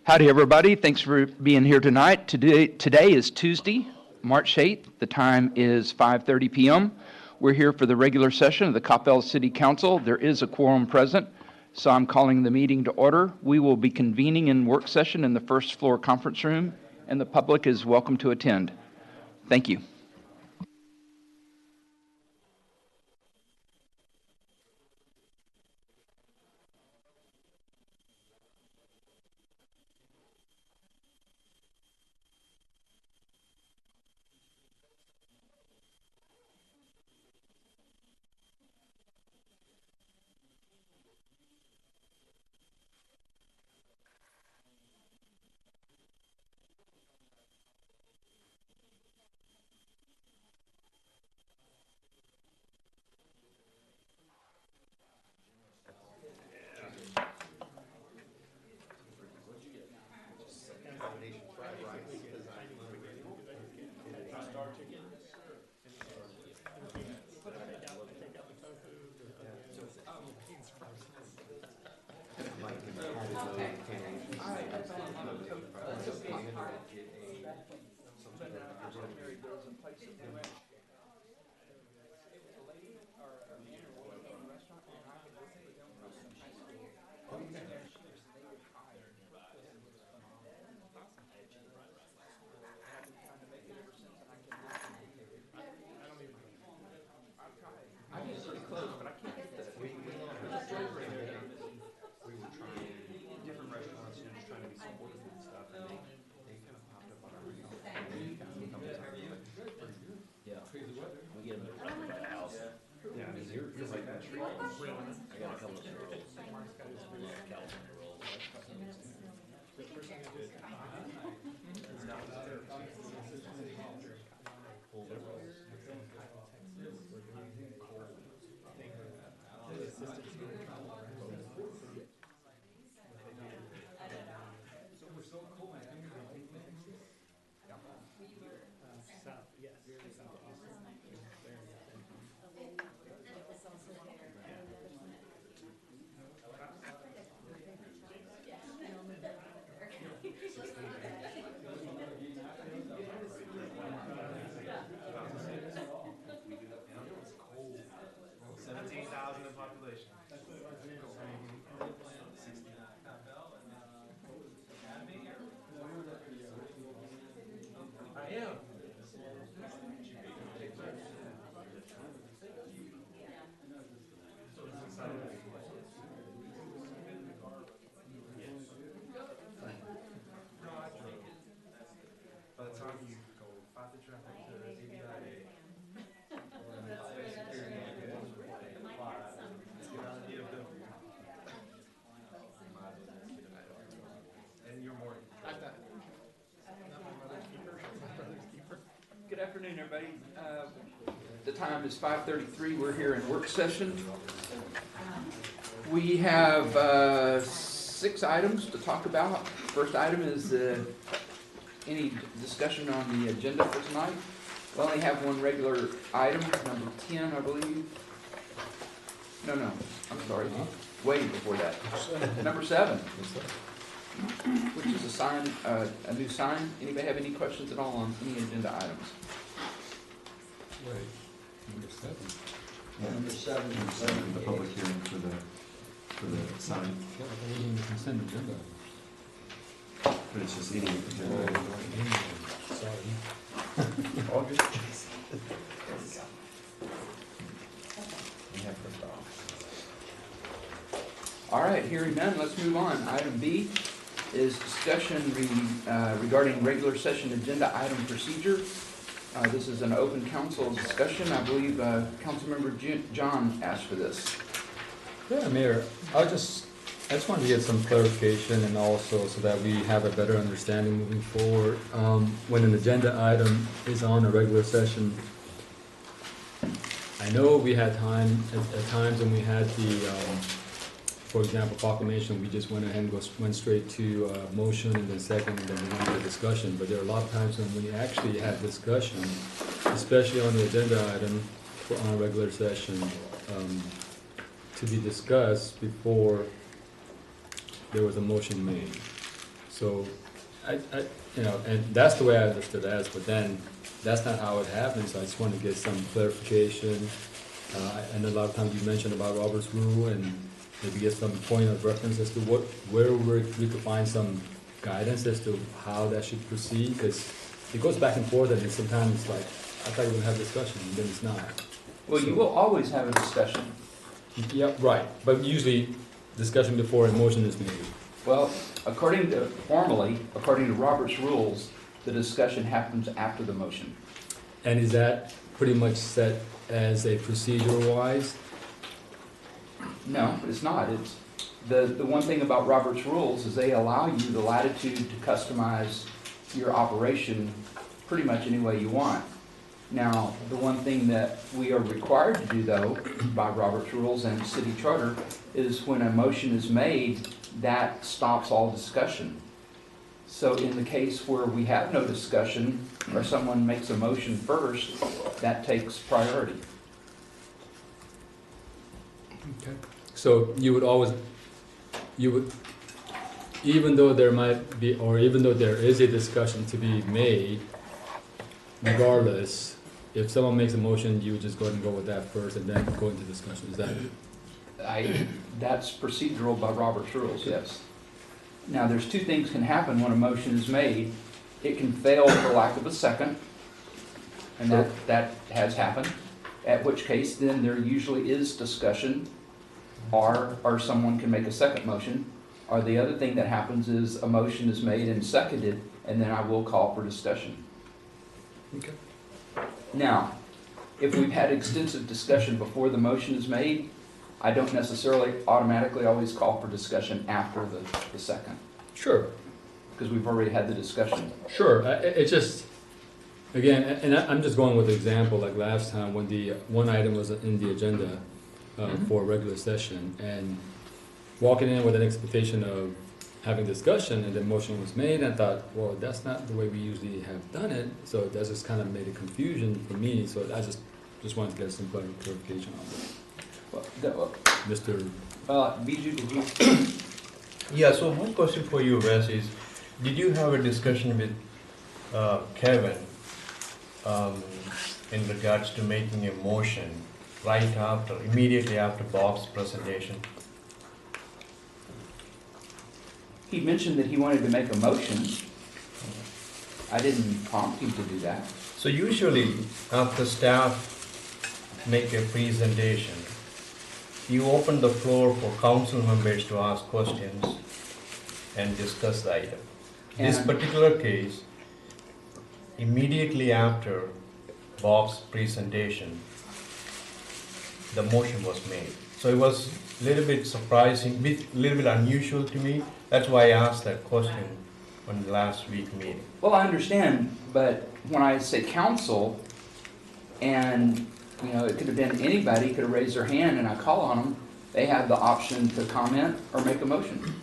Howdy, everybody. Thanks for being here tonight. Today is Tuesday, March 8th. The time is 5:30 p.m. We're here for the regular session of the Coppell City Council. There is a quorum present, so I'm calling the meeting to order. We will be convening in work session in the first floor conference room, and the public is welcome to attend. Thank you. Good afternoon, everybody. The time is 5:33. We're here in work session. We have 6 items to talk about. First item is any discussion on the agenda for tonight. We only have one regular item, number 10, I believe. No, I'm sorry. Way before that. Number 7. Which is a new sign. Anybody have any questions at all on any agenda items? Wait, number 7. Yeah. Number 7, the public hearing for the sign. Yeah, we're in the consent agenda. But it's just any agenda. Sorry. All good. All right, hearing none, let's move on. Item B is discussion regarding regular session agenda item procedure. This is an open council discussion. I believe Councilmember John asked for this. Yeah, Mayor, I just wanted to get some clarification and also so that we have a better understanding moving forward. When an agenda item is on a regular session, I know we had time at times when we had the for example, proclamation, we just went ahead and went straight to motion and then second and then we went to discussion. But there are a lot of times when we actually had discussion, especially on the agenda item on a regular session, to be discussed before there was a motion made. So, you know, and that's the way I understood it as, but then, that's not how it happens, I just want to get some clarification. And a lot of times you mentioned about Robert's rule, and maybe get some point of reference as to where we could find some guidance as to how that should proceed, because it goes back and forth, and then sometimes it's like, I thought we were gonna have discussion, and then it's not. Well, you will always have a discussion. Yep, right, but usually, discussion before a motion is made. Well, according to Robert's rules, the discussion happens after the motion. And is that pretty much set as a procedure-wise? No, it's not. It's, the one thing about Robert's rules is they allow you the latitude to customize your operation pretty much any way you want. Now, the one thing that we are required to do, though, by Robert's rules and city charter, is when a motion is made, that stops all discussion. So in the case where we have no discussion, or someone makes a motion first, that takes priority. Okay. So you would always, even though there might be, or even though there is a discussion to be made, regardless, if someone makes a motion, you would just go ahead and go with that first and then go into discussion, is that? That's procedural by Robert's rules, yes. Now, there's two things can happen when a motion is made. It can fail for lack of a second, and that has happened, at which case then there usually is discussion, or someone can make a second motion, or the other thing that happens is a motion is made and seconded, and then I will call for discussion. Okay. Now, if we've had extensive discussion before the motion is made, I don't necessarily automatically always call for discussion after the second, Sure, because we've already had the discussion. sure. It's just, again, and I'm just going with the example, like last time when the one item was in the agenda for a regular session, and walking in with an expectation of having discussion, and the motion was made, and I thought, well, that's not the way we usually have done it, so that just kind of made a confusion for me, so I just wanted to get some clarification on that. Mr. Bijou, did you? Yeah, so one question for you, Wes, is did you have a discussion with Kevin in regards to making a motion right after, immediately after Bob's presentation? He mentioned that he wanted to make a motion. I didn't prompt him to do that. So usually, after staff make a presentation, you open the floor for council members to ask questions and discuss the item. This And- particular case, immediately after Bob's presentation, the motion was made. So it was a little bit surprising, a little bit unusual to me. That's why I asked that question on the last week meeting. Well, I understand, but when I say council, and, you know, it could have been anybody, could have raised their hand and I call on them, they have the option to comment or make a motion.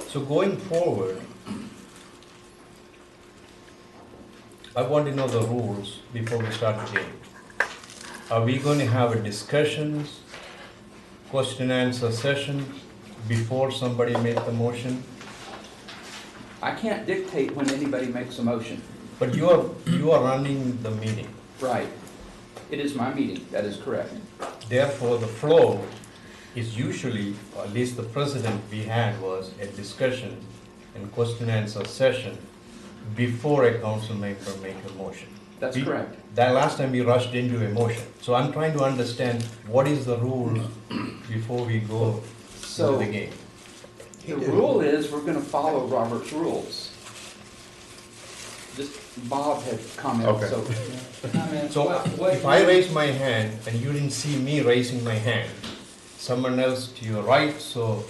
So going forward, I want to know the rules before we start the game. Are we going to have a discussions, question and answer session before somebody make the motion? I can't dictate when anybody makes a motion. But you are running the meeting. Right. It is my meeting, that is correct. Therefore, the flow is usually, or at least the precedent we had was a discussion and question and answer session before a council member make a motion. That's correct. That last time we rushed into a motion. So I'm trying to understand what is the rule before we go So into the game. the rule is we're gonna follow Robert's rules. Just Bob had commented, Okay. so. So if I raise my hand and you didn't see me raising my hand, someone else to your right, so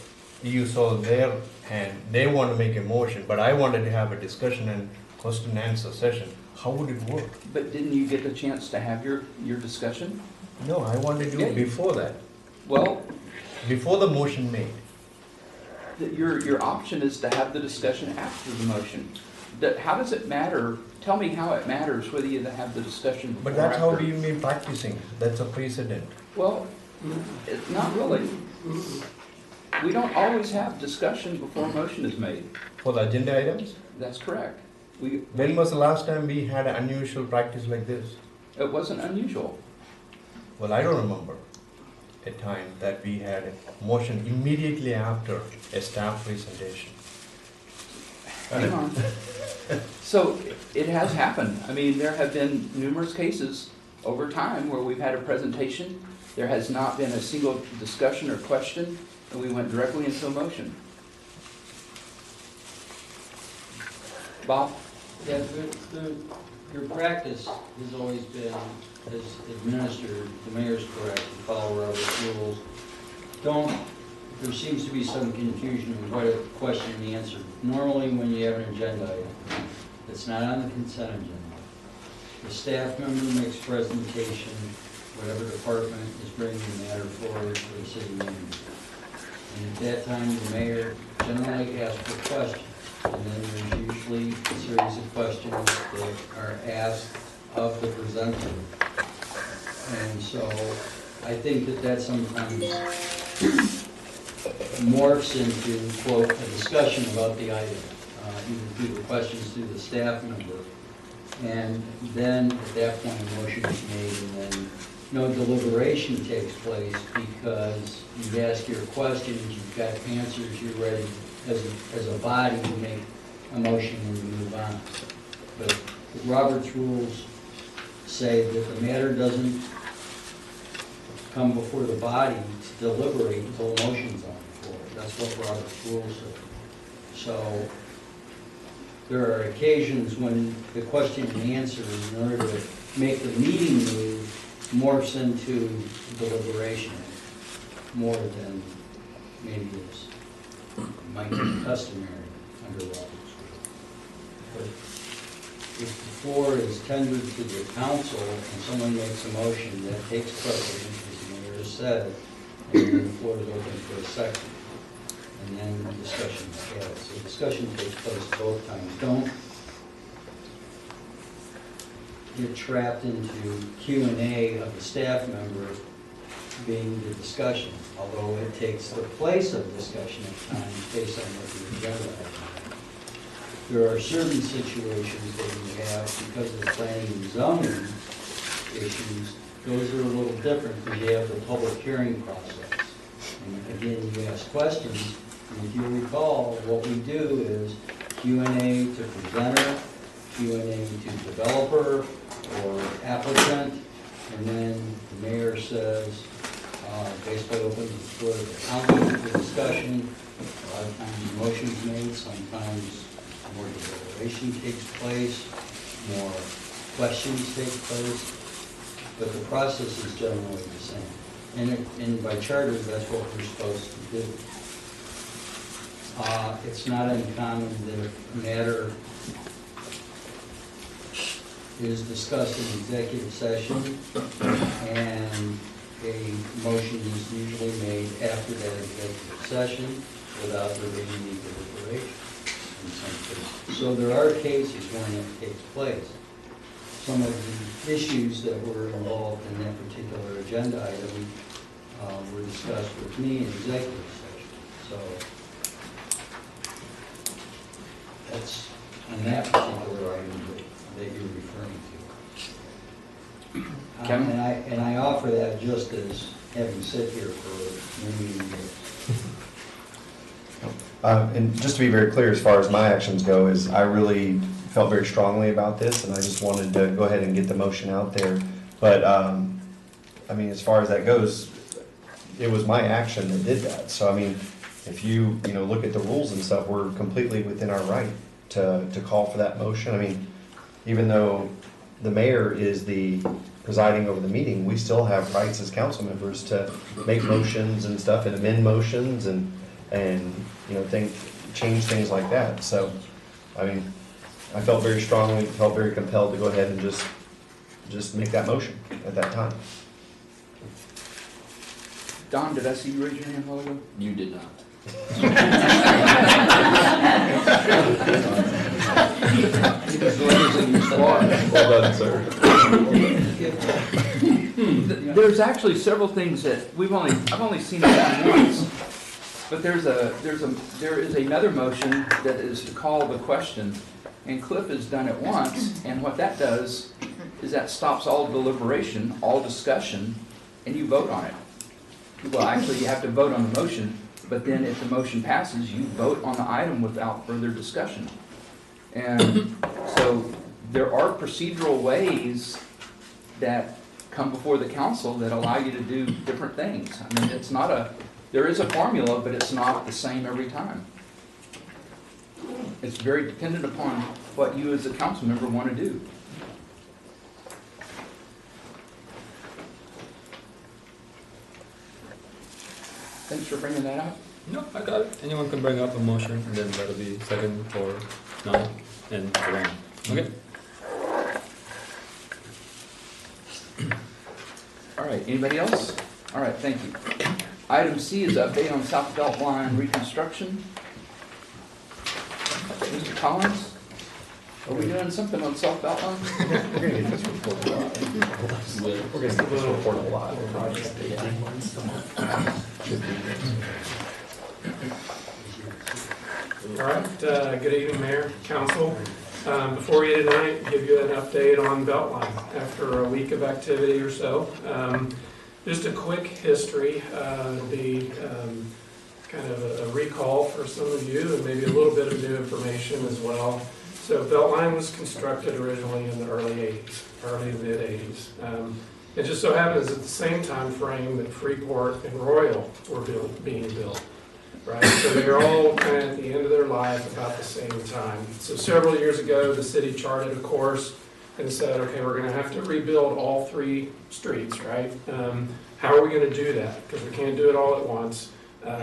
you saw their hand, they want to make a motion, but I wanted to have a discussion and question and answer session, how would it work? But didn't you get the chance to have your discussion? No, I wanted to do it before that, Well, before the motion made. your option is to have the discussion after the motion. How does it matter? Tell me how it matters whether you have the discussion before or But that's how after. we've been practicing, that's a precedent. Well, not really. We don't always have discussion before a motion is made. For the agenda items? That's correct. When was the last time we had an unusual practice like this? It wasn't unusual. Well, I don't remember a time that we had a motion immediately after a staff presentation. Hang on. So it has happened. I mean, there have been numerous cases over time where we've had a presentation. There has not been a single discussion or question, and we went directly into a motion. Bob? Yeah, your practice has always been, as administered, the mayor's correct, you follow Robert's rules. There seems to be some confusion in what a question and answer. Normally, when you have an agenda item, it's not on the consent agenda. The staff member makes presentation, whatever department is bringing the matter forward for the city manager. And at that time, the mayor generally asks for questions. And then there's usually a series of questions that are asked of the presenter. And so I think that sometimes morphs into, quote, a discussion about the item, either through the questions through the staff member. And then at that point, a motion is made, and then no deliberation takes place because you ask your questions, you've got answers, you're ready as a body to make a motion and you move on. But Robert's rules say that the matter doesn't come before the body to deliberate until a motion's on the floor. That's what Robert's rules say. So there are occasions when the question and answer, in order to make the meeting move, morphs into deliberation more than maybe is might be customary under Robert's rules. But if the floor is tendered to the council and someone makes a motion, that takes precedence, as the mayor has said, and then the floor is open for a second. And then the discussion is had. So discussion takes place both times. Don't get trapped into Q&A of the staff member being the discussion, although it takes the place of discussion at times based on what the agenda item is. There are certain situations that you have, because of planning and zoning issues, those are a little different because you have the public hearing process. And again, you ask questions, and if you recall, what we do is Q&A to presenter, Q&A to developer or applicant, and then the mayor says, basically opens the floor to the council for discussion. A lot of times motions made, sometimes more deliberation takes place, more questions take place, but the process is generally the same. And by charter, that's what we're supposed to do. It's not uncommon that if a matter is discussed in executive session and a motion is usually made after that executive session without there being any deliberation in some cases. So there are cases when it takes place. Some of the issues that were involved in that particular agenda item were discussed with me in executive session. So that's on that particular item that you're referring to. And I offer that just as having sit here for many years. And just to be very clear, as far as my actions go, is I really felt very strongly about this, and I just wanted to go ahead and get the motion out there. But, I mean, as far as that goes, it was my action that did that. So, I mean, if you look at the rules and stuff, we're completely within our right to call for that motion. I mean, even though the mayor is the presiding over the meeting, we still have rights as council members to make motions and stuff and amend motions and change things like that. So, I mean, I felt very strongly, felt very compelled to go ahead and just make that motion at that time. Don, did I see you raise your hand a while ago? You did not. Well done, sir. There's actually several things that I've only seen it done once, But there is another motion that is to call the question, and Cliff has done it once, and what that does is that stops all deliberation, all discussion, and you vote on it. Well, actually, you have to vote on the motion, but then if the motion passes, you vote on the item without further discussion. And so there are procedural ways that come before the council that allow you to do different things. I mean, it's not there is a formula, but it's not the same every time. It's very dependent upon what you as a council member want to do. Thanks for bringing that up. No, I got it. Anyone can bring up a motion, and then that'll be second or none, and so on. Okay? All right, anybody else? All right, thank you. Item C is update on South Belt Line reconstruction. Mr. Collins, are we doing something on South Belt Line? We're gonna get this report a lot. We're gonna get this report a lot. All right, good evening, Mayor, Council. Before you tonight, give you an update on Beltline after a week of activity or so. Just a quick history, kind of a recall for some of you, and maybe a little bit of new information as well. So Beltline was constructed originally in the early to mid 80s. It just so happens at the same time frame that Freeport and Royal were being built. Right, so they're all kind of at the end of their life about the same time. So several years ago, the city charted a course and said, okay, we're going to have to rebuild all 3 streets, right? How are we going to do that? Because we can't do it all at once.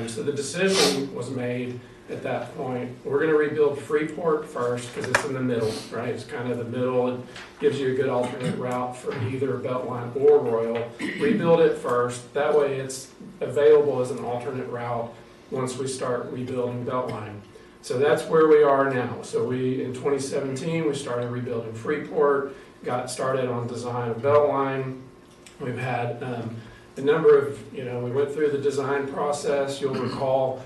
So the decision was made at that point. We're going to rebuild Freeport first because it's in the middle, right? It's kind of the middle. It gives you a good alternate route for either Beltline or Royal. Rebuild it first. That way it's available as an alternate route once we start rebuilding Beltline. So that's where we are now. So in 2017, we started rebuilding Freeport, got started on design of Beltline. We've had a number of, we went through the design process. You'll recall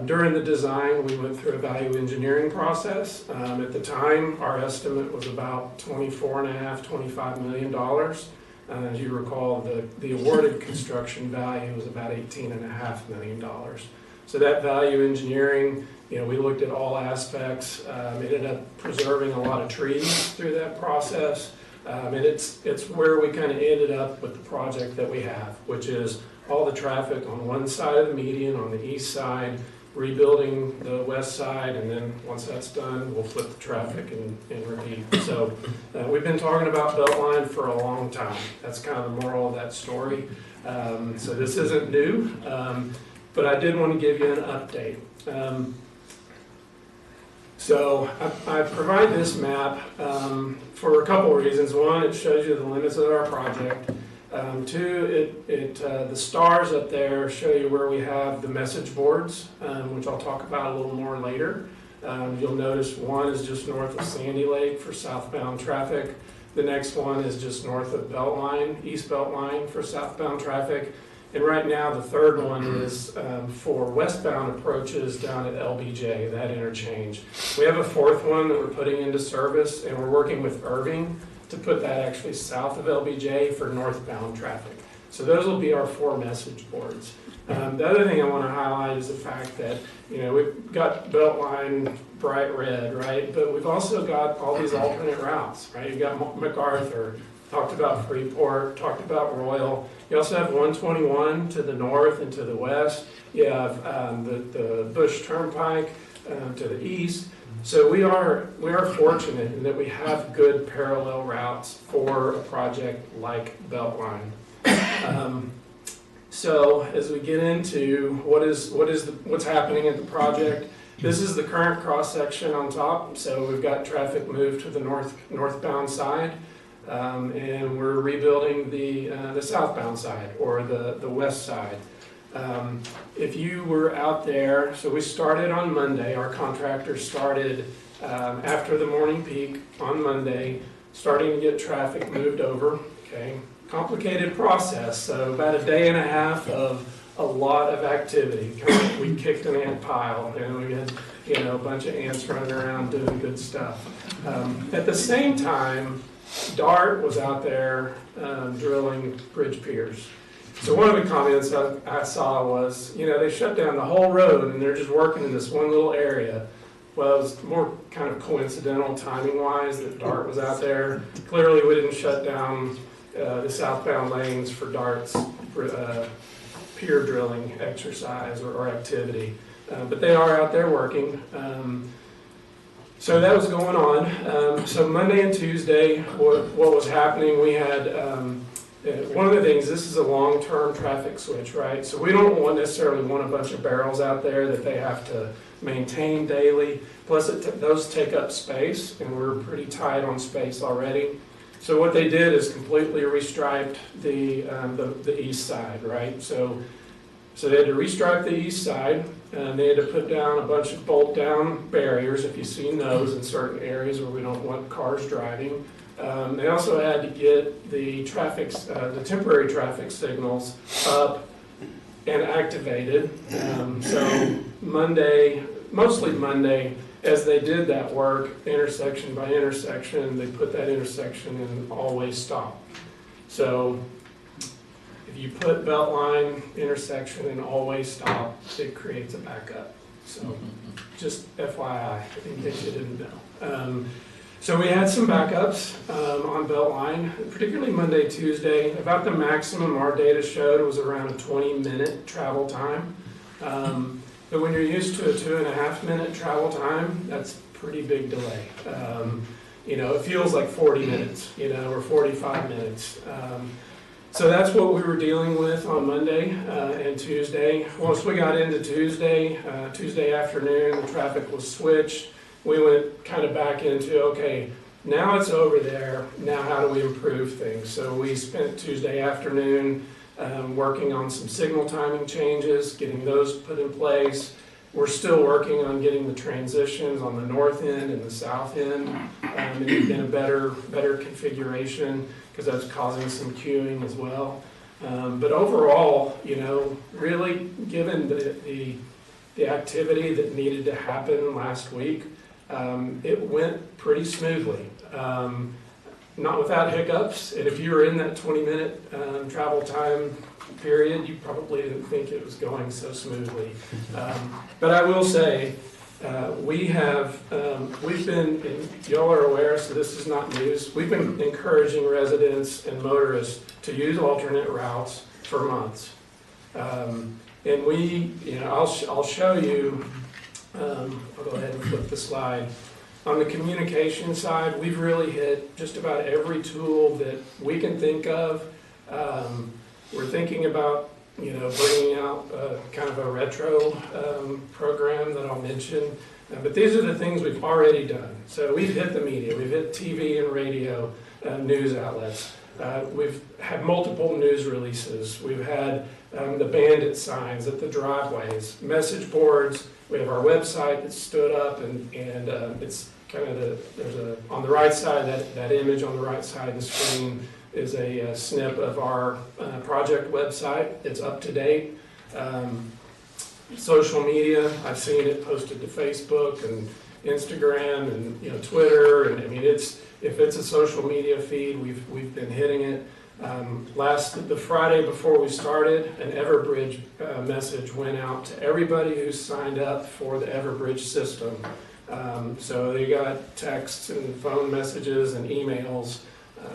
during the design, we went through a value engineering process. At the time, our estimate was about $24.5–25 million. As you recall, the awarded construction value was about $18.5 million. So that value engineering, we looked at all aspects, ended up preserving a lot of trees through that process. And it's where we kind of ended up with the project that we have, which is all the traffic on one side of the median, on the east side, rebuilding the west side, and then once that's done, we'll flip the traffic and repeat. So we've been talking about Beltline for a long time. That's kind of the moral of that story. So this isn't new. But I did want to give you an update. So I provide this map for a couple of reasons. One, it shows you the limits of our project. Two, the stars up there show you where we have the message boards, which I'll talk about a little more later. You'll notice one is just north of Sandy Lake for southbound traffic. The next one is just north of Beltline, East Beltline for southbound traffic. And right now, the third one is for westbound approaches down at LBJ, that interchange. We have a fourth one that we're putting into service, and we're working with Irving to put that actually south of LBJ for northbound traffic. So those will be our 4 message boards. The other thing I want to highlight is the fact that, we've got Beltline bright red, right? But we've also got all these alternate routes, right? You've got MacArthur, talked about Freeport, talked about Royal. You also have 121 to the north and to the west. You have the Bush Turnpike to the east. So we are fortunate in that we have good parallel routes for a project like Beltline. So as we get into what's happening at the project, this is the current cross section on top. So we've got traffic moved to the northbound side. And we're rebuilding the southbound side or the west side. If you were out there, so we started on Monday. Our contractor started after the morning peak on Monday, starting to get traffic moved over. Okay, complicated process. So about a day and a half of a lot of activity. Kind of, we kicked an ant pile, and we had, you know, a bunch of ants running around doing good stuff. At the same time, DART was out there drilling bridge piers. So one of the comments I saw was, you know, they shut down the whole road and they're just working in this one little area. Well, it was more kind of coincidental timing-wise that DART was out there. Clearly, we didn't shut down the southbound lanes for DART's pier drilling exercise or activity. But they are out there working. So that was going on. So Monday and Tuesday, what was happening, we had, one of the things, this is a long-term traffic switch, right? So we don't necessarily want a bunch of barrels out there that they have to maintain daily. Plus, those take up space, and we're pretty tight on space already. So what they did is completely restriped the east side, right? So they had to restripe the east side, and they had to put down a bunch of bolt-down barriers, if you've seen those, in certain areas where we don't want cars driving. They also had to get the temporary traffic signals up and activated. So mostly Monday, as they did that work, intersection by intersection, they put that intersection in always stop. So if you put Beltline intersection in always stop, it creates a backup. So just FYI, in case you didn't know. So we had some backups on Beltline, particularly Monday, Tuesday. About the maximum our data showed was around a 20-minute travel time. But when you're used to a 2.5-minute travel time, that's a pretty big delay. You know, it feels like 40 minutes, you know, or 45 minutes. So that's what we were dealing with on Monday and Tuesday. Once we got into Tuesday afternoon, the traffic was switched. We went kind of back into, okay, now it's over there, now how do we improve things? So we spent Tuesday afternoon working on some signal timing changes, getting those put in place. We're still working on getting the transitions on the north end and the south end in a better configuration, because that's causing some queuing as well. But overall, you know, really given the activity that needed to happen last week, it went pretty smoothly. Not without hiccups, and if you were in that 20-minute travel time period, you probably didn't think it was going so smoothly. But I will say, we've been, and y'all are aware, so this is not news, we've been encouraging residents and motorists to use alternate routes for months. And we, you know, I'll show you, I'll go ahead and flip the slide. On the communication side, we've really hit just about every tool that we can think of. We're thinking about, you know, bringing out kind of a retro program that I'll mention. But these are the things we've already done. So we've hit the media, we've hit TV and radio news outlets. We've had multiple news releases. We've had the bandit signs at the driveways, message boards. We have our website that's stood up, and it's kind of on the right side, that image on the right side of the screen is a snip of our project website. It's up to date. Social media, I've seen it posted to Facebook and Instagram and, you know, Twitter, and I mean, if it's a social media feed, we've been hitting it. The Friday before we started, an Everbridge message went out to everybody who signed up for the Everbridge system. So they got texts and phone messages and emails.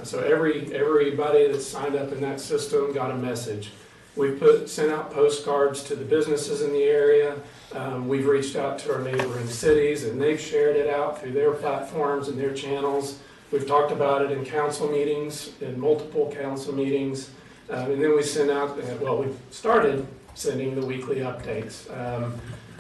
So everybody that signed up in that system got a message. We've sent out postcards to the businesses in the area. We've reached out to our neighboring cities, and they've shared it out through their platforms and their channels. We've talked about it in council meetings, in multiple council meetings. And then we sent out, we've started sending the weekly updates.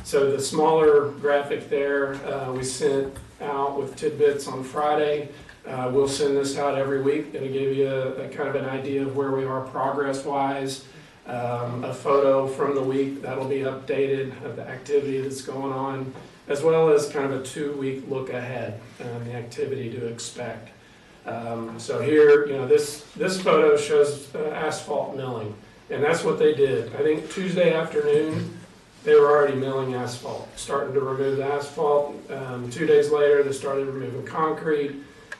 So the smaller graphic there, we sent out with tidbits on Friday. We'll send this out every week and give you a kind of an idea of where we are progress-wise. A photo from the week that'll be updated of the activity that's going on, as well as kind of a 2-week look ahead, the activity to expect. So here, you know, this photo shows asphalt milling. And that's what they did. I think Tuesday afternoon, they were already milling asphalt, starting to remove the asphalt. 2 days later, they started removing concrete.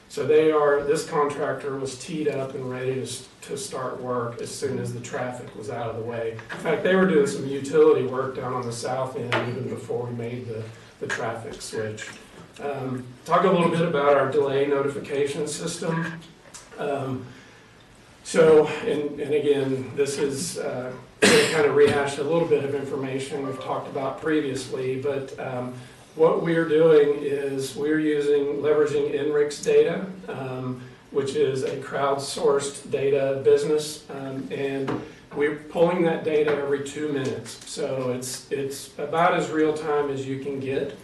So this contractor was teed up and ready to start work as soon as the traffic was out of the way. In fact, they were doing some utility work down on the south end even before we made the traffic switch. Talk a little bit about our delay notification system. And again, this is going to kind of rehash a little bit of information we've talked about previously, but what we're doing is we're leveraging INRIX data, which is a crowdsourced data business, and we're pulling that data every 2 minutes. So it's about as real time as you can get.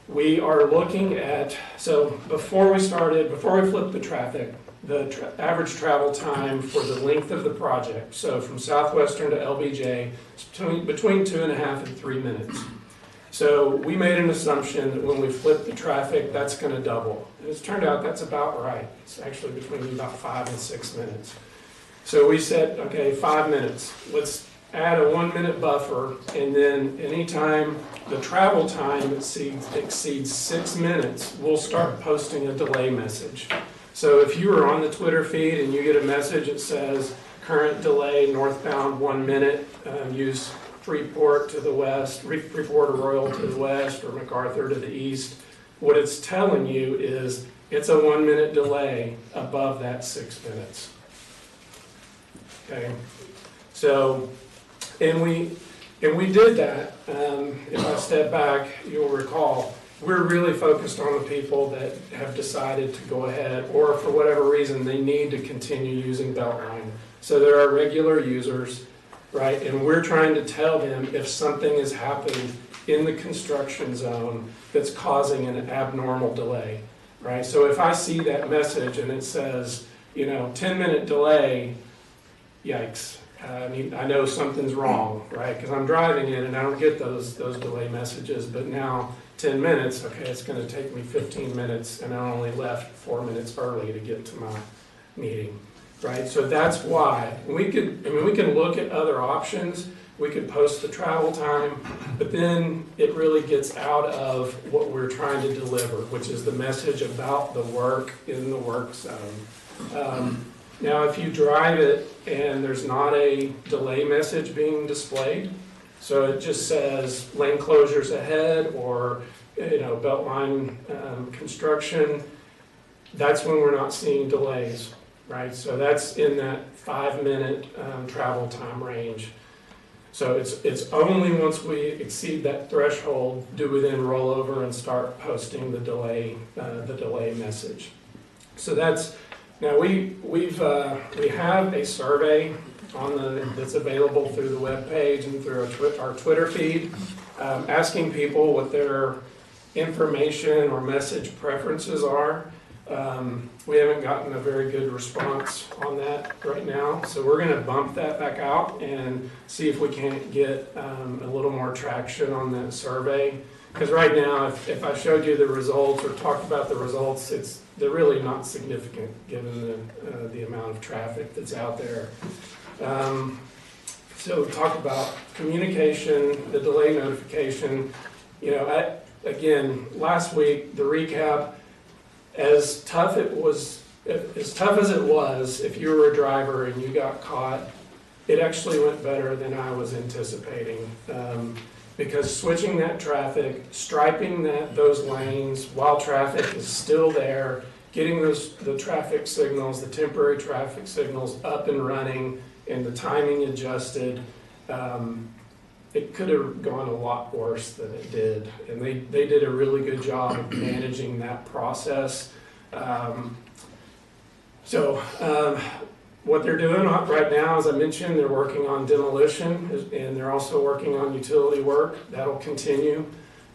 We are looking at, so before we flipped the traffic, the average travel time for the length of the project, so from Southwestern to LBJ, is between 2.5 and 3 minutes. So we made an assumption that when we flip the traffic, that's going to double. And it's turned out that's about right. It's actually between about 5 and 6 minutes. So we said, okay, 5 minutes. Let's add a 1 minute buffer, and then anytime the travel time exceeds 6 minutes, we'll start posting a delay message. So if you are on the Twitter feed and you get a message that says current delay northbound 1 minute, use Freeport to the west, Freeport or Royal to the west, or MacArthur to the east, what it's telling you is it's a 1 minute delay above that 6 minutes. Okay, so and we did that. If I step back, you'll recall we're really focused on the people that have decided to go ahead, or for whatever reason they need to continue using Beltline. So there are regular users, right? And we're trying to tell them if something has happened in the construction zone that's causing an abnormal delay, right? So if I see that message and it says, 10-minute delay, yikes. I know something's wrong, right? Because I'm driving in and I don't get those delay messages, but now 10 minutes, okay, it's going to take me 15 minutes and I only left 4 minutes early to get to my meeting, right? So that's why we can look at other options. We could post the travel time, but then it really gets out of what we're trying to deliver, which is the message about the work in the work zone. Now, if you drive it and there's not a delay message being displayed, so it just says lane closures ahead or Beltline construction, that's when we're not seeing delays, right? So that's in that 5 minute travel time range. So it's only once we exceed that threshold do we then roll over and start posting the delay message. So that's. Now we have a survey that's available through the webpage and through our Twitter feed, asking people what their information or message preferences are. We haven't gotten a very good response on that right now, so we're going to bump that back out and see if we can't get a little more traction on that survey. Because right now, if I showed you the results or talked about the results, they're really not significant given the amount of traffic that's out there. So talk about communication, the delay notification. Again, last week, the recap, as tough as it was, if you were a driver and you got caught, it actually went better than I was anticipating. Because switching that traffic, striping those lanes while traffic is still there, getting the traffic signals, the temporary traffic signals up and running, and the timing adjusted, it could have gone a lot worse than it did. And they did a really good job of managing that process. What they're doing right now, as I mentioned, they're working on demolition, and they're also working on utility work. That'll continue.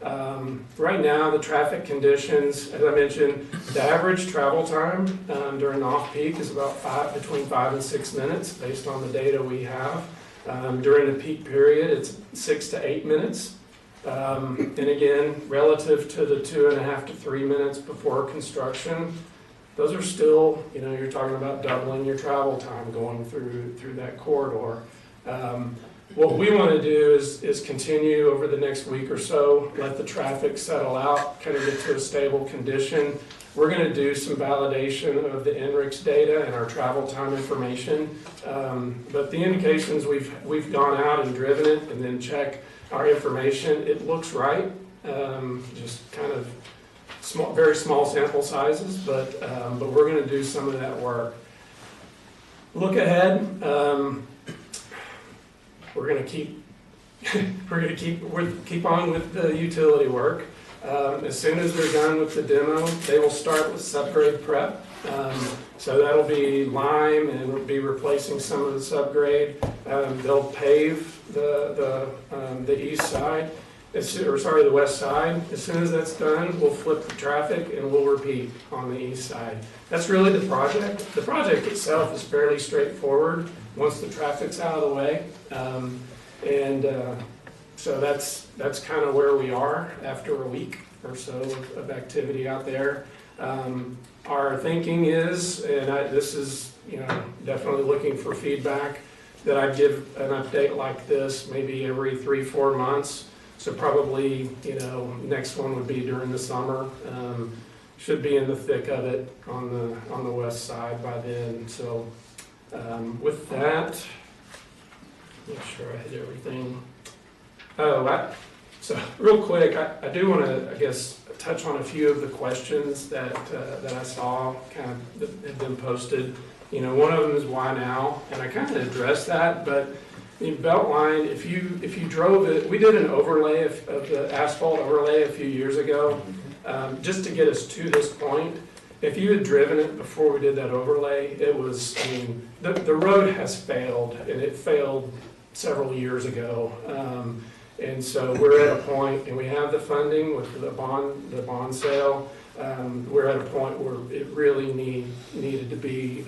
Right now, the traffic conditions, as I mentioned, the average travel time during off-peak is about between 5 and 6 minutes, based on the data we have. During the peak period, it's 6 to 8 minutes. And again, relative to the 2.5 to 3 minutes before construction, those are still, you're talking about doubling your travel time going through that corridor. What we want to do is continue over the next week or so, let the traffic settle out, kind of get to a stable condition. We're going to do some validation of the NRIX data and our travel time information. But the indications, we've gone out and driven it and then check our information. It looks right, just kind of small, very small sample sizes, but we're going to do some of that work. Look ahead. We're going to keep on with the utility work. As soon as they're done with the demo, they will start with subgrade prep. So that'll be lime, and we'll be replacing some of the subgrade. They'll pave the east side, the west side. As soon as that's done, we'll flip the traffic and we'll repeat on the east side. That's really the project. The project itself is fairly straightforward once the traffic's out of the way. So that's kind of where we are after a week or so of activity out there. Our thinking is, and this is definitely looking for feedback, that I give an update like this maybe every 3-4 months. So probably next one would be during the summer. Should be in the thick of it on the west side by then. So with that, make sure I hit everything. So real quick, I do want to, I guess, touch on a few of the questions that I saw kind of that have been posted. One of them is why now, and I kind of addressed that, but the Beltline, if you drove it, we did an overlay of the asphalt overlay a few years ago, just to get us to this point. If you had driven it before we did that overlay, it was, the road has failed, and it failed several years ago. And so we're at a point, and we have the funding with the bond sale. We're at a point where it really needed to be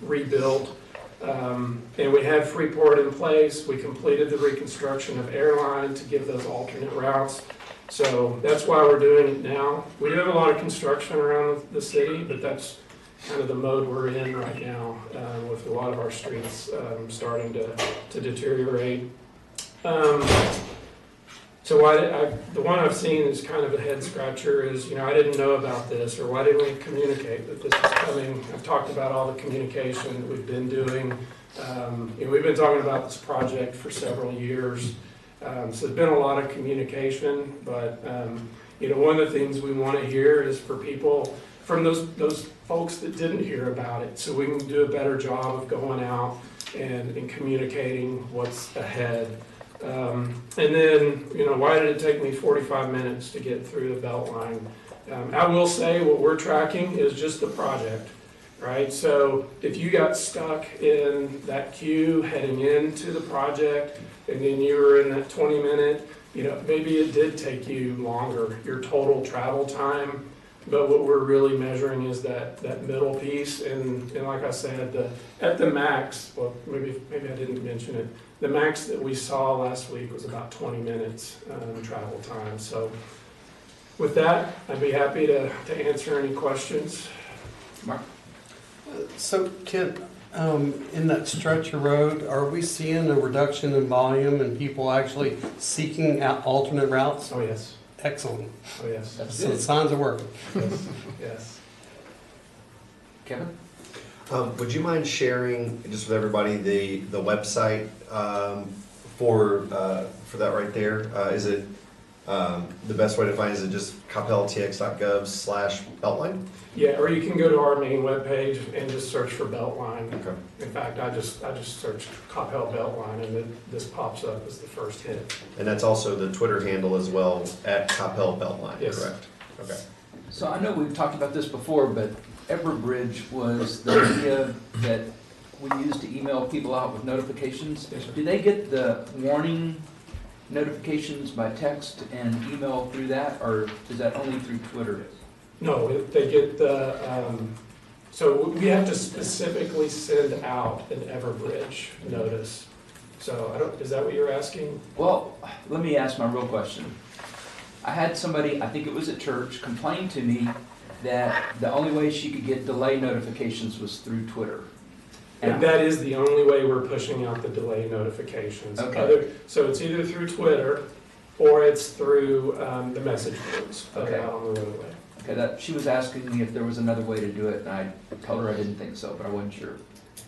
rebuilt. And we had Freeport in place. We completed the reconstruction of Airline to give those alternate routes. So that's why we're doing it now. We do have a lot of construction around the city, but that's kind of the mode we're in right now, with a lot of our streets starting to deteriorate. So the one I've seen is kind of a head scratcher is, I didn't know about this, or why didn't we communicate that this is coming? I've talked about all the communication that we've been doing. We've been talking about this project for several years. So there's been a lot of communication, but one of the things we want to hear is for people, from those folks that didn't hear about it, so we can do a better job of going out and communicating what's ahead. And then, why did it take me 45 minutes to get through the Beltline? I will say what we're tracking is just the project, right? So if you got stuck in that queue heading into the project, and then you were in that 20-minute, maybe it did take you longer, your total travel time. But what we're really measuring is that middle piece, and like I said, at the max, well, maybe I didn't mention it, the max that we saw last week was about 20 minutes travel time. So with that, I'd be happy to answer any questions. Mark? So Kent, in that stretch of road, are we seeing a reduction in volume and people actually seeking out alternate routes? Oh, yes. Excellent. Oh, yes. That's So the good. signs are working. Yes. Kevin? Would you mind sharing, just with everybody, the website for that right there? Is it the best way to find, is it just coppelltx.gov/Beltline? Yeah, or you can go to our main webpage and just search for Beltline. Okay. In fact, I just searched Coppell Beltline, and this pops up as the first hit. And that's also the Twitter handle as well, at Coppell Beltline, Yes. correct? Okay. So I know we've talked about this before, but Everbridge was the idea that we used to email people out with notifications. Yes, sir. Do they get the warning notifications by text and email through that, or is that only through Twitter? No, they get the, so we have to specifically send out an Everbridge notice. So is that what you're asking? Well, let me ask my real question. I had somebody, I think it was at church, complain to me that the only way she could get delay notifications was through Twitter. And that is the only way we're pushing out the delay notifications. Okay. So it's either through Twitter or it's through the message boards that Okay. are out on the roadway. Okay, she was asking me if there was another way to do it, and I told her I didn't think so, but I wasn't sure.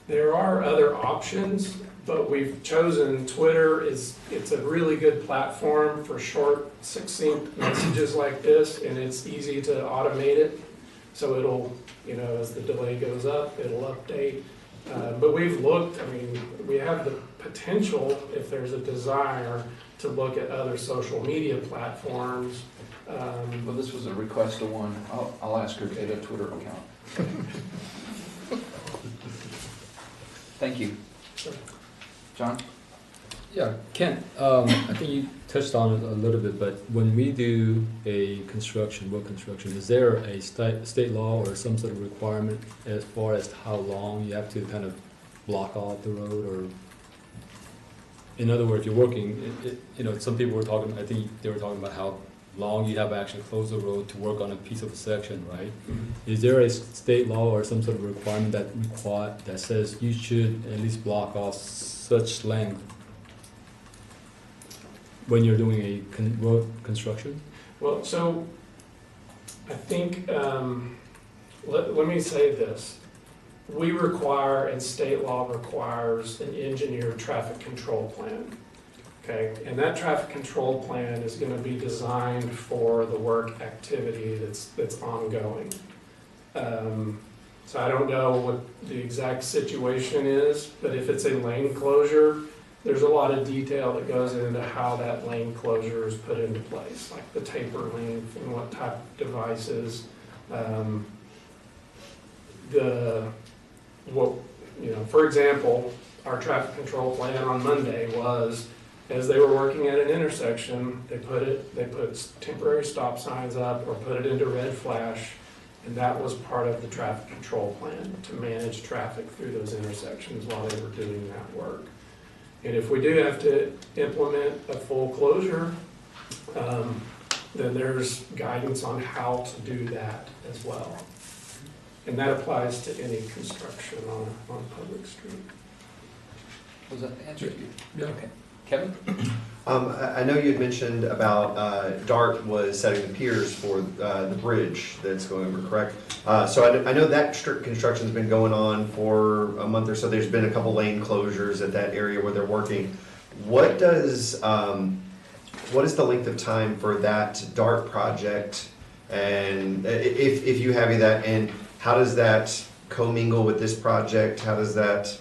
There are other options, but we've chosen Twitter. It's a really good platform for short, succinct messages like this, and it's easy to automate it. So it'll, as the delay goes up, it'll update. But we've looked, we have the potential, if there's a desire, to look at other social media platforms. Well, this was a request to one. I'll ask her to get a Twitter account. Thank you. John? Yeah, Ken, I think you touched on it a little bit, but when we do a road construction, is there a state law or some sort of requirement as far as how long you have to kind of block off the road? Or, in other words, you're working, some people were talking, I think they were talking about how long you have to actually close the road to work on a piece of a section, right? Is there a state law or some sort of requirement that says you should at least block off such length when you're doing a road construction? Well, so I think, let me say this. We require, and state law requires, an engineered traffic control plan. Okay, and that traffic control plan is going to be designed for the work activity that's ongoing. So I don't know what the exact situation is, but if it's a lane closure, there's a lot of detail that goes into how that lane closure is put into place, like the taper length and what type of devices. For example, our traffic control plan on Monday was, as they were working at an intersection, they put temporary stop signs up or put it into red flash, and that was part of the traffic control plan to manage traffic through those intersections while they were doing that work. And if we do have to implement a full closure, then there's guidance on how to do that as well. And that applies to any construction on a public street. Was that the answer to you? Yeah. Okay. Kevin? I know you had mentioned about DART was setting the piers for the bridge that's going over, correct? So I know that construction's been going on for a month or so. There's been a couple lane closures at that area where they're working. What is the length of time for that DART project? And if you have that, and how does that commingle with this project? How does that,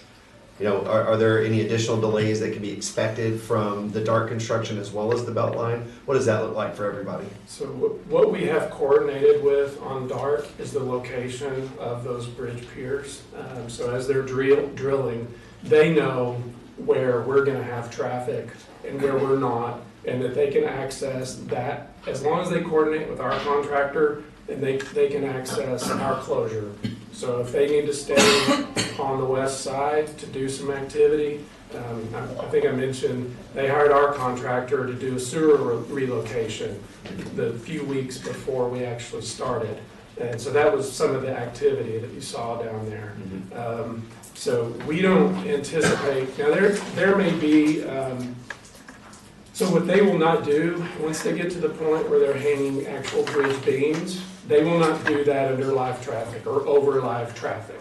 are there any additional delays that can be expected from the DART construction as well as the Beltline? What does that look like for everybody? So what we have coordinated with on DART is the location of those bridge piers. So as they're drilling, they know where we're going to have traffic and where we're not, and that they can access that. As long as they coordinate with our contractor, and they can access our closure. So if they need to stay on the west side to do some activity, I think I mentioned they hired our contractor to do a sewer relocation the few weeks before we actually started. And so that was some of the activity that you saw down there. So we don't anticipate, now there may be, so what they will not do, once they get to the point where they're hanging actual bridge beams, they will not do that under live traffic or over live traffic.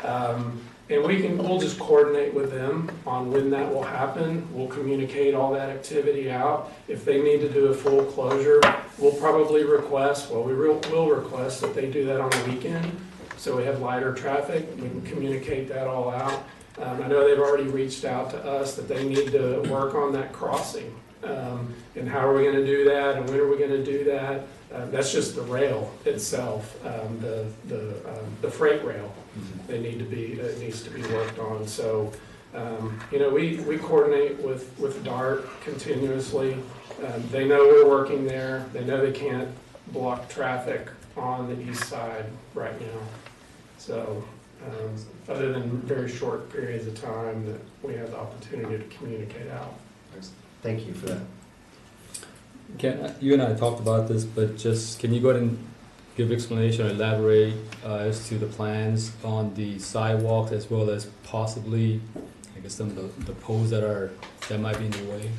And we'll just coordinate with them on when that will happen. We'll communicate all that activity out. If they need to do a full closure, we'll probably request, we will request that they do that on the weekend, so we have lighter traffic. We can communicate that all out. I know they've already reached out to us that they need to work on that crossing. And how are we going to do that, and when are we going to do that? That's just the rail itself, the freight rail. It needs to be worked on. So, we coordinate with DART continuously. They know we're working there. They know they can't block traffic on the east side right now. So, other than very short periods of time that we have the opportunity to communicate out. Thank you for that. Ken, you and I talked about this, but just can you go ahead and give explanation or elaborate as to the plans on the sidewalks as well as possibly, I guess, some of the poles that might be in the way?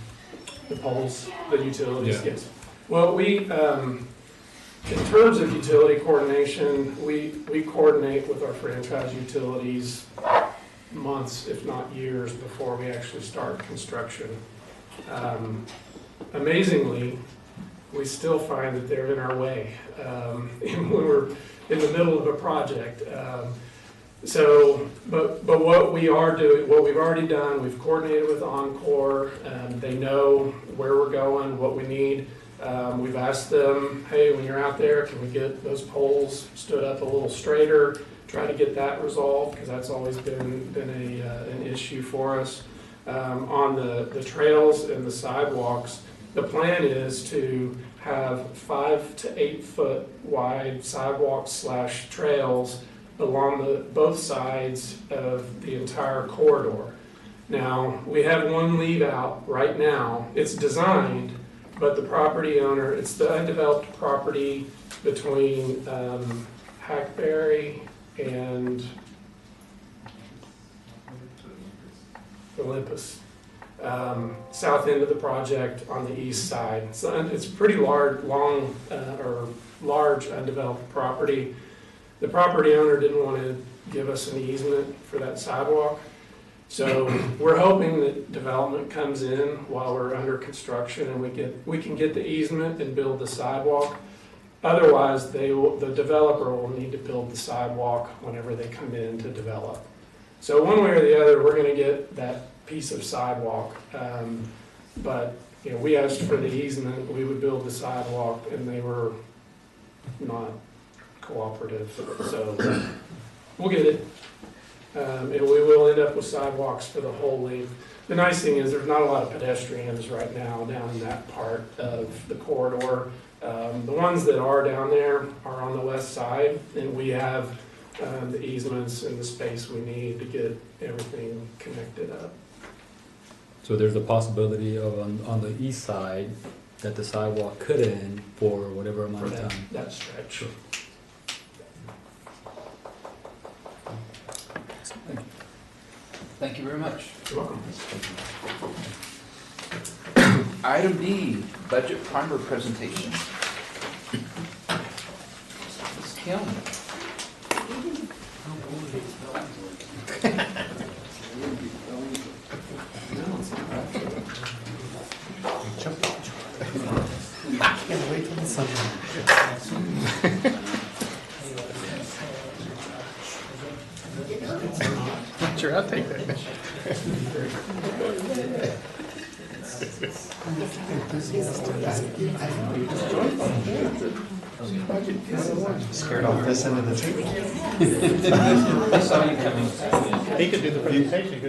The poles, the utilities, Yeah. yes. Well, we, in terms of utility coordination, we coordinate with our franchise utilities months, if not years, before we actually start construction. Amazingly, we still find that they're in our way, even when we're in the middle of a project. But what we are doing, what we've already done, we've coordinated with Encore. They know where we're going, what we need. We've asked them, hey, when you're out there, can we get those poles stood up a little straighter? Try to get that resolved, because that's always been an issue for us. On the trails and the sidewalks, the plan is to have 5 to 8 foot wide sidewalks / trails along both sides of the entire corridor. Now, we have one leave out right now. It's designed, but the property owner, it's the undeveloped property between Hackberry and Olympus. South end of the project on the east side. So it's pretty large undeveloped property. The property owner didn't want to give us an easement for that sidewalk. So we're hoping that development comes in while we're under construction and we can get the easement and build the sidewalk. Otherwise, the developer will need to build the sidewalk whenever they come in to develop. So one way or the other, we're going to get that piece of sidewalk. But we asked for the easement, we would build the sidewalk, and they were not cooperative. So we'll get it. And we will end up with sidewalks for the whole length. The nice thing is there's not a lot of pedestrians right now down in that part of the corridor. The ones that are down there are on the west side, and we have the easements and the space we need to get everything connected up. So there's a possibility of on the east side that the sidewalk could end for whatever amount For of time. that stretch. Thank you very much. You're welcome. Item D, budget primer presentation. Ms. Kim. Can't wait till the summer. Sure, I'll take that. Scared off this end of the table. I saw you coming. He could do the presentation.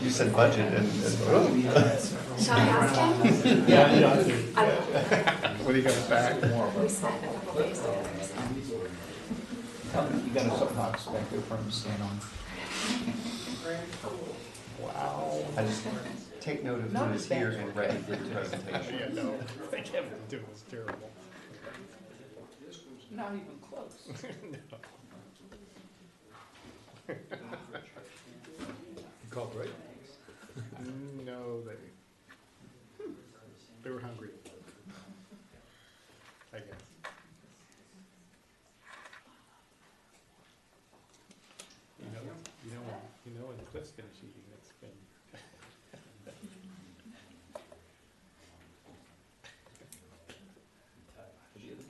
You said budget and. Shall I ask him? Yeah, I will. What do you got back? We spent a couple days together, so. Tell me, you got a soapbox back there for him to stand on. Wow. I just take note of who is here and ready for the presentation. Yeah, no, I can't do it, was terrible. Not even close. You cooperate? No, they were hungry, I guess. You know when the cliff's finished eating, it's been. The other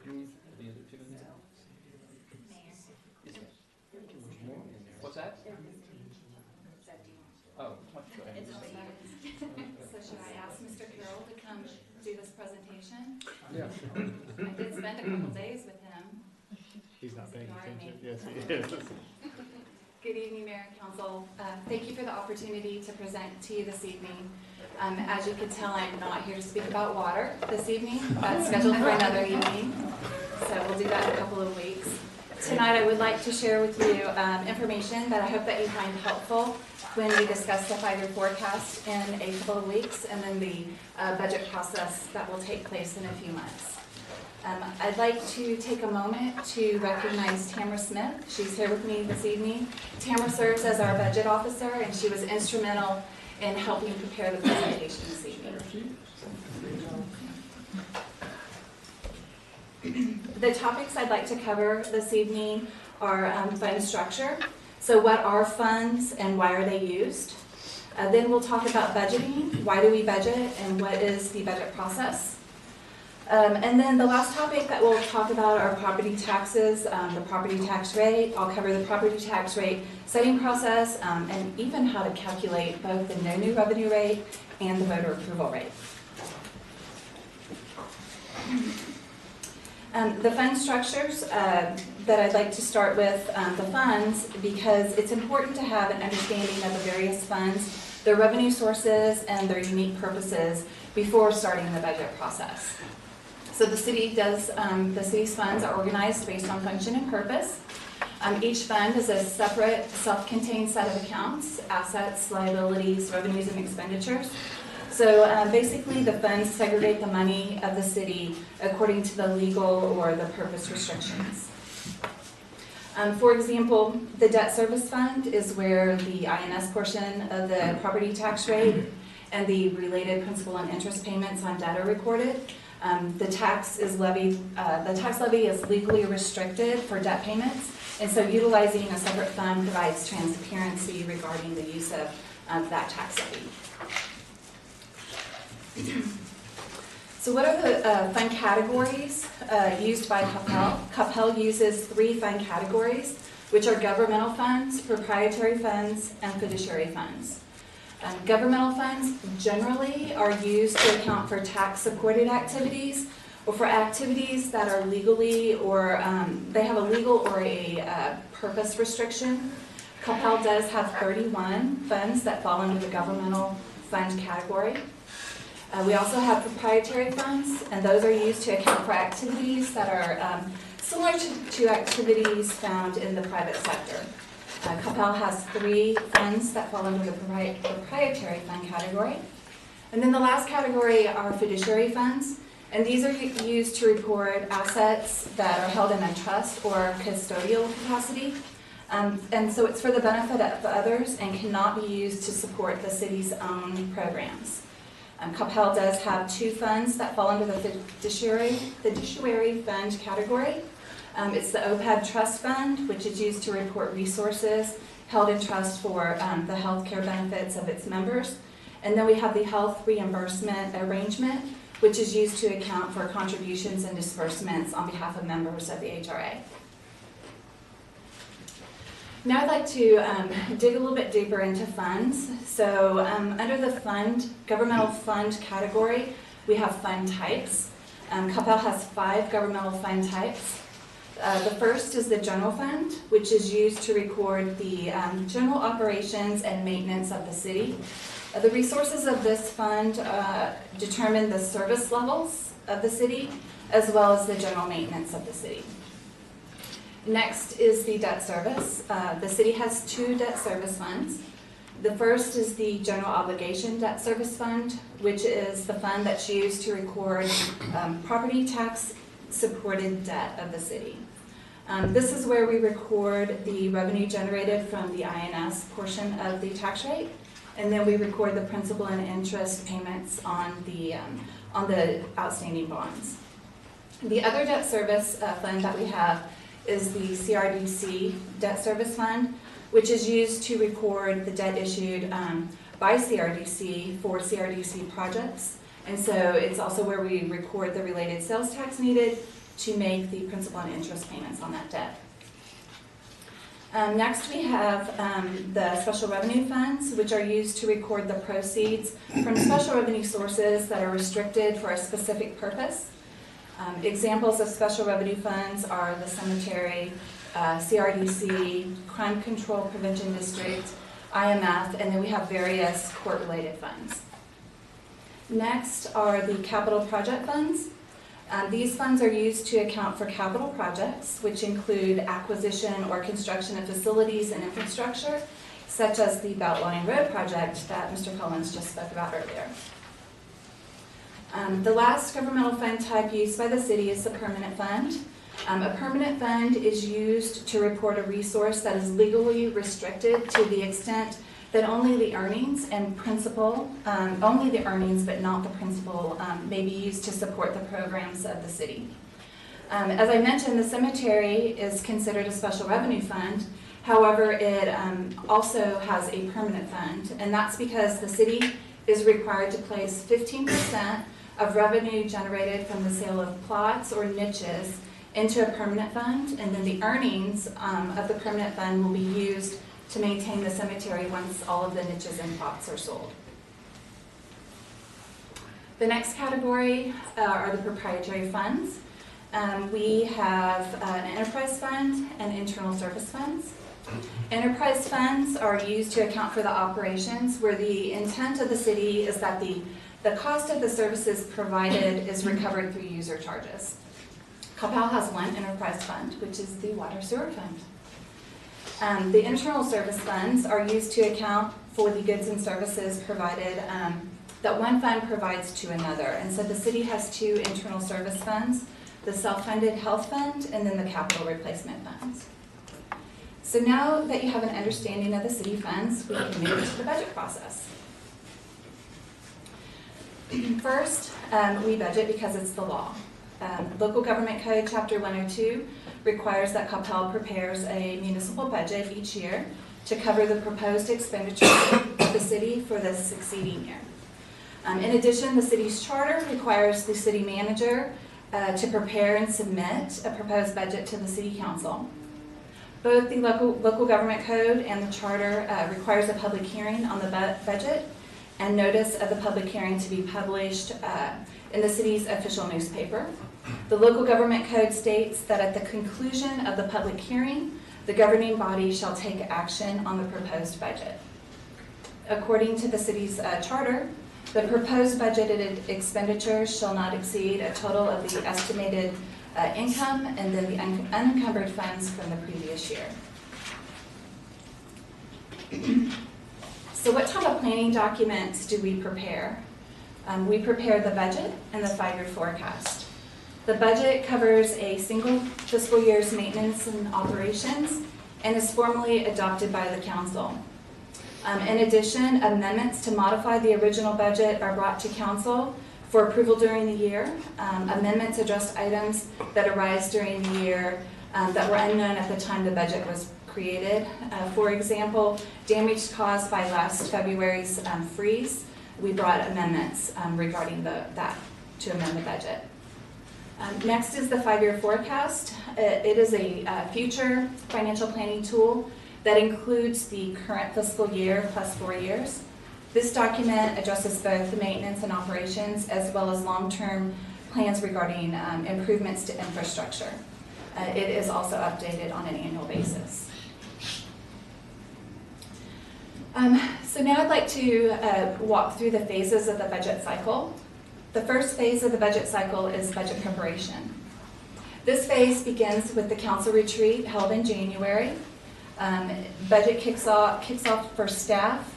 two? The other two in there? What's that? Oh, much go ahead. So should I ask Mr. Carroll to come do this presentation? Yeah. I did spend a couple days with him. He's not paying Ignoring attention. me. Yes, he is. Good evening, Mayor and Council. Thank you for the opportunity to present to you this evening. As you can tell, I'm not here to speak about water this evening. That's scheduled for another evening. So we'll do that in a couple of weeks. Tonight, I would like to share with you information that I hope that you find helpful when we discuss the 5-year forecast in a couple of weeks, and then the budget process that will take place in a few months. I'd like to take a moment to recognize Tamara Smith. She's here with me this evening. Tamara serves as our budget officer, and she was instrumental in helping prepare the presentation this evening. The topics I'd like to cover this evening are fund structure. So what are funds and why are they used? Then we'll talk about budgeting. Why do we budget and what is the budget process? And then the last topic that we'll talk about are property taxes, the property tax rate. I'll cover the property tax rate setting process and even how to calculate both the no new revenue rate and the voter approval rate. The fund structures that I'd like to start with the funds, because it's important to have an understanding of the various funds, their revenue sources, and their unique purposes before starting the budget process. So the city's funds are organized based on function and purpose. Each fund is a separate, self-contained set of accounts, assets, liabilities, revenues, and expenditures. So basically, the funds segregate the money of the city according to the legal or the purpose restrictions. For example, the debt service fund is where the INS portion of the property tax rate and the related principal and interest payments on debt are recorded. The tax levy is legally restricted for debt payments, and so utilizing a separate fund provides transparency regarding the use of that tax levy. So what are the fund categories used by Coppell? Coppell uses 3 fund categories, which are governmental funds, proprietary funds, and fiduciary funds. Governmental funds generally are used to account for tax-supported activities or for activities that are legally or they have a legal or a purpose restriction. Coppell does have 31 funds that fall under the governmental fund category. We also have proprietary funds, and those are used to account for activities that are similar to activities found in the private sector. Coppell has 3 funds that fall under the proprietary fund category. And then the last category are fiduciary funds, and these are used to record assets that are held in a trust or custodial capacity. And so it's for the benefit of others and cannot be used to support the city's own programs. Coppell does have 2 funds that fall under the fiduciary fund category. It's the OPEB Trust Fund, which is used to report resources held in trust for the health care benefits of its members. And then we have the Health Reimbursement Arrangement, which is used to account for contributions and disbursements on behalf of members of the HRA. Now I'd like to dig a little bit deeper into funds. So under the governmental fund category, we have fund types. Coppell has 5 governmental fund types. The first is the general fund, which is used to record the general operations and maintenance of the city. The resources of this fund determine the service levels of the city, as well as the general maintenance of the city. Next is the debt service. The city has 2 debt service funds. The first is the General Obligation Debt Service Fund, which is the fund that's used to record property tax supported debt of the city. This is where we record the revenue generated from the INS portion of the tax rate, and then we record the principal and interest payments on the outstanding bonds. The other debt service fund that we have is the CRDC Debt Service Fund, which is used to record the debt issued by CRDC for CRDC projects. And so it's also where we record the related sales tax needed to make the principal and interest payments on that debt. Next we have the special revenue funds, which are used to record the proceeds from special revenue sources that are restricted for a specific purpose. Examples of special revenue funds are the cemetery, CRDC, Crime Control Prevention District, IMF, and then we have various court-related funds. Next are the capital project funds. These funds are used to account for capital projects, which include acquisition or construction of facilities and infrastructure, such as the Beltline Road project that Mr. Collins just spoke about earlier. The last governmental fund type used by the city is the permanent fund. A permanent fund is used to report a resource that is legally restricted to the extent that only the earnings and principal, only the earnings but not the principal, may be used to support the programs of the city. As I mentioned, the cemetery is considered a special revenue fund. However, it also has a permanent fund, and that's because the city is required to place 15% of revenue generated from the sale of plots or niches into a permanent fund, and then the earnings of the permanent fund will be used to maintain the cemetery once all of the niches and plots are sold. The next category are the proprietary funds. We have an enterprise fund and internal service funds. Enterprise funds are used to account for the operations where the intent of the city is that the cost of the services provided is recovered through user charges. Coppell has one enterprise fund, which is the water sewer fund. The internal service funds are used to account for the goods and services provided that one fund provides to another. And so the city has two internal service funds, the self-funded health fund and then the capital replacement funds. So now that you have an understanding of the city funds, we can move into the budget process. First, we budget because it's the law. Local Government Code Chapter 102 requires that Coppell prepares a municipal budget each year to cover the proposed expenditures of the city for the succeeding year. In addition, the city's charter requires the city manager to prepare and submit a proposed budget to the city council. Both the local government code and the charter requires a public hearing on the budget and notice of the public hearing to be published in the city's official newspaper. The local government code states that at the conclusion of the public hearing, the governing body shall take action on the proposed budget. According to the city's charter, the proposed budgeted expenditures shall not exceed a total of the estimated income and then the unencumbered funds from the previous year. So what type of planning documents do we prepare? We prepare the budget and the 5-year forecast. The budget covers a single fiscal year's maintenance and operations and is formally adopted by the council. In addition, amendments to modify the original budget are brought to council for approval during the year. Amendments address items that arise during the year that were unknown at the time the budget was created. For example, damage caused by last February's freeze. We brought amendments regarding that to amend the budget. Next is the 5-year forecast. It is a future financial planning tool that includes the current fiscal year plus 4 years. This document addresses both the maintenance and operations as well as long-term plans regarding improvements to infrastructure. It is also updated on an annual basis. So now I'd like to walk through the phases of the budget cycle. The first phase of the budget cycle is budget preparation. This phase begins with the council retreat held in January. Budget kicks off for staff.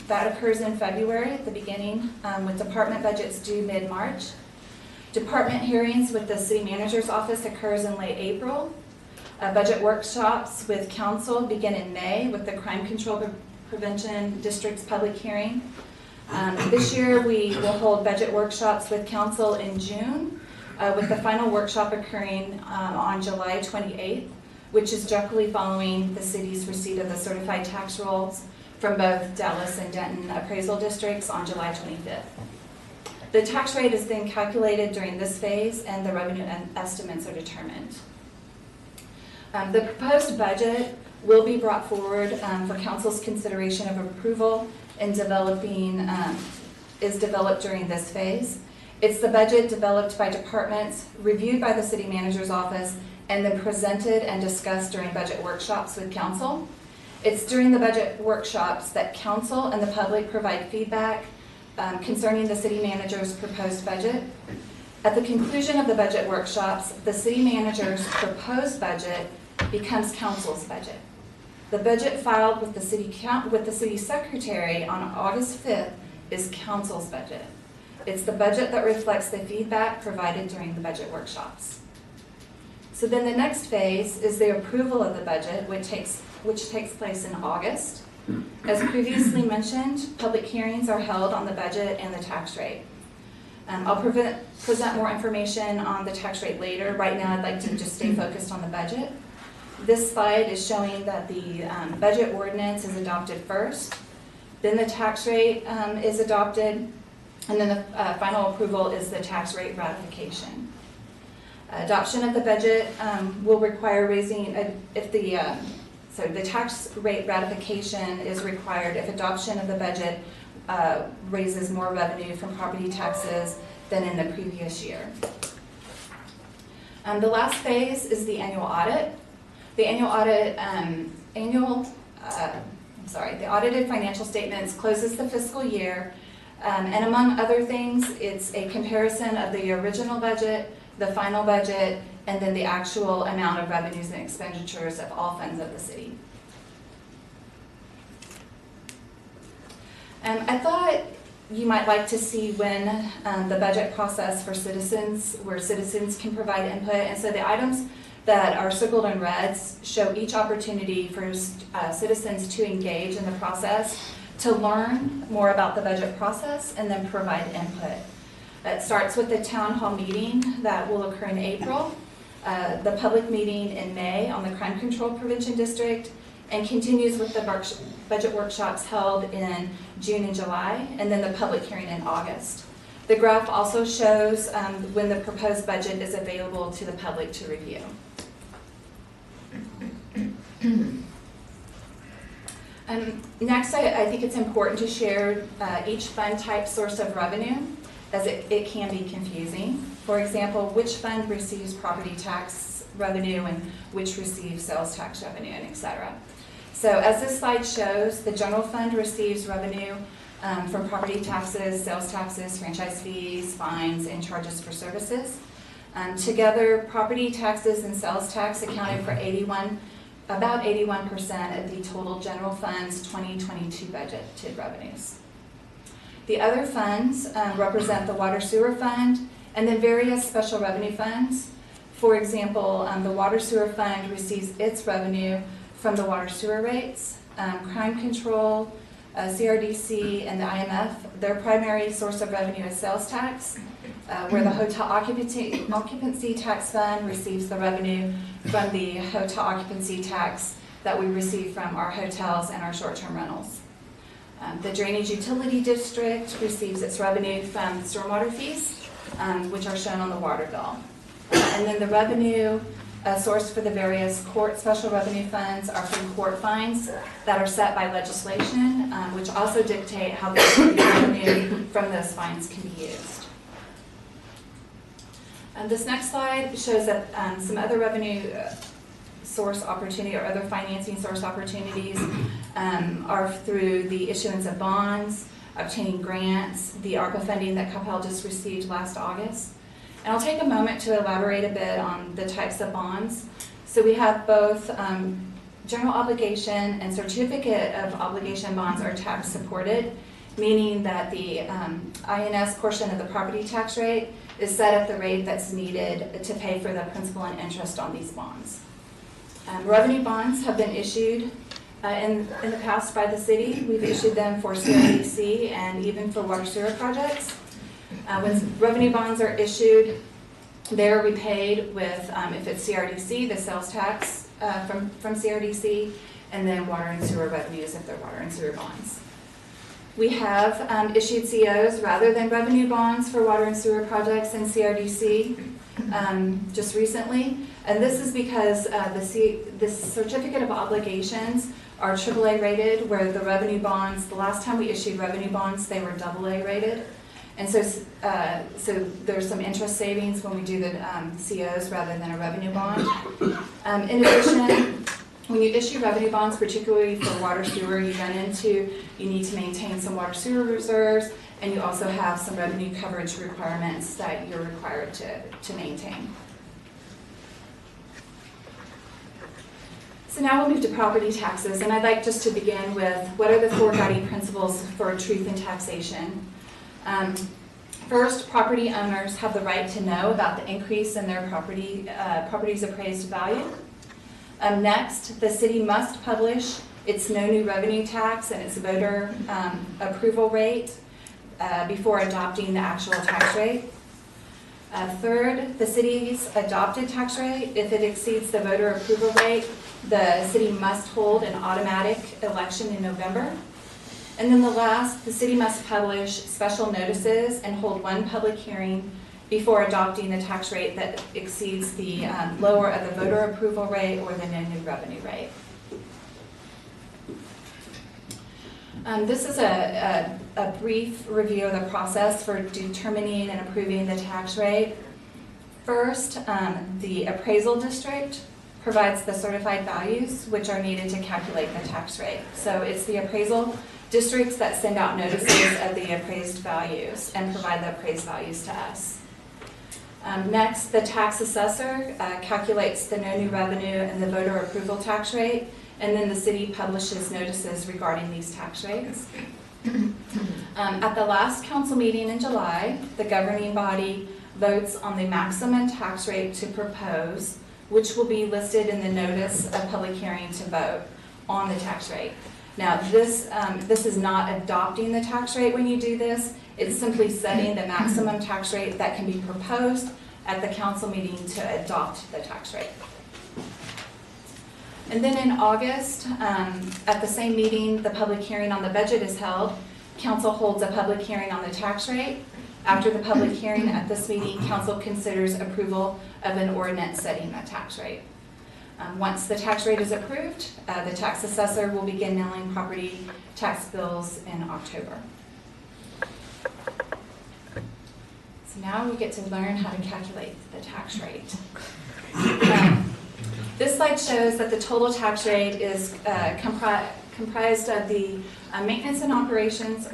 That occurs in February at the beginning with department budgets due mid-March. Department hearings with the city manager's office occurs in late April. Budget workshops with council begin in May with the Crime Control Prevention District's public hearing. This year we will hold budget workshops with council in June with the final workshop occurring on July 28th, which is directly following the city's receipt of the certified tax rolls from both Dallas and Denton appraisal districts on July 25th. The tax rate is then calculated during this phase and the revenue estimates are determined. The proposed budget will be brought forward for council's consideration of approval and is developed during this phase. It's the budget developed by departments, reviewed by the city manager's office, and then presented and discussed during budget workshops with council. It's during the budget workshops that council and the public provide feedback concerning the city manager's proposed budget. At the conclusion of the budget workshops, the city manager's proposed budget becomes council's budget. The budget filed with the city secretary on August 5th is council's budget. It's the budget that reflects the feedback provided during the budget workshops. So then the next phase is the approval of the budget, which takes place in August. As previously mentioned, public hearings are held on the budget and the tax rate. I'll present more information on the tax rate later. Right now, I'd like to just stay focused on the budget. This slide is showing that the budget ordinance is adopted first, then the tax rate is adopted, and then the final approval is the tax rate ratification. Adoption of the budget will require raising, the tax rate ratification is required if adoption of the budget raises more revenue from property taxes than in the previous year. The last phase is the annual audit. The annual audit, the audited financial statements closes the fiscal year, and among other things, it's a comparison of the original budget, the final budget, and then the actual amount of revenues and expenditures of all funds of the city. I thought you might like to see when the budget process for citizens, where citizens can provide input, and so the items that are circled in reds show each opportunity for citizens to engage in the process, to learn more about the budget process, and then provide input. It starts with the town hall meeting that will occur in April, the public meeting in May on the Crime Control Prevention District, and continues with the budget workshops held in June and July, and then the public hearing in August. The graph also shows when the proposed budget is available to the public to review. Next, I think it's important to share each fund type source of revenue, as it can be confusing. For example, which fund receives property tax revenue and which receives sales tax revenue, and et cetera. So as this slide shows, the general fund receives revenue from property taxes, sales taxes, franchise fees, fines, and charges for services. Together, property taxes and sales tax accounted for about 81% of the total general fund's 2022 budgeted revenues. The other funds represent the water sewer fund and then various special revenue funds. For example, the water sewer fund receives its revenue from the water sewer rates, crime control, Crdc, and the IMF. Their primary source of revenue is sales tax, where the hotel occupancy tax fund receives the revenue from the hotel occupancy tax that we receive from our hotels and our short-term rentals. The drainage utility district receives its revenue from stormwater fees, which are shown on the water bill. And then the revenue source for the various court special revenue funds are from court fines that are set by legislation, which also dictate how the revenue from those fines can be used. This next slide shows that some other revenue source opportunity or other financing source opportunities are through the issuance of bonds, obtaining grants, the ARPA funding that Coppell just received last August. And I'll take a moment to elaborate a bit on the types of bonds. So we have both general obligation and certificate of obligation bonds are tax supported, meaning that the INS portion of the property tax rate is set at the rate that's needed to pay for the principal and interest on these bonds. Revenue bonds have been issued in the past by the city. We've issued them for Crdc and even for water sewer projects. When revenue bonds are issued, they're repaid with, if it's Crdc, the sales tax from Crdc, and then water and sewer revenues if they're water and sewer bonds. We have issued COs rather than revenue bonds for water and sewer projects in Crdc just recently. And this is because the certificate of obligations are AAA rated, where the revenue bonds, the last time we issued revenue bonds, they were AA rated. And so there's some interest savings when we do the COs rather than a revenue bond. In addition, when you issue revenue bonds, particularly for water sewer, you need to maintain some water sewer reserves, and you also have some revenue coverage requirements that you're required to maintain. So now we'll move to property taxes, and I'd like just to begin with what are the four guiding principles for truth in taxation. First, property owners have the right to know about the increase in their property's appraised value. Next, the city must publish its no new revenue tax and its voter approval rate before adopting the actual tax rate. Third, the city's adopted tax rate, if it exceeds the voter approval rate, the city must hold an automatic election in November. And then the last, the city must publish special notices and hold one public hearing before adopting the tax rate that exceeds the lower of the voter approval rate or the no new revenue rate. This is a brief review of the process for determining and approving the tax rate. First, the appraisal district provides the certified values which are needed to calculate the tax rate. So it's the appraisal districts that send out notices of the appraised values and provide the appraised values to us. Next, the tax assessor calculates the no new revenue and the voter approval tax rate, and then the city publishes notices regarding these tax rates. At the last council meeting in July, the governing body votes on the maximum tax rate to propose, which will be listed in the notice of public hearing to vote on the tax rate. Now, this is not adopting the tax rate when you do this. It's simply setting the maximum tax rate that can be proposed at the council meeting to adopt the tax rate. And then in August, at the same meeting, the public hearing on the budget is held. Council holds a public hearing on the tax rate. After the public hearing at this meeting, council considers approval of an ordinance setting the tax rate. Once the tax rate is approved, the tax assessor will begin mailing property tax bills in October. So now we get to learn how to calculate the tax rate. This slide shows that the total tax rate is comprised of the maintenance and operations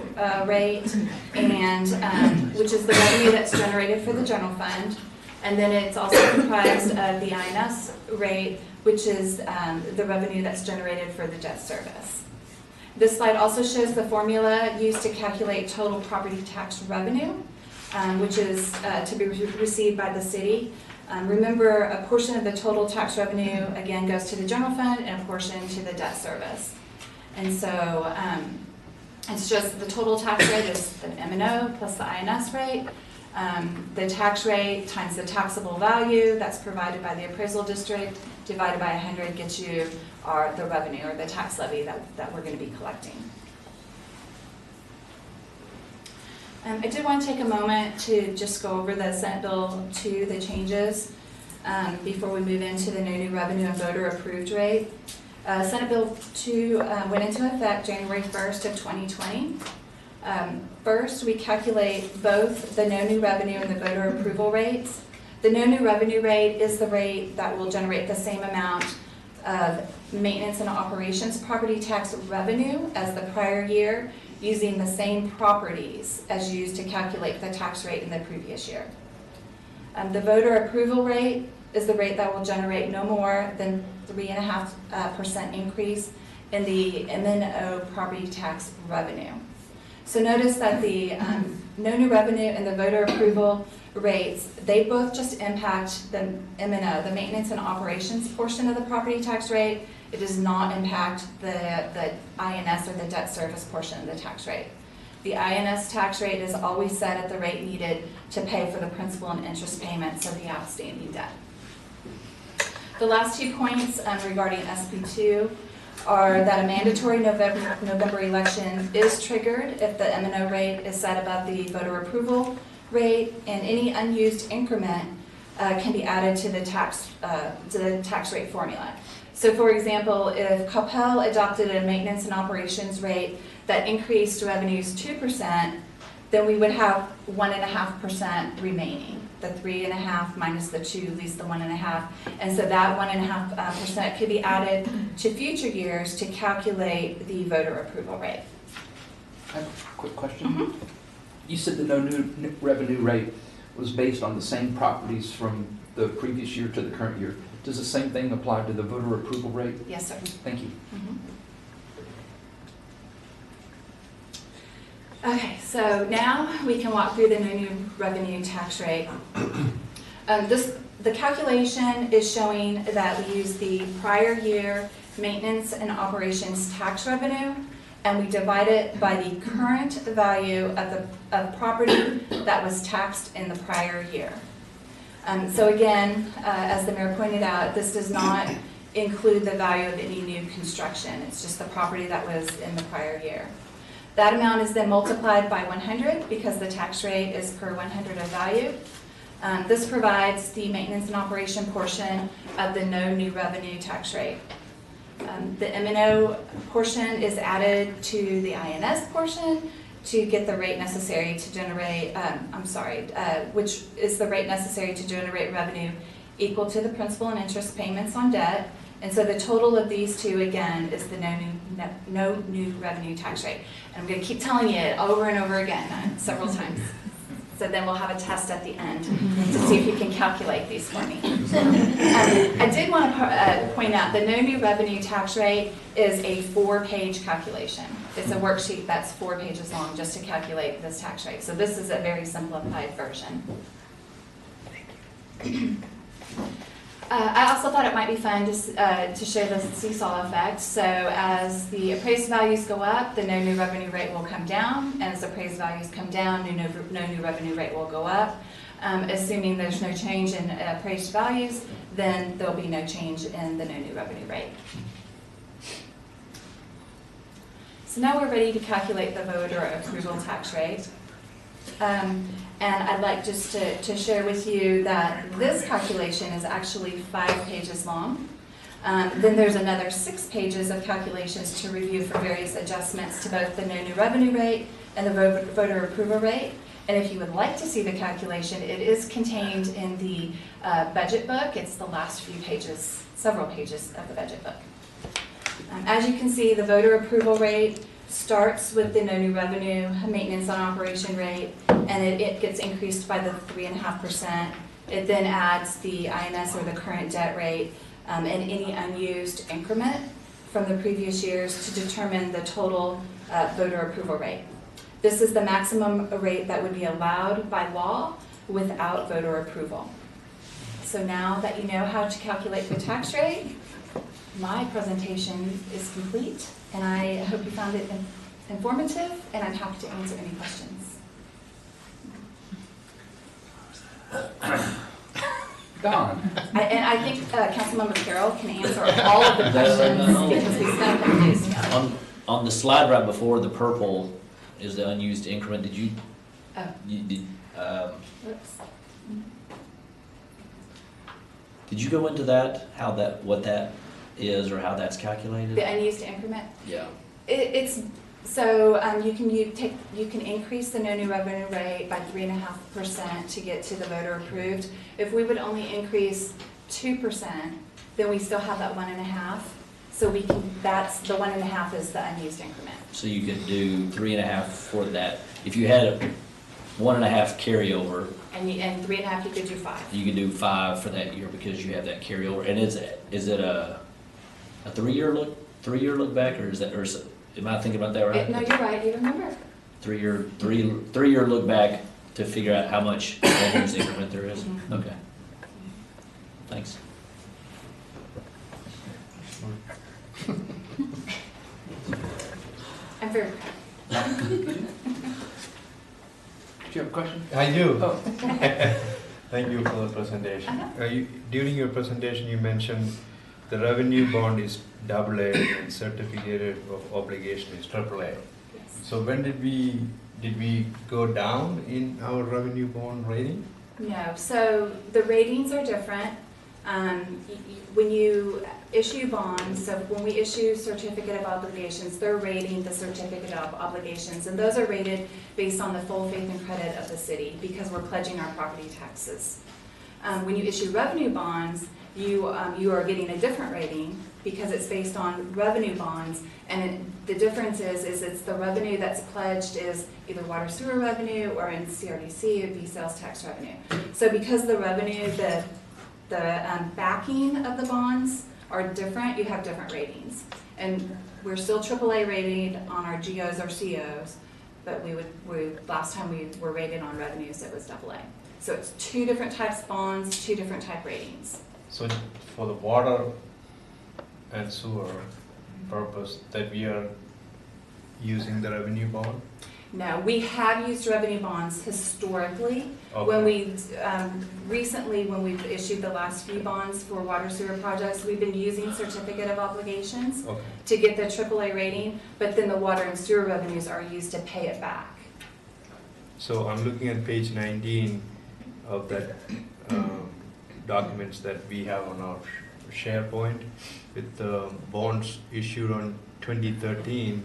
rate, and which is the revenue that's generated for the general fund. And then it's also comprised of the INS rate, which is the revenue that's generated for the debt service. This slide also shows the formula used to calculate total property tax revenue, which is to be received by the city. Remember, a portion of the total tax revenue, again, goes to the general fund and a portion to the debt service. And so it's just the total tax rate is the M&O plus the INS rate. The tax rate times the taxable value that's provided by the appraisal district divided by 100 gets you the revenue or the tax levy that we're going to be collecting. I did want to take a moment to just go over the Senate Bill 2, the changes, before we move into the no new revenue and voter approved rate. Senate Bill 2 went into effect January 1st of 2020. First, we calculate both the no new revenue and the voter approval rates. The no new revenue rate is the rate that will generate the same amount of maintenance and operations property tax revenue as the prior year, using the same properties as used to calculate the tax rate in the previous year. The voter approval rate is the rate that will generate no more than 3.5% increase in the M&O property tax revenue. So notice that the no new revenue and the voter approval rates, they both just impact the M&O, the maintenance and operations portion of the property tax rate. It does not impact the INS or the debt service portion of the tax rate. The INS tax rate is always set at the rate needed to pay for the principal and interest payments of the outstanding debt. The last 2 points regarding SB2 are that a mandatory November election is triggered if the M&O rate is set above the voter approval rate, and any unused increment can be added to the tax rate formula. So for example, if Coppell adopted a maintenance and operations rate that increased revenues 2%, then we would have 1.5% remaining. The 3.5 minus the 2 leaves the 1.5. And so that 1.5% could be added to future years to calculate the voter approval rate. I have a quick question. You said the no new revenue rate was based on the same properties from the previous year to the current year. Does the same thing apply to the voter approval rate? Yes, sir. Thank you. Okay, so now we can walk through the new revenue tax rate. The calculation is showing that we use the prior year maintenance and operations tax revenue, and we divide it by the current value of property that was taxed in the prior year. So again, as the mayor pointed out, this does not include the value of any new construction. It's just the property that was in the prior year. That amount is then multiplied by 100 because the tax rate is per 100 of value. This provides the maintenance and operation portion of the no new revenue tax rate. The M&O portion is added to the INS portion to get the rate necessary to generate, which is the rate necessary to generate revenue equal to the principal and interest payments on debt. And so the total of these two, again, is the no new revenue tax rate. And I'm going to keep telling you it over and over again, several times. So then we'll have a test at the end to see if you can calculate these for me. I did want to point out the no new revenue tax rate is a 4-page calculation. It's a worksheet that's 4 pages long just to calculate this tax rate. So this is a very simplified version. I also thought it might be fun to show the seesaw effect. So as the appraised values go up, the no new revenue rate will come down, and as appraised values come down, no new revenue rate will go up. Assuming there's no change in appraised values, then there'll be no change in the no new revenue rate. So now we're ready to calculate the voter approval tax rate. And I'd like just to share with you that this calculation is actually 5 pages long. Then there's another 6 pages of calculations to review for various adjustments to both the no new revenue rate and the voter approval rate. And if you would like to see the calculation, it is contained in the budget book. It's the last few pages, several pages of the budget book. As you can see, the voter approval rate starts with the no new revenue maintenance on operation rate, and it gets increased by the 3.5%. It then adds the INS or the current debt rate and any unused increment from the previous years to determine the total voter approval rate. This is the maximum rate that would be allowed by law without voter approval. So now that you know how to calculate the tax rate, my presentation is complete, and I hope you found it informative, and I'm happy to answer any questions. Don? And I think Councilmember Carroll can answer all of the questions because we spent the days together. On the slide right before the purple is the unused increment. Did you? Oh. Whoops. Did you go into that? What that is, or how that's calculated? The unused increment? Yeah. It's so you can increase the no new revenue rate by 3.5% to get to the voter approved. If we would only increase 2%, then we still have that 1.5. So we can. That's the 1.5 is the unused increment. So you could do 3.5 for that. If you had a 1.5 carryover. And 3.5 you could do 5. You could do 5 for that year because you have that carryover. And is it a 3-year look back, or am I thinking about that right? No, you're right. You remember. 3-year look back to figure out how much unused increment there is. Mm-hmm. Okay. Thanks. I'm very proud. Did you have a question? I do. Oh. Thank you for the presentation. Uh-huh. During your presentation, you mentioned the revenue bond is AA and certificate of obligation is AAA. Yes. So when did we go down in our revenue bond rating? No, so the ratings are different. When you issue bonds, so when we issue certificate of obligations, they're rating the certificate of obligations, and those are rated based on the full faith and credit of the city because we're pledging our property taxes. When you issue revenue bonds, you are getting a different rating because it's based on revenue bonds, and the difference is it's the revenue that's pledged is either water sewer revenue, or in Crdc it would be sales tax revenue. So because the revenue, the backing of the bonds are different, you have different ratings. And we're still AAA rated on our GOs or COs, but last time we were rated on revenues, it was AA. So it's two different types of bonds, two different type ratings. So for the water and sewer purpose that we are using the revenue bond? No, we have used revenue bonds historically. Okay. When we, recently, when we've issued the last few bonds for water sewer projects, we've been using certificate of obligations Okay. to get the AAA rating, but then the water and sewer revenues are used to pay it back. So I'm looking at page 19 of that documents that we have on our SharePoint with the bonds issued on 2013.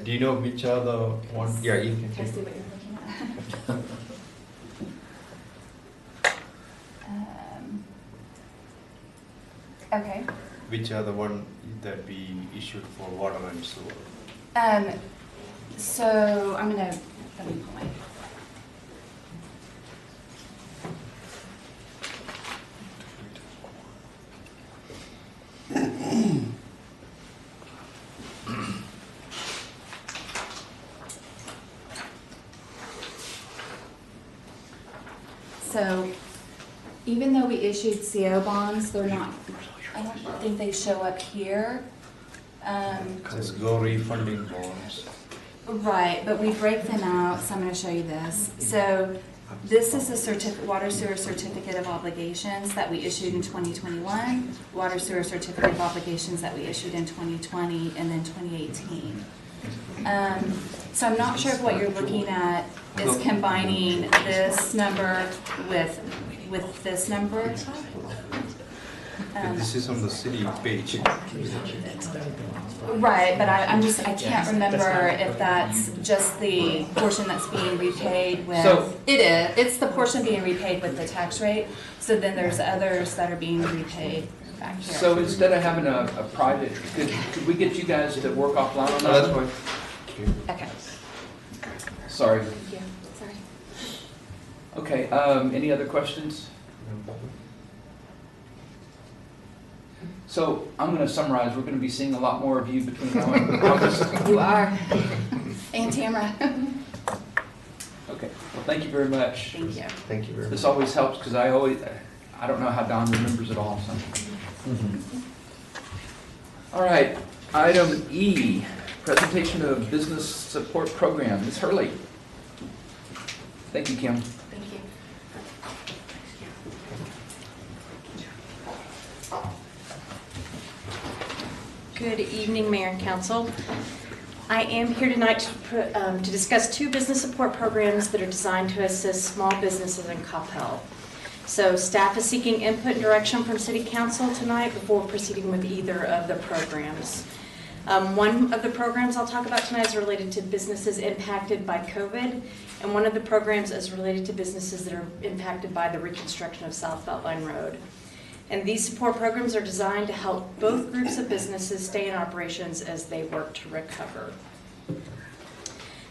Do you know which are the ones? Yeah, you can Can I take see it. what you're looking at? Okay. Which are the one that we issued for water and sewer? So I'm gonna, let me pull my. So even though we issued CO bonds, they're not, I don't think they show up here. Says go refunding bonds. Right, but we break them out, so I'm gonna show you this. So this is the water sewer certificate of obligations that we issued in 2021, water sewer certificate of obligations that we issued in 2020, and then 2018. So I'm not sure if what you're looking at is combining this number with this number. This is on the city page. Right, but I can't remember if that's just the portion that's being repaid with, So- it's the portion being repaid with the tax rate, so then there's others that are being repaid back here. So instead of having a private, could we get you guys to work offline on that? That's fine. Okay, Sorry. thank you, sorry. Okay, any other questions? So I'm gonna summarize, we're gonna be seeing a lot more of you between now and August. You are. And Tamara. Okay, well, thank you very much. Thank you. Thank you very much. This always helps, because I don't know how Don remembers it all, so. All right, item E, presentation of business support program. Ms. Hurley. Thank you, Kim. Thank you. Good evening, Mayor and Council. I am here tonight to discuss two business support programs that are designed to assist small businesses in Coppell. So staff is seeking input and direction from City Council tonight before proceeding with either of the programs. One of the programs I'll talk about tonight is related to businesses impacted by COVID, and one of the programs is related to businesses that are impacted by the reconstruction of South Beltline Road. And these support programs are designed to help both groups of businesses stay in operations as they work to recover.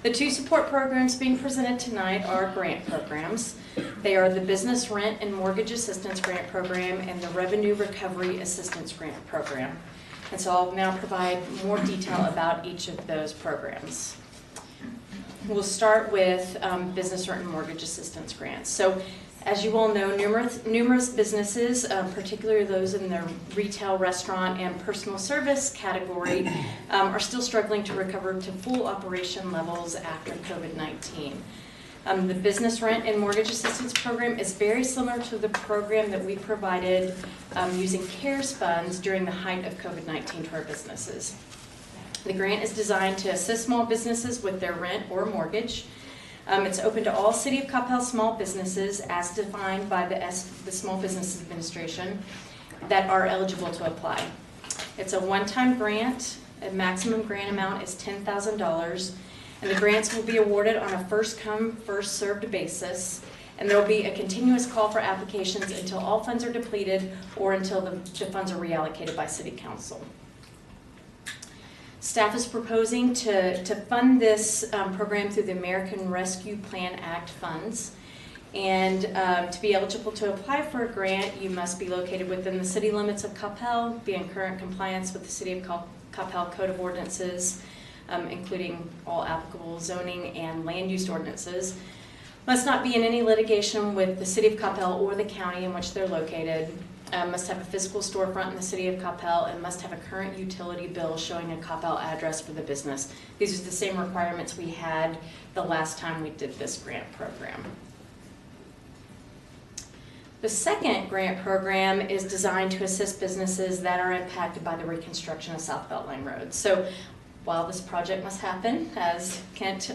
The two support programs being presented tonight are grant programs. They are the Business Rent and Mortgage Assistance Grant Program and the Revenue Recovery Assistance Grant Program. And so I'll now provide more detail about each of those programs. We'll start with Business Rent and Mortgage Assistance Grants. So as you all know, numerous businesses, particularly those in the retail, restaurant, and personal service category, are still struggling to recover to full operation levels after COVID-19. The Business Rent and Mortgage Assistance Program is very similar to the program that we provided using CARES funds during the height of COVID-19 to our businesses. The grant is designed to assist small businesses with their rent or mortgage. It's open to all City of Coppell small businesses as defined by the Small Business Administration that are eligible to apply. It's a one-time grant. A maximum grant amount is $10,000, and the grants will be awarded on a first-come, first-served basis, and there will be a continuous call for applications until all funds are depleted or until the funds are reallocated by City Council. Staff is proposing to fund this program through the American Rescue Plan Act funds. And to be eligible to apply for a grant, you must be located within the city limits of Coppell, be in current compliance with the City of Coppell Code of Ordinances, including all applicable zoning and land use ordinances. Must not be in any litigation with the city of Coppell or the county in which they're located. Must have a physical storefront in the city of Coppell, and must have a current utility bill showing a Coppell address for the business. These are the same requirements we had the last time we did this grant program. The second grant program is designed to assist businesses that are impacted by the reconstruction of South Beltline Road. So while this project must happen, as Kent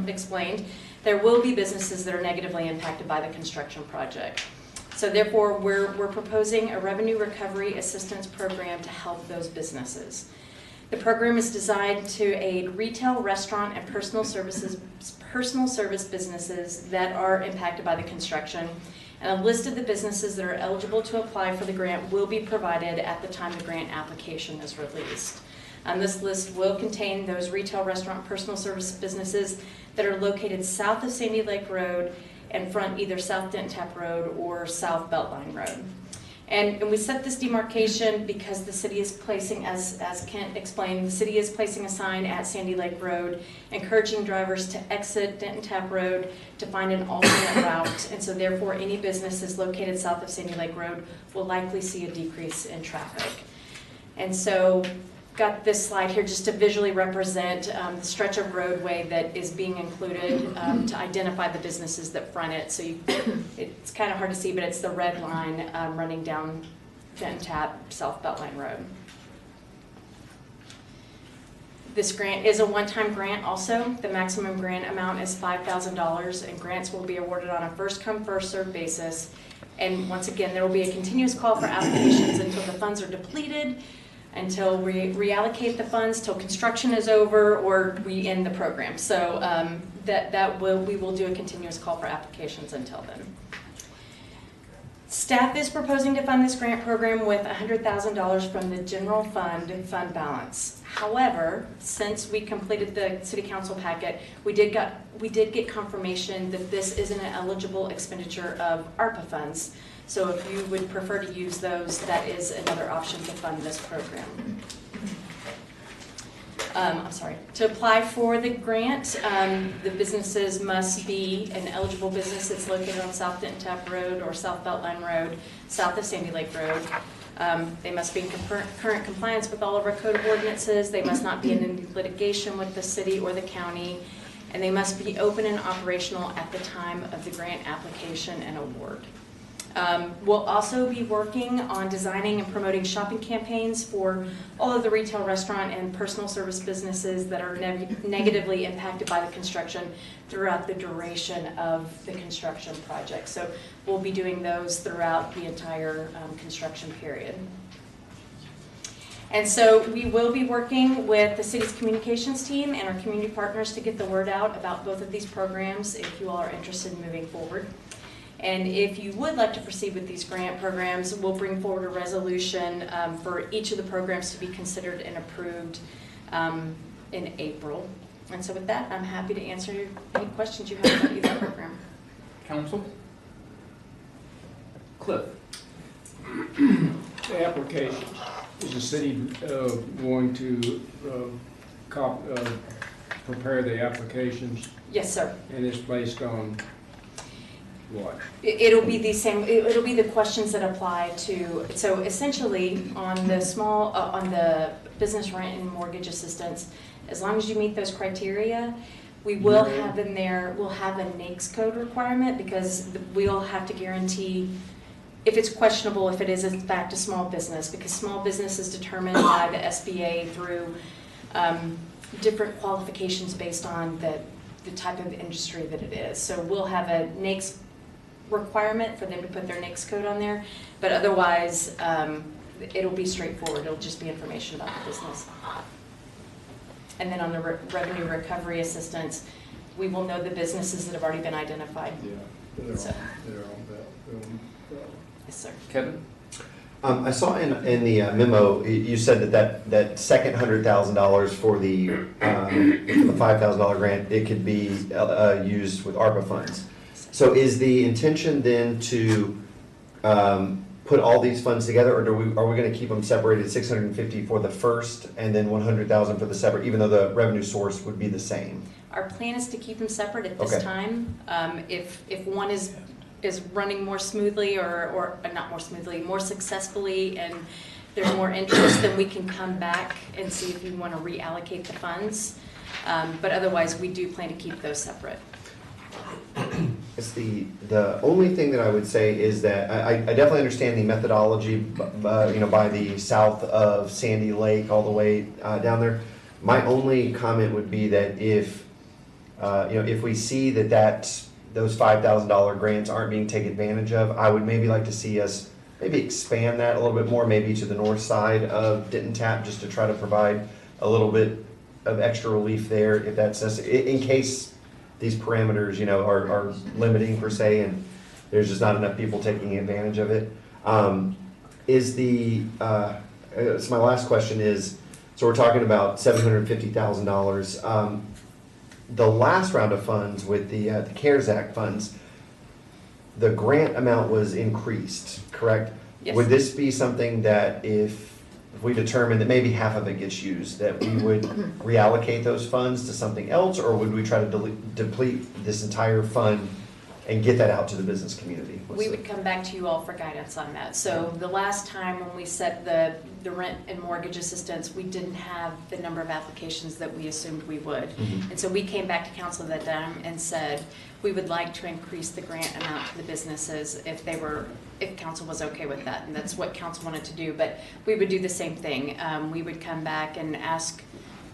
explained, there will be businesses that are negatively impacted by the construction project. So therefore, we're proposing a revenue recovery assistance program to help those businesses. The program is designed to aid retail, restaurant, and personal service businesses that are impacted by the construction. And a list of the businesses that are eligible to apply for the grant will be provided at the time the grant application is released. This list will contain those retail, restaurant, personal service businesses that are located south of Sandy Lake Road and front either South Denton Tap Road or South Beltline Road. And we set this demarcation because the city is placing, as Kent explained, the city is placing a sign at Sandy Lake Road encouraging drivers to exit Denton Tap Road to find an alternate route. And so therefore, any businesses located south of Sandy Lake Road will likely see a decrease in traffic. And so got this slide here just to visually represent the stretch of roadway that is being included to identify the businesses that front it. So it's kind of hard to see, but it's the red line running down Denton Tap, South Beltline Road. This grant is a one-time grant also. The maximum grant amount is $5,000, and grants will be awarded on a first-come, first-served basis. And once again, there will be a continuous call for applications until the funds are depleted, until we reallocate the funds, till construction is over, or we end the program. So we will do a continuous call for applications until then. Staff is proposing to fund this grant program with $100,000 from the general fund balance. However, since we completed the city council packet, we did get confirmation that this isn't an eligible expenditure of ARPA funds. So if you would prefer to use those, that is another option to fund this program. To apply for the grant, the businesses must be an eligible business that's located on South Denton Tap Road or South Beltline Road, south of Sandy Lake Road. They must be in current compliance with all of our code of ordinances. They must not be in any litigation with the city or the county. And they must be open and operational at the time of the grant application and award. We'll also be working on designing and promoting shopping campaigns for all of the retail, restaurant, and personal service businesses that are negatively impacted by the construction throughout the duration of the construction project. So we'll be doing those throughout the entire construction period. And so we will be working with the city's communications team and our community partners to get the word out about both of these programs if you all are interested in moving forward. And if you would like to proceed with these grant programs, we'll bring forward a resolution for each of the programs to be considered and approved in April. And so with that, I'm happy to answer any questions you have about either program. Council? Cliff? The application, is the city going to prepare the applications? Yes, sir. And it's based on what? It'll be the same. It'll be the questions that apply to. So essentially, on the business rent and mortgage assistance, as long as you meet those criteria, we will have in there. We'll have a NAICS code requirement because we'll have to guarantee if it's questionable if it is in fact a small business, because small business is determined by the SBA through different qualifications based on the type of industry that it is. So we'll have a NAICS requirement for them to put their NAICS code on there, but otherwise it'll be straightforward. It'll just be information about the business. And then on the revenue recovery assistance, we will know the businesses that have already been identified. Yeah, they're on that. Yes, sir. Kevin? I saw in the memo, you said that second $100,000 for the $5,000 grant, it could be used with ARPA funds. So is the intention then to put all these funds together, or are we gonna keep them separated, 650 for the first, and then 100,000 for the separate, even though the revenue source would be the same? Our plan is to keep them separate at this Okay. time. If one is running more smoothly or not more smoothly, more successfully, and there's more interest, then we can come back and see if we want to reallocate the funds. But otherwise, we do plan to keep those separate. It's the only thing that I would say is that I definitely understand the methodology, by the south of Sandy Lake all the way down there. My only comment would be that if we see that those $5,000 grants aren't being taken advantage of, I would maybe like to see us maybe expand that a little bit more, maybe to the north side of Denton Tap, just to try to provide a little bit of extra relief there, if that's necessary, in case these parameters, are limiting per se, and there's just not enough people taking advantage of it. So my last question is, so we're talking about $750,000. The last round of funds with the CARES Act funds, the grant amount was increased, correct? Yes. Would this be something that if we determine that maybe half of it gets used, that we would reallocate those funds to something else, or would we try to deplete this entire fund and get that out to the business community? We would come back to you all for guidance on that. So the last time when we set the rent and mortgage assistance, we didn't have the number of applications that we assumed we would. Mhm. And so we came back to council that time and said, we would like to increase the grant amount to the businesses if council was okay with that. And that's what council wanted to do. But we would do the same thing. We would come back and ask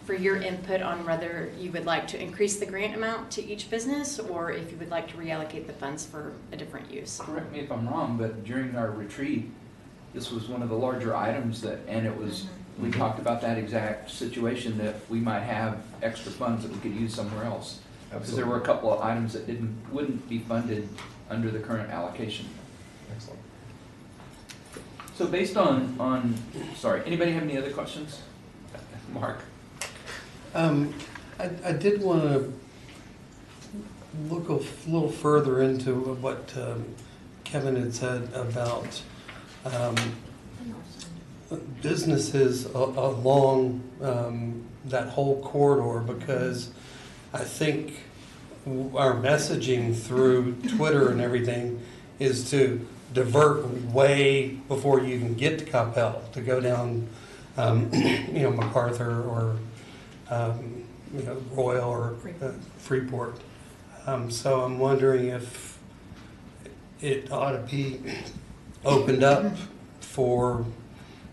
for your input on whether you would like to increase the grant amount to each business, or if you would like to reallocate the funds for a different use. Correct me if I'm wrong, but during our retreat, this was one of the larger items we talked about that exact situation, that we might have extra funds that we could use somewhere else. Because there were a couple of items that wouldn't be funded under the current allocation. Excellent. So based on, sorry, anybody have any other questions? Mark? I did want to look a little further into what Kevin had said about businesses along that whole corridor, because I think our messaging through Twitter and everything is to divert way before you can get to Coppell, to go down, MacArthur or Royal or Freeport. So I'm wondering if it ought to be opened up for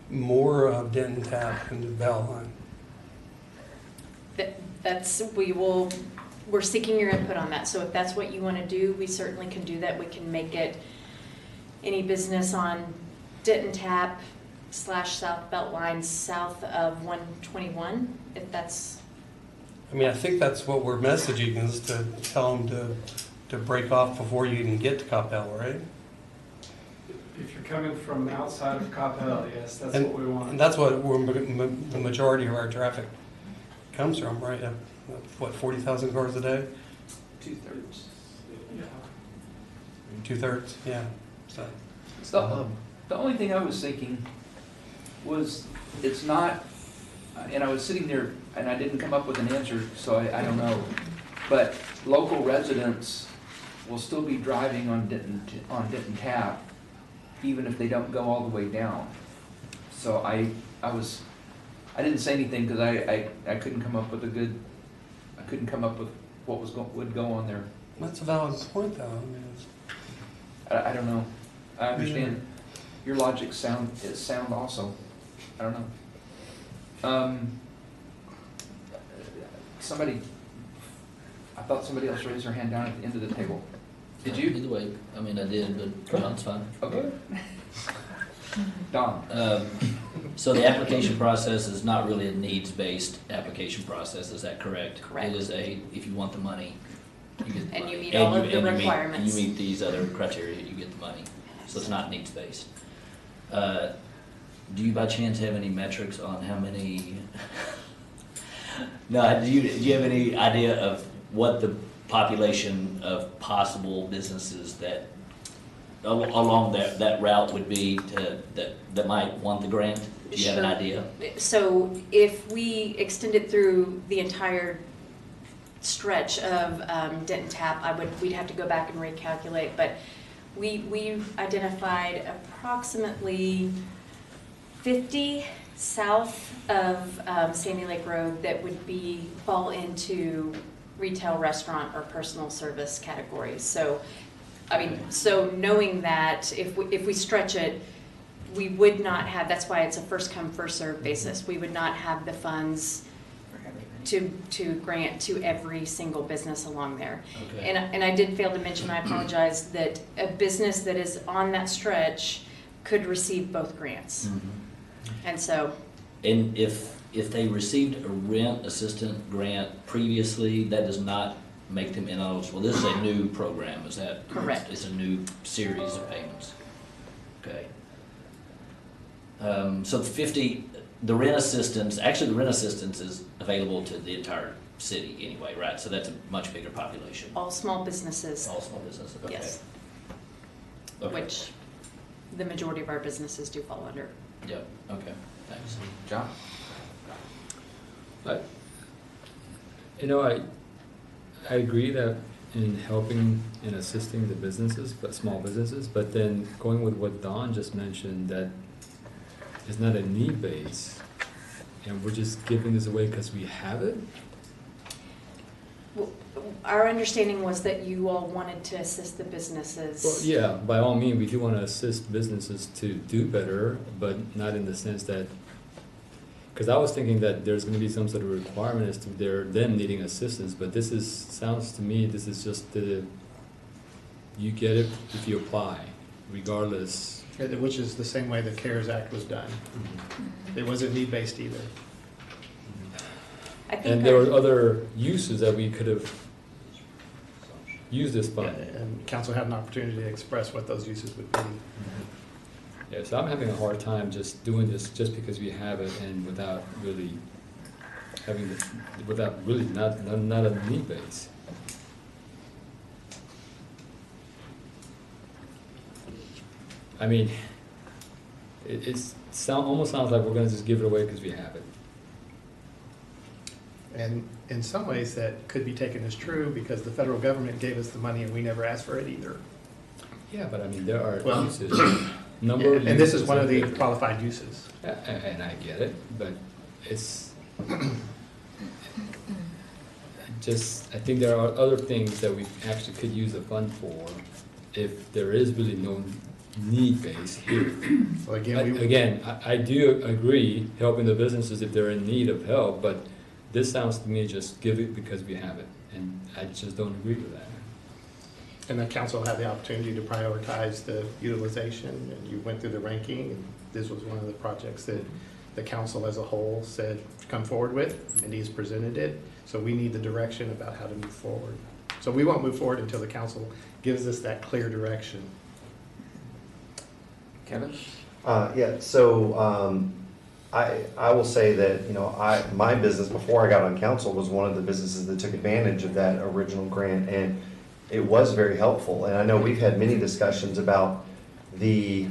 more of Denton Tap and the Bell Line. We're seeking your input on that. So if that's what you want to do, we certainly can do that. We can make it any business on Denton Tap / South Belt Line south of 121, if that's. I think that's what we're messaging, is to tell them to break off before you even get to Coppell, right? If you're coming from outside of Coppell, yes, that's what we want. And that's what the majority of our traffic comes from, right? 40,000 cars a day? 2/3. Yeah. 2/3, yeah. So. The only thing I was thinking was, it's not, and I was sitting there and I didn't come up with an answer, so I don't know. But local residents will still be driving on Denton Tap, even if they don't go all the way down. So I didn't say anything because I couldn't come up with what would go on there. That's a valid point, though. I don't know. I understand your logic sound also. I don't know. I thought somebody else raised their hand down at the end of the table. Did you? Either way, I did, but John's fine. Okay. Don? So the application process is not really a needs-based application process, is that correct? Correct. It is if you want the money, you get the And money. you meet all of the requirements. And you meet these other criteria, you get the money. So it's not needs-based. Do you by chance have any metrics on how many? No, do you have any idea of what the population of possible businesses that along that route would be that might want the grant? Do you have an Sure. idea? So if we extend it through the entire stretch of Denton Tap, we'd have to go back and recalculate, but we identified approximately 50 south of Sandy Lake Road that would fall into retail, restaurant, or personal service categories. So, so knowing that if we stretch it, we would not have, that's why it's a first come, first served basis. We would not have the funds to grant to every single business along there. Okay. And I did fail to mention, I apologize, that a business that is on that stretch could receive both grants. And so. And if they received a rent assistant grant previously, that does not make them ineligible. This is a new program, is that? Correct. It's a new series of payments. Okay. So the rent assistance is available to the entire city anyway, right? So that's a much bigger population. All small businesses. All small businesses, okay. Yes. Okay. Which the majority of our businesses do fall under. Yep, okay, thanks. John? I agree that in helping and assisting the businesses, but small businesses, but then going with what Don just mentioned, that it's not a need base, and we're just giving this away because we have it? Well, our understanding was that you all wanted to assist the businesses. Well, yeah, by all means, we do want to assist businesses to do better, but not in the sense that, because I was thinking that there's going to be some sort of requirement as to them needing assistance, but sounds to me, this is just you get it if you apply, regardless. Which is the same way the CARES Act was done. It wasn't need-based either. I think And there were other uses that we could have used this fund. And council had an opportunity to express what those uses would be. Yeah, so I'm having a hard time just doing this just because we have it and without really not a need base. I mean, it almost sounds like we're gonna just give it away because we have it. And in some ways, that could be taken as true because the federal government gave us the money and we never asked for it either. Yeah, but I mean, there are Well, uses, number of uses. And this is one of the qualified uses. And I get it, but it's I think there are other things that we actually could use the fund for if there is really no need base here. Well, Again, I do agree helping the businesses if they're in need of help, but this sounds to me just give it because we have it, and I just don't agree with that. And the council had the opportunity to prioritize the utilization, and you went through the ranking, and this was one of the projects that the council as a whole said, come forward with, and he's presented it. So we need the direction about how to move forward. So we won't move forward until the council gives us that clear direction. Kevin? Yeah, so I will say that, my business before I got on council was one of the businesses that took advantage of that original grant, and it was very helpful. And I know we've had many discussions about the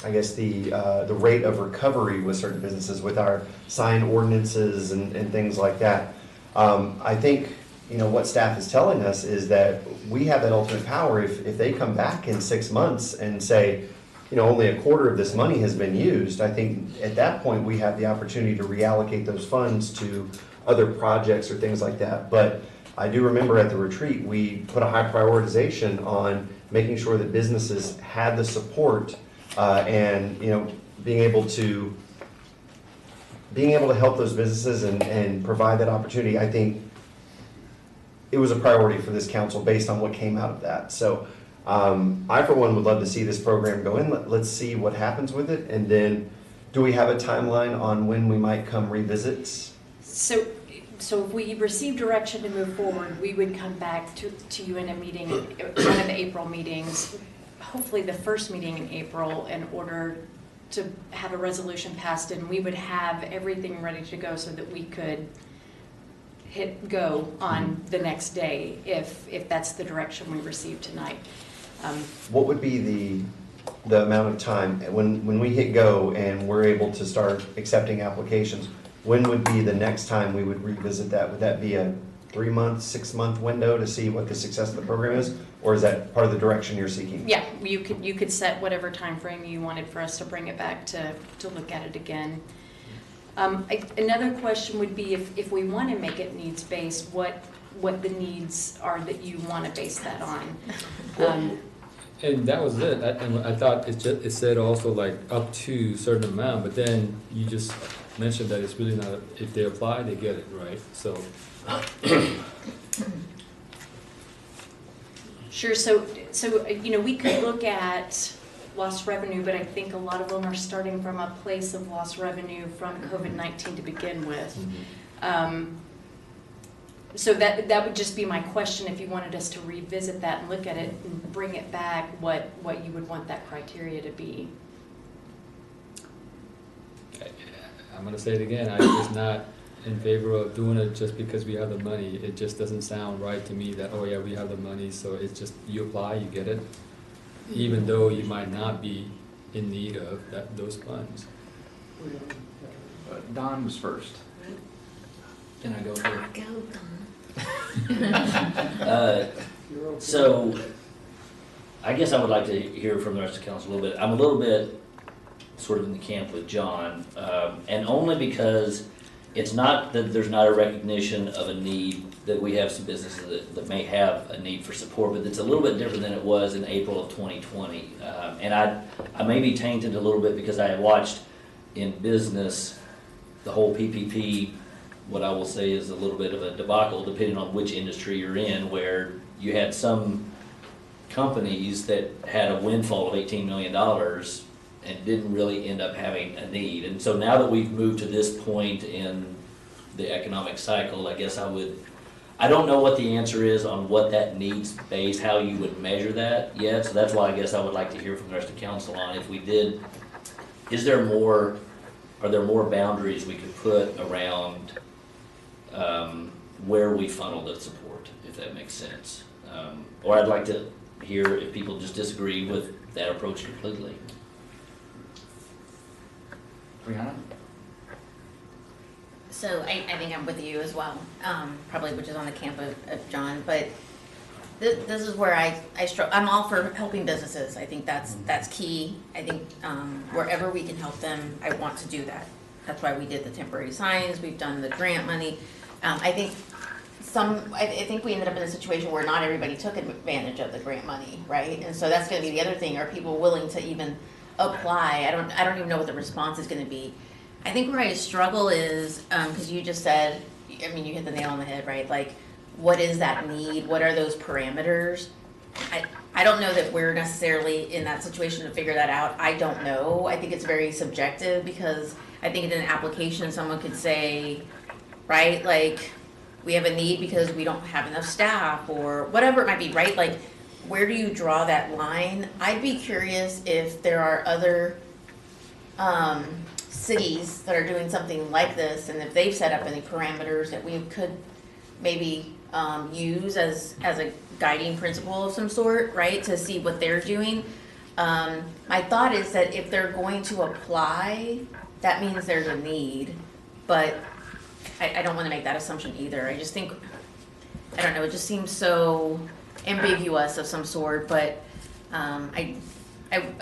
rate of recovery with certain businesses with our signed ordinances and things like that. I think, what staff is telling us is that we have that ultimate power if they come back in 6 months and say, only a quarter of this money has been used. I think at that point we have the opportunity to reallocate those funds to other projects or things like that. But I do remember at the retreat, we put a high prioritization on making sure that businesses had the support and being able to help those businesses and provide that opportunity. I think it was a priority for this council based on what came out of that. So I, for one, would love to see this program go in. Let's see what happens with it. And then do we have a timeline on when we might come revisit? So if we receive direction to move forward, we would come back to you in a meeting, one of the April meetings, hopefully the first meeting in April, in order to have a resolution passed, and we would have everything ready to go so that we could hit go on the next day if that's the direction we receive tonight. What would be the amount of time, when we hit go and we're able to start accepting applications, when would be the next time we would revisit that? Would that be a 3-month, 6-month window to see what the success of the program is? Or is that part of the direction you're seeking? Yeah, you could set whatever time frame you wanted for us to bring it back to look at it again. Another question would be if we want to make it needs-based, what the needs are that you want to base that on. And that was it. I thought it said also like up to a certain amount, but then you just mentioned that it's really not, if they apply, they get it, right? So. Sure, so we could look at lost revenue, but I think a lot of them are starting from a place of lost revenue from COVID-19 to begin with. So that would just be my question, if you wanted us to revisit that and look at it and bring it back, what you would want that criteria to be. I'm gonna say it again, I'm just not in favor of doing it just because we have the money. It just doesn't sound right to me that, oh yeah, we have the money, so it's just, you apply, you get it, even though you might not be in need of those funds. Don was first. Can I go here? So, I guess I would like to hear from the rest of the council a little bit. I'm a little bit sort of in the camp with John, and only because it's not that there's not a recognition of a need, that we have some businesses that may have a need for support, but it's a little bit different than it was in April of 2020. And I may be tainted a little bit because I had watched in business the whole PPP, what I will say is a little bit of a debacle depending on which industry you're in, where you had some companies that had a windfall of $18 million and didn't really end up having a need. And so now that we've moved to this point in the economic cycle, I guess I don't know what the answer is on what that needs base, how you would measure that yet. So that's why I guess I would like to hear from the rest of council on if we did, are there more boundaries we could put around where we funnel the support, if that makes sense. Or I'd like to hear if people just disagree with that approach completely. Brianna? So I think I'm with you as well, probably which is on the camp of John, but this is where I struggle. I'm all for helping businesses. I think that's key. I think wherever we can help them, I want to do that. That's why we did the temporary signs, we've done the grant money. I think we ended up in a situation where not everybody took advantage of the grant money, right? And so that's gonna be the other thing. Are people willing to even apply? I don't even know what the response is gonna be. I think where I struggle is, because you just said, I mean, you hit the nail on the head, right? Like, what is that need? What are those parameters? I don't know that we're necessarily in that situation to figure that out. I don't know. I think it's very subjective because I think in an application, someone could say, right, like, we have a need because we don't have enough staff or whatever it might be, right? Like, where do you draw that line? I'd be curious if there are other cities that are doing something like this and if they've set up any parameters that we could maybe use as a guiding principle of some sort, right, to see what they're doing. My thought is that if they're going to apply, that means there's a need, but I don't want to make that assumption either. I just think, I don't know, it just seems so ambiguous of some sort, but I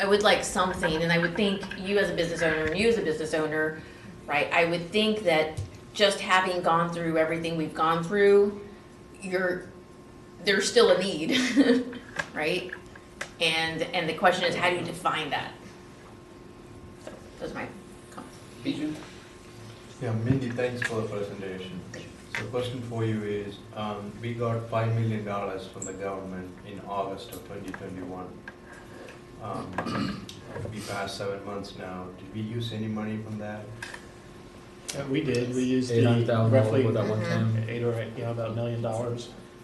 would like something, and I would think you as a business owner and you as a business owner, right, I would think that just having gone through everything we've gone through, there's still a need, right? And the question is, how do you define that? So those are my comments. Bijou? Yeah, Mindy, thanks for the presentation. So the question for you is, we got $5 million from the government in August of 2021. We passed 7 months now. Did we use any money from that? We did. We used $800,000 roughly for that one time. about $1 million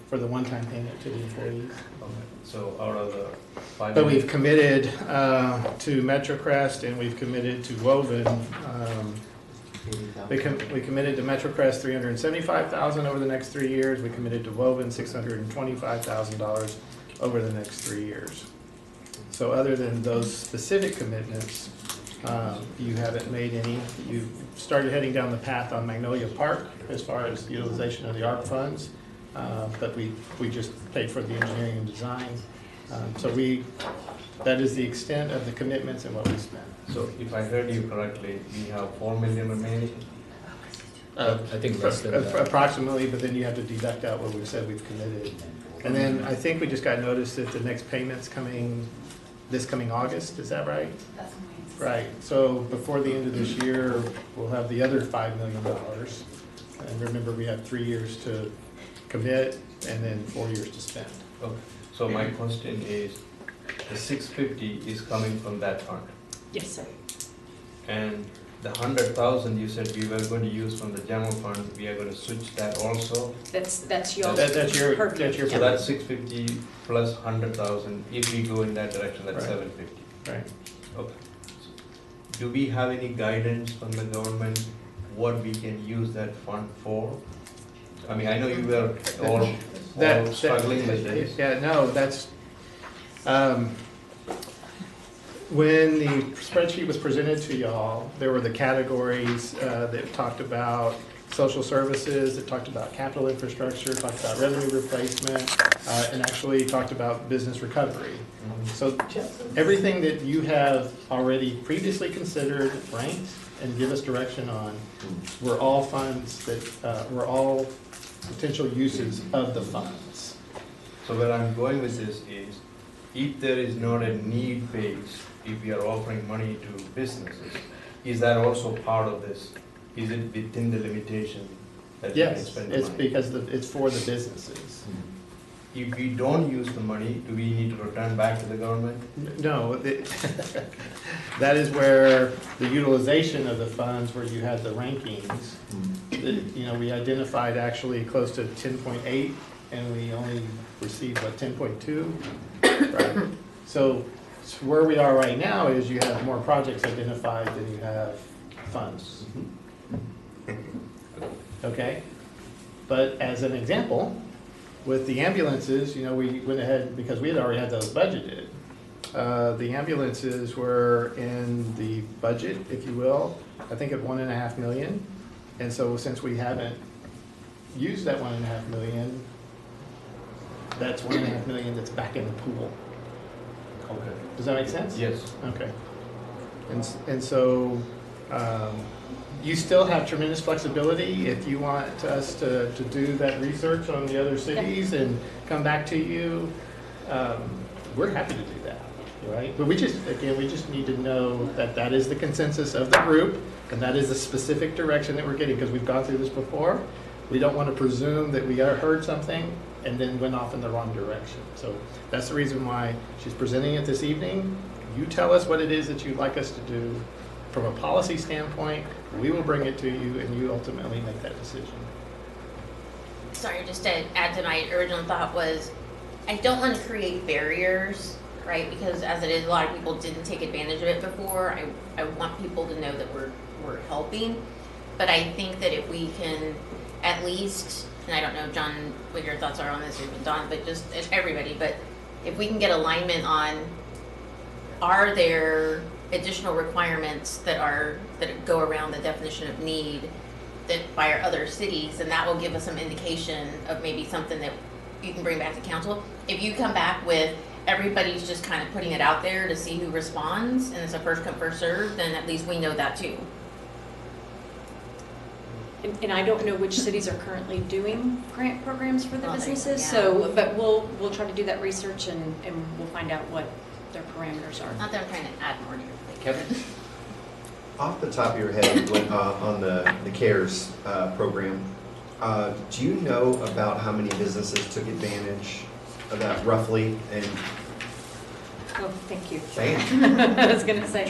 for the one-time payment to the employees. Okay. So out of the 5 But million. we've committed to MetroCrest and we've committed to Woven. We committed to MetroCrest $375,000 over the next 3 years. We committed to Woven $625,000 over the next 3 years. So other than those specific commitments, you haven't made any. You started heading down the path on Magnolia Park as far as utilization of the ARP funds, but we just paid for the engineering and design. That is the extent of the commitments and what we spent. So if I heard you correctly, we have 4 million remaining? I think less than that. Approximately, but then you have to deduct out what we've said we've committed. And then I think we just got notice that the next payment's coming, this coming August, is that right? That's amazing. Right, so before the end of this year, we'll have the other $5 million. And remember, we have 3 years to commit and then 4 years to spend. Okay. So my question is, the 650 is coming from that fund? Yes, sir. And the 100,000 you said we were going to use from the general fund, we are going to switch that also? That's your That's your purview. So that's 650 plus 100,000, if we go in that direction, that's Right. 750. Right. Okay. Do we have any guidance from the government what we can use that fund for? I mean, I know you were all struggling with this. Yeah, no, that's, when the spreadsheet was presented to y'all, there were the categories that talked about social services, that talked about capital infrastructure, talked about revenue replacement, and actually talked about business recovery. So everything that you have already previously considered, ranked, and give us direction on, were all funds that, were all potential uses of the funds. So where I'm going with this is, if there is not a need base, if we are offering money to businesses, is that also part of this? Is it within the limitation that you can Yes, spend it's money? because it's for the businesses. If we don't use the money, do we need to return back to the government? No, that is where the utilization of the funds, where you had the rankings, you know, we identified actually close to 10.8, and we only received, what, 10.2? Right. So where we are right now is you have more projects identified than you have funds. Okay? But as an example, with the ambulances, you know, we went ahead, because we had already had those budgeted. The ambulances were in the budget, if you will, I think at 1.5 million. And so since we haven't used that 1.5 million, that's 1.5 million that's back in the pool. Okay. Does that make sense? Yes. Okay. And so, you still have tremendous flexibility if you want us to do that research on the other cities and come back to you. We're happy to do that, right? But we just need to know that that is the consensus of the group, and that is the specific direction that we're getting, because we've gone through this before. We don't want to presume that we heard something and then went off in the wrong direction. So that's the reason why she's presenting it this evening. You tell us what it is that you'd like us to do. From a policy standpoint, we will bring it to you, and you ultimately make that decision. Sorry, just to add to my original thought was, I don't want to create barriers, right? Because as it is, a lot of people didn't take advantage of it before. I want people to know that we're helping. But I think that if we can at least, and I don't know, John, what your thoughts are on this, or Don, but just everybody, but if we can get alignment on, are there additional requirements that go around the definition of need that by our other cities, and that will give us some indication of maybe something that you can bring back to council. If you come back with everybody's just kind of putting it out there to see who responds, and it's a first come first serve, then at least we know that too. And I don't know which cities are currently doing grant programs for the Well, businesses, yeah. so, but we'll try to do that research and we'll find out what their parameters are. Not that I'm trying to add more to your plate. Kevin? Off the top of your head, on the CARES program, do you know about how many businesses took advantage of that roughly? And Oh, thank you. Bam. I was gonna say,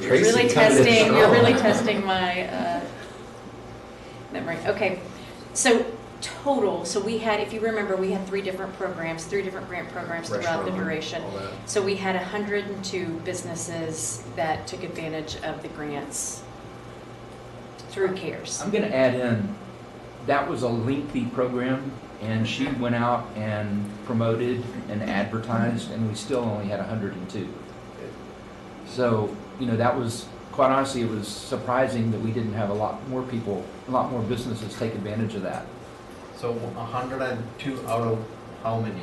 you're Tracy really coming in testing, you're really strong. testing my memory. Okay, so total, so we had, if you remember, we had three different grant programs throughout the Restaurant, duration. all that. So we had 102 businesses that took advantage of the grants through CARES. I'm gonna add in, that was a lengthy program. And she went out and promoted and advertised, and we still only had 102. So, that was, quite honestly, it was surprising that we didn't have a lot more people, a lot more businesses take advantage of that. So 102 out of how many?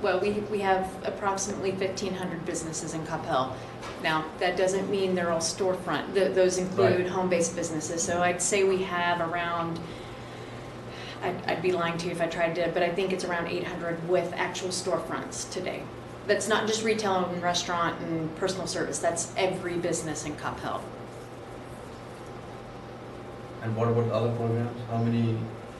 Well, we have approximately 1,500 businesses in Coppell. Now, that doesn't mean they're all storefront. Those include home-based businesses. So I'd say we have around, I'd be lying to you if I tried to, but I think it's around 800 with actual storefronts today. That's not just retail and restaurant and personal service. That's every business in Coppell. And what about other programs? How many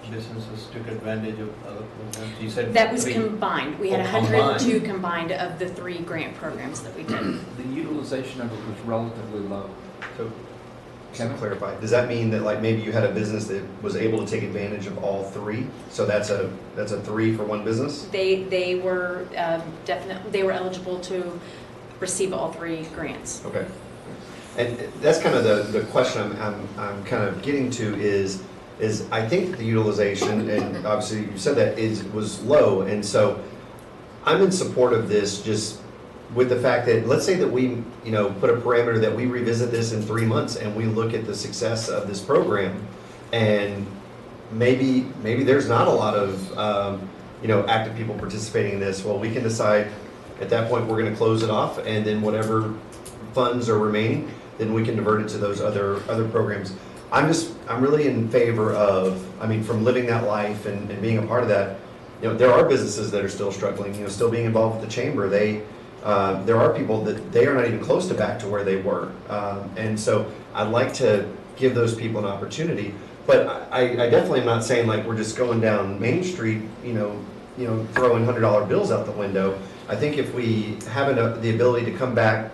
businesses took advantage of other programs? You said That was 3. combined. We had Oh, 102 combined of the 3 grant programs that we did. The utilization of it was relatively low. So, just to clarify, does that mean that like maybe you had a business that was able to take advantage of all 3? So that's a 3 for one business? They were definitely, they were eligible to receive all 3 grants. Okay. And that's kind of the question I'm kind of getting to is I think the utilization, and obviously you said that, was low. And so I'm in support of this just with the fact that, let's say that we, put a parameter that we revisit this in 3 months and we look at the success of this program, and maybe there's not a lot of, active people participating in this. Well, we can decide at that point we're going to close it off, and then whatever funds are remaining, then we can divert it to those other programs. I'm really in favor of, from living that life and being a part of that. There are businesses that are still struggling, still being involved with the chamber. There are people that they are not even close to back to where they were. And so I'd like to give those people an opportunity. But I definitely am not saying like we're just going down Main Street, throwing $100 bills out the window. I think if we have the ability to come back,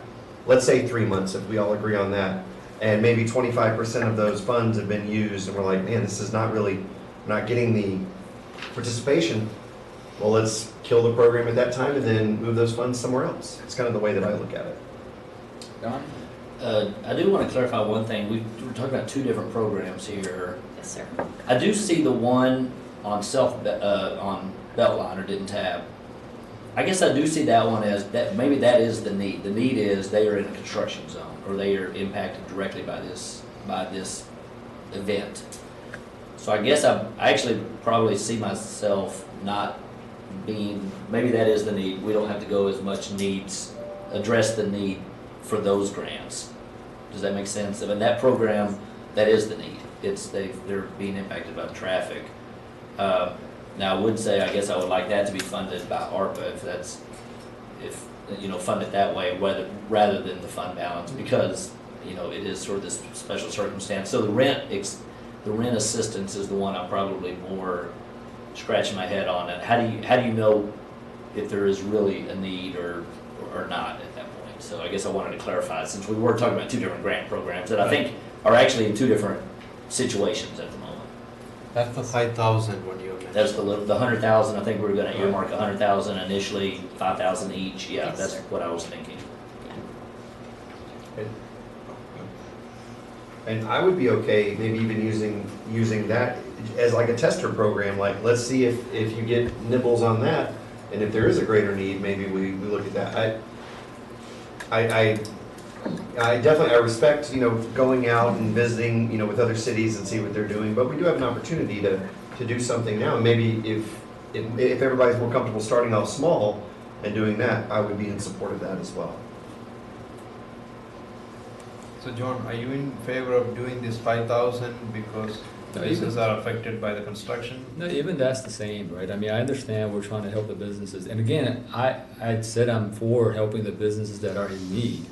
let's say 3 months, if we all agree on that, and maybe 25% of those funds have been used, and we're like, man, this is not really, not getting the participation. Well, let's kill the program at that time and then move those funds somewhere else. It's kind of the way that I look at it. Don? I do want to clarify one thing. We're talking about 2 different programs here. Yes, sir. I do see the one on on Beltline or didn't tab. I guess I do see that one as that. Maybe that is the need. The need is they are in a construction zone or they are impacted directly by this event. So I guess I actually probably see myself not being. Maybe that is the need. We don't have to go as much address the need for those grants. Does that make sense? I mean, that program, that is the need. They're being impacted by the traffic. Now, I would say, I guess I would like that to be funded by ARPA if funded that way, rather than the fund balance, because, it is sort of this special circumstance. So the rent assistance is the one I'm probably more scratching my head on. And how do you know if there is really a need or not at that point? So I guess I wanted to clarify, since we were talking about 2 different grant programs that I think are actually in 2 different situations at the moment. That's the 5,000 what you mentioned. That's the 100,000. I think we were going to earmark 100,000 initially, 5,000 each. Yeah, Yes, that's sir. what I was thinking. And I would be okay maybe even using that as like a tester program. Like, let's see if you get nibbles on that, and if there is a greater need, maybe we look at that. I definitely respect going out and visiting with other cities and see what they're doing, but we do have an opportunity to do something now. And maybe if everybody's more comfortable starting off small and doing that, I would be in support of that as well. So John, are you in favor of doing this 5,000 because businesses are affected by the construction? No, even that's the same, right? I mean, I understand we're trying to help the businesses. And again, I said I'm for helping the businesses that are in need,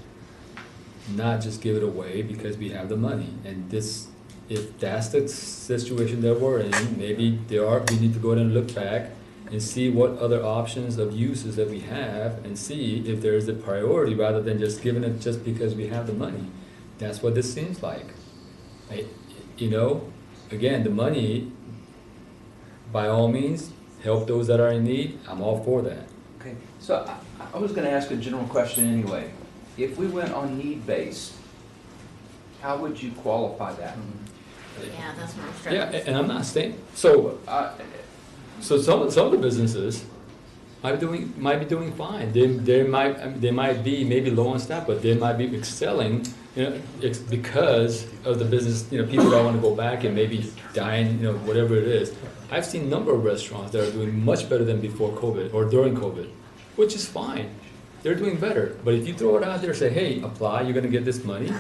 not just give it away because we have the money. And if that's the situation that we're in, maybe we need to go ahead and look back and see what other options of uses that we have and see if there is a priority rather than just giving it just because we have the money. That's what this seems like. Again, the money, by all means, help those that are in need. I'm all for that. Okay, so I was going to ask a general question anyway. If we went on need-based, how would you qualify that? Yeah, that's what I'm Yeah, struggling. and I'm not saying, so So some of the businesses might be doing fine. They might be maybe low on staff, but they might be excelling, it's because of the business, people that want to go back and maybe dine, whatever it is. I've seen a number of restaurants that are doing much better than before COVID or during COVID, which is fine. They're doing better. But if you throw it out there and say, hey, apply, you're gonna get this money,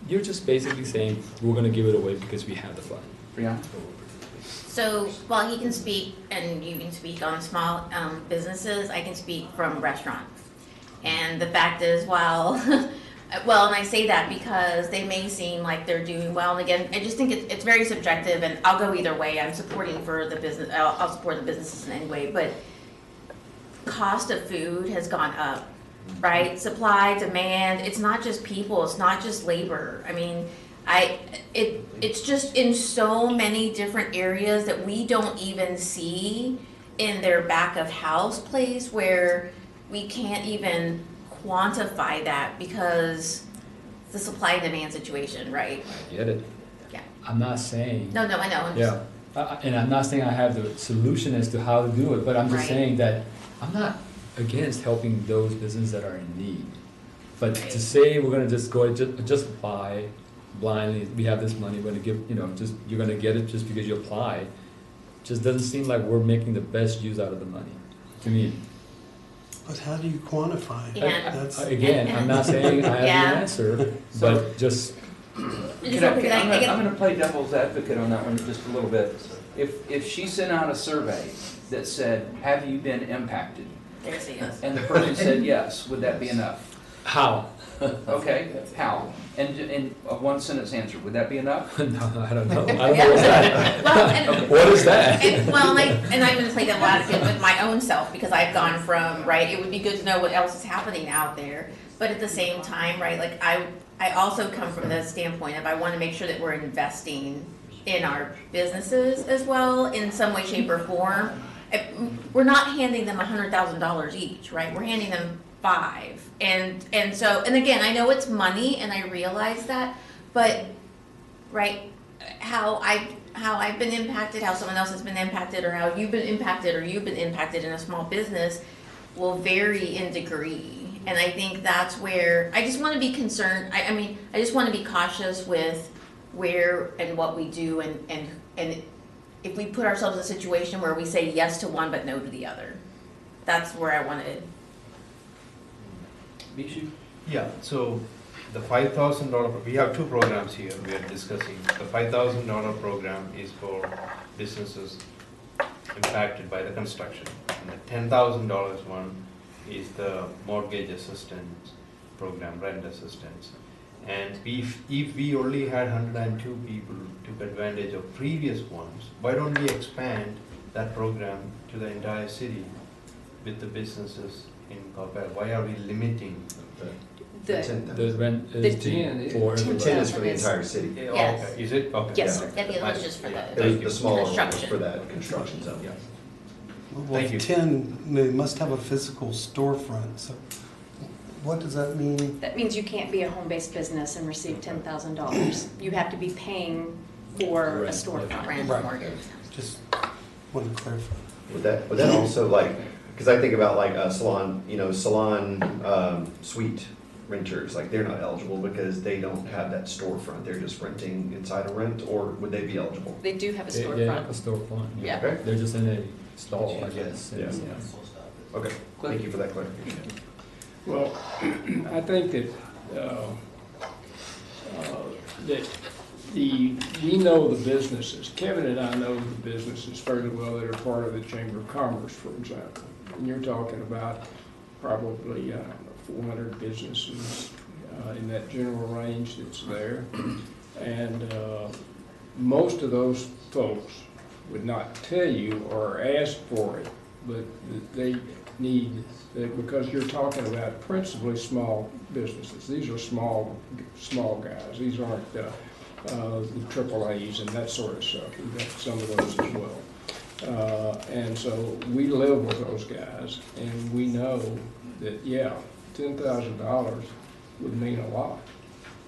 you're just basically saying, we're gonna give it away because we have the fund. Brianna? So while he can speak, and you can speak on small businesses, I can speak from restaurants. And the fact is, while, well, and I say that because they may seem like they're doing well, and again, I just think it's very subjective, and I'll go either way. I'm supporting for the business, I'll support the businesses in any way, but cost of food has gone up, right? Supply, demand, it's not just people, it's not just labor. I mean, it's just in so many different areas that we don't even see in their back of house place, where we can't even quantify that because the supply and demand situation, right? I get it. Yeah. I'm not saying. No, I know. And I'm not saying I have the solution as to how to do it, but I'm just Right. saying that I'm not against helping those businesses that are in need. But to say we're gonna just go, just buy blindly, we have this money, we're gonna give, you're gonna get it just because you apply, just doesn't seem like we're making the best use out of the money, to me. But how do you quantify? Yeah. Again, I'm not saying I have Yeah. the answer, but just. Just real quick, I'm gonna play devil's advocate on that one just a little bit. If she sent out a survey that said, have you been impacted? There she is. And the person said yes, would that be enough? How? Okay, how? And a one sentence answer, would that be enough? No, I don't know. I don't know what's that. Well, What is that? And I'm gonna play devil's advocate with my own self, because I've gone from, right, it would be good to know what else is happening out there, but at the same time, right, like I also come from the standpoint of I wanna make sure that we're investing in our businesses as well, in some way, shape, or form. We're not handing them $100,000 each, right? We're handing them $5. And again, I know it's money, and I realize that, but, right, how I've been impacted, how someone else has been impacted, or how you've been impacted in a small business will vary in degree. And I think that's where, I just wanna be concerned, I just wanna be cautious with where and what we do, and if we put ourselves in a situation where we say yes to one but no to the other. That's where I wanted. Bishu? Yeah, so the $5,000, we have two programs here we are discussing. The $5,000 program is for businesses impacted by the construction. And the $10,000 one is the mortgage assistance program, rent assistance. And if we only had 102 people took advantage of previous ones, why don't we expand that program to the entire city with the businesses in Coppell? Why are we limiting? The rent is for. 10 is for the entire city. Yes. Okay, is it? Okay. Yes, sir. Yeah, the other one's just for It the was the smaller one was construction. for that construction zone, yes. Well, Thank you. 10, they must have a physical storefront, so what does that mean? That means you can't be a home-based business and receive $10,000. You have to be paying for a storefront. rent Right. mortgage. Just want to clarify. Would that also because I think about like a salon, suite renters, like they're not eligible because they don't have that storefront, they're just renting inside a rent, or would they be eligible? They do have a They have storefront. a storefront. Yeah. Okay. They're just in a stall, I guess. Yeah. Okay, thank you for that clarification. Well, I think that, we know the businesses, Kevin and I know the businesses fairly well that are part of the Chamber of Commerce, for example. And you're talking about probably, 400 businesses in that general range that's there. And most of those folks would not tell you or ask for it, but they need, because you're talking about principally small businesses. These are small guys. These aren't the AAAs and that sort of stuff. We've got some of those as well. And so we live with those guys, and we know that, yeah, $10,000 would mean a lot.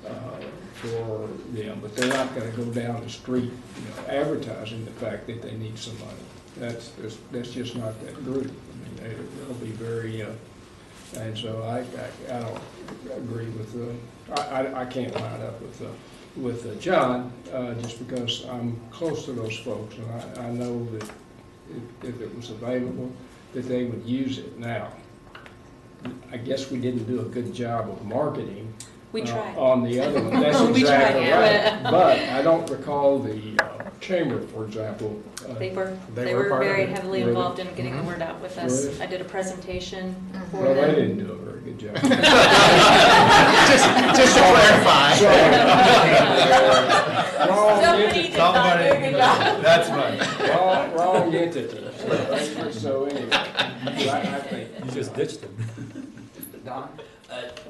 for them, but they're not gonna go down the street, advertising the fact that they need some money. That's just not that group. I mean, they'll be very, and so I don't agree with, I can't line up with John, just because I'm close to those folks, and I know that if it was available, that they would use it. Now, I guess we didn't do a good job of marketing. We tried. On the other one, that's We exactly tried. right. But I don't recall the chamber, for example. They were They were part of very it. heavily Really? involved in getting the word out with us. Really? I did a presentation for Well, they them. didn't do a very good job. Just to clarify. Wrong Somebody entity. did not do a good job. That's right. Wrong entity. So anyway, I think. You just ditched them. Don?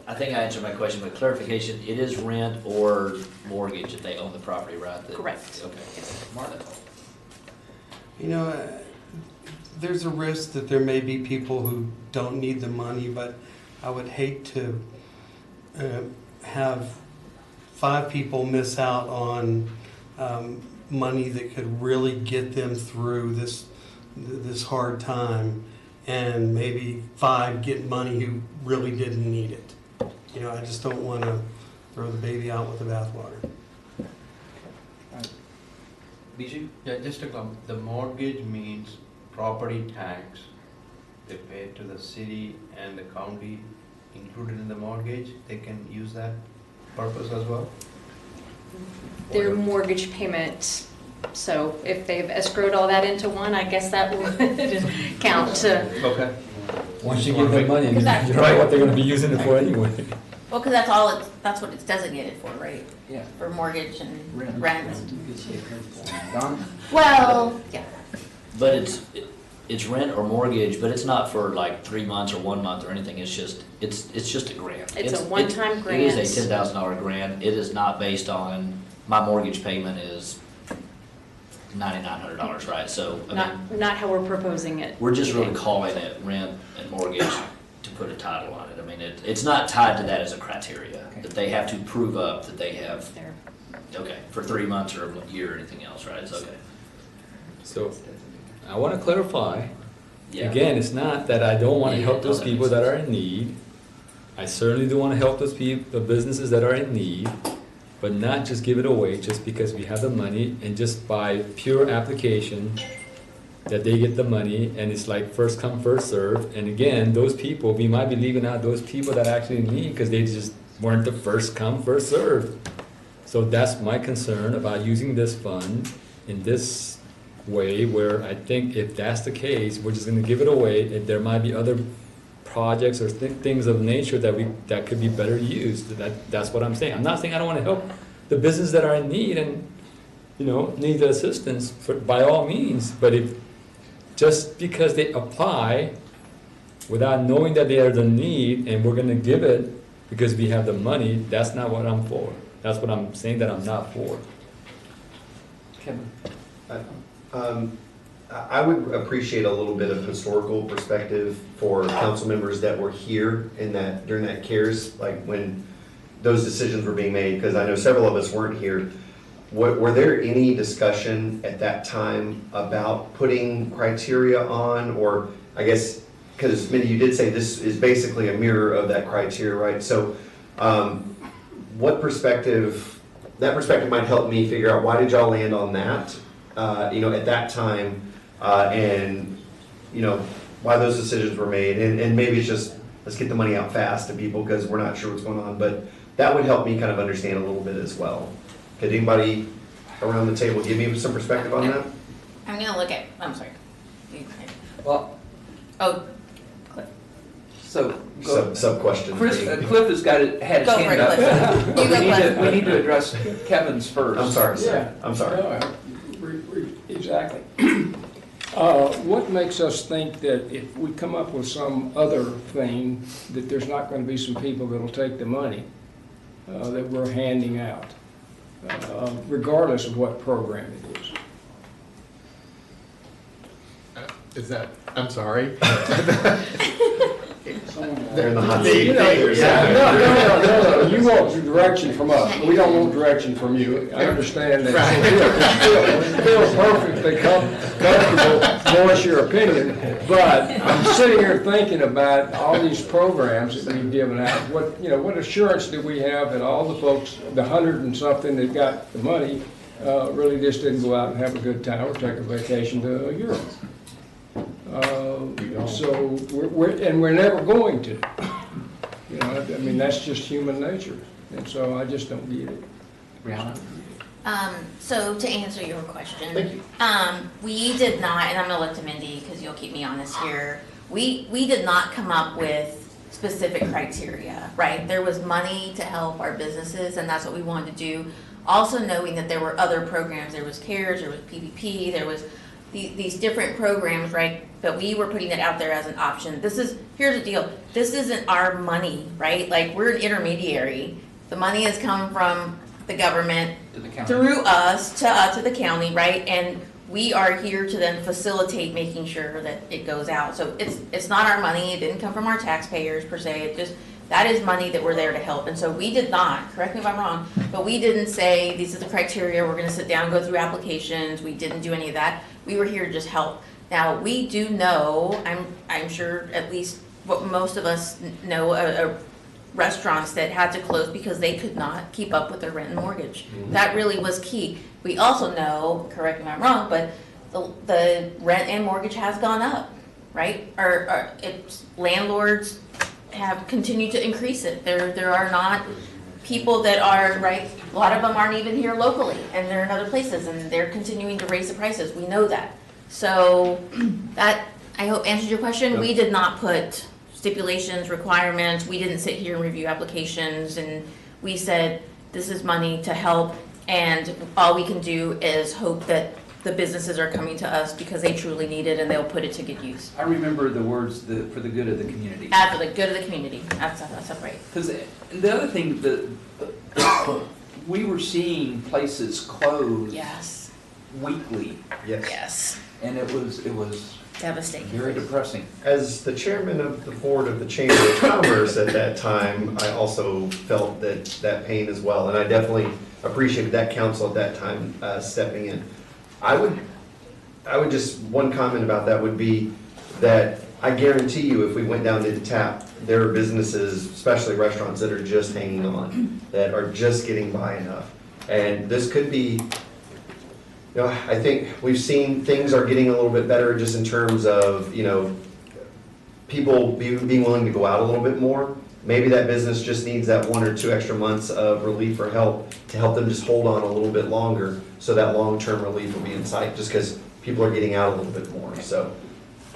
I think I answered my question, but clarification, it is rent or mortgage if they own the property, right? Correct. Okay. Martin? You know, there's a risk that there may be people who don't need the money, but I would hate to have 5 people miss out on money that could really get them through this hard time, and maybe 5 get money who really didn't need it. You know, I just don't want to throw the baby out with the bathwater. Bijou? Yeah, just to come, the mortgage means property tax they pay to the city and the county included in the mortgage. They can use that purpose as well? Their mortgage payment. So if they've escrowed all that into one, I guess that would count. Okay. Once you give them money, you Exactly. don't know what they're gonna be using it for anyway. Well, because that's what it's designated for, right? Yeah. For mortgage and Rent. rent. Don? Well, yeah. But it's rent or mortgage, but it's not for like 3 months or 1 month or anything. It's just a grant. It's a one-time grant. It is a $10,000 grant. It is not based on, my mortgage payment is $9,900, right? So, I mean, Not how we're proposing it. we're just really calling it rent and mortgage to put a title on it. I mean, it's not tied to that as a criteria, that they have to prove up that they have, There. okay, for 3 months or a year or anything else, right? It's okay. So, I wanna clarify, Yeah. again, it's not that I don't wanna Yeah, help those that people makes that sense. are in need. I certainly do wanna help those the businesses that are in need, but not just give it away just because we have the money and just by pure application that they get the money and it's like first come, first serve. And again, those people, we might be leaving out those people that actually need because they just weren't the first come, first serve. So that's my concern about using this fund in this way, where I think if that's the case, we're just gonna give it away, and there might be other projects or things of nature that could be better used. That's what I'm saying. I'm not saying I don't wanna help the businesses that are in need and, need the assistance, by all means, but if, just because they apply without knowing that they are the need, and we're gonna give it because we have the money, that's not what I'm for. That's what I'm saying that I'm not for. Kevin? I would appreciate a little bit of historical perspective for council members that were here during that CARES, like when those decisions were being made, because I know several of us weren't here. Were there any discussion at that time about putting criteria on, or I guess, because Mindy, you did say this is basically a mirror of that criteria, right? So what perspective, that perspective might help me figure out why did y'all land on that, at that time, and, why those decisions were made. And maybe it's just, let's get the money out fast to people because we're not sure what's going on. But that would help me kind of understand a little bit as well. Could anybody around the table give me some perspective on that? I'm gonna look at, I'm sorry. Well, Oh, Cliff. so, go. Sub-question. Cliff has had his Go for hand it, up. Cliff. You go, Cliff. We need to address Kevin's first. I'm sorry, sir. Yeah. I'm sorry. No, exactly. What makes us think that if we come up with some other thing, that there's not going to be some people that'll take the money that we're handing out, regardless of what program it is? Is that, I'm sorry. They're in the hot They- seat. they- No, you You want direction from us, we don't want direction from you. I understand that. Feel perfectly comfortable, voice your opinion, but I'm sitting here thinking about all these programs that we've given out. What assurance do we have that all the folks, the 100 and something that got the money, really just didn't go out and have a good time or take a vacation to Europe? So we're never going to. I mean, that's just human nature, and so I just don't get it. Brianna? So to answer your question. Thank you. We did not, and I'm gonna look to Mindy, because you'll keep me honest here. We did not come up with specific criteria, right? There was money to help our businesses, and that's what we wanted to do. Also knowing that there were other programs, there was CARES, there was PPP, there was these different programs, right? But we were putting it out there as an option. Here's the deal, this isn't our money, right? Like, we're an intermediary. The money has come from the government through us to the county, right? And we are here to then facilitate making sure that it goes out. So it's not our money, it didn't come from our taxpayers per se, that is money that we're there to help. And so we did not, correct me if I'm wrong, but we didn't say, these are the criteria, we're gonna sit down, go through applications, we didn't do any of that. We were here to just help. Now, we do know, I'm sure at least what most of us know, restaurants that had to close because they could not keep up with their rent and mortgage. That really was key. We also know, correct me if I'm wrong, but the rent and mortgage has gone up, right? Landlords have continued to increase it. There are not people that are, right, a lot of them aren't even here locally, and they're in other places, and they're continuing to raise the prices. We know that. So that, I hope, answers your question. Yep. We did not put stipulations, requirements. We didn't sit here and review applications, and we said, this is money to help, and all we can do is hope that the businesses are coming to us because they truly need it and they'll put it to good use. I remember the words, for the good of the community. For the good of the community. That's right. Because the other thing, we were seeing places close Yes. weekly, Yes. Yes. and it was Devastating. very depressing. As the chairman of the board of the Chamber of Commerce at that time, I also felt that pain as well, and I definitely appreciated that council at that time stepping in. I would just, one comment about that would be that I guarantee you if we went down to the tap, there are businesses, especially restaurants, that are just hanging on, that are just getting by enough. And this could be, I think we've seen things are getting a little bit better just in terms of, people being willing to go out a little bit more. Maybe that business just needs that 1 or 2 extra months of relief or help to help them just hold on a little bit longer, so that long-term relief will be in sight, just because people are getting out a little bit more, so.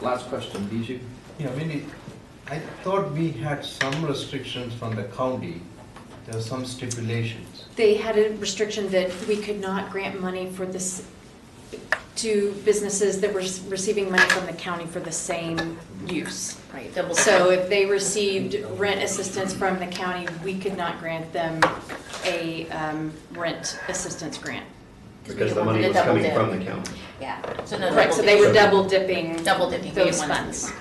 Last question, Bijou? Yeah, I thought we had some restrictions from the county. There were some stipulations. They had a restriction that we could not grant money for this to businesses that were receiving money from the county for the same use. Right. So if they received rent assistance from the county, we could not grant them a rent assistance grant. Because the money was coming from the county. Yeah. Right, so they were double dipping dipping those funds.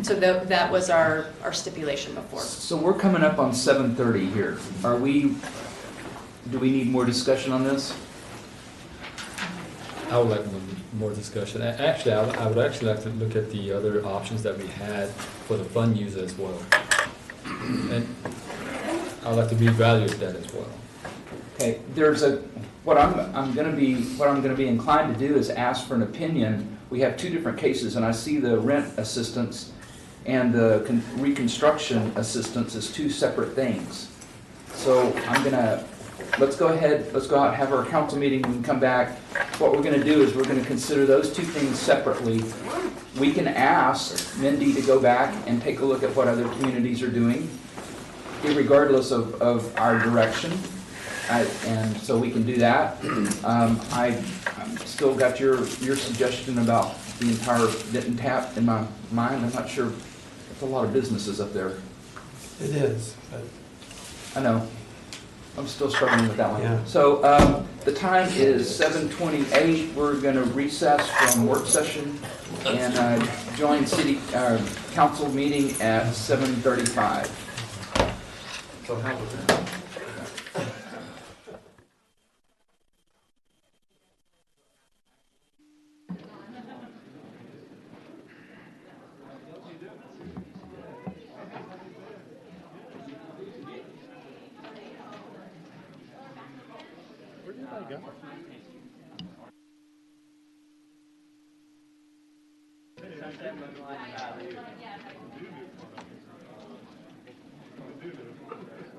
So that was our stipulation before. So we're coming up on 7:30 here. Do we need more discussion on this? I would like more discussion. Actually, I would actually like to look at the other options that we had for the fund use as well. And I'd like to reevaluate that as well. Okay, what I'm going to be inclined to do is ask for an opinion. We have 2 different cases, and I see the rent assistance and the reconstruction assistance as 2 separate things. So let's go out and have our council meeting and come back. What we're going to do is we're going to consider those 2 things separately. We can ask Mindy to go back and take a look at what other communities are doing, regardless of our direction. And so we can do that. I've still got your suggestion about the entire Denton tap in my mind. I'm not sure. There's a lot of businesses up there. It is, but. I know. I'm still struggling with that one. Yeah. So the time is 7:28. We're going to recess from work session and join city council meeting at 7:35. So how was that?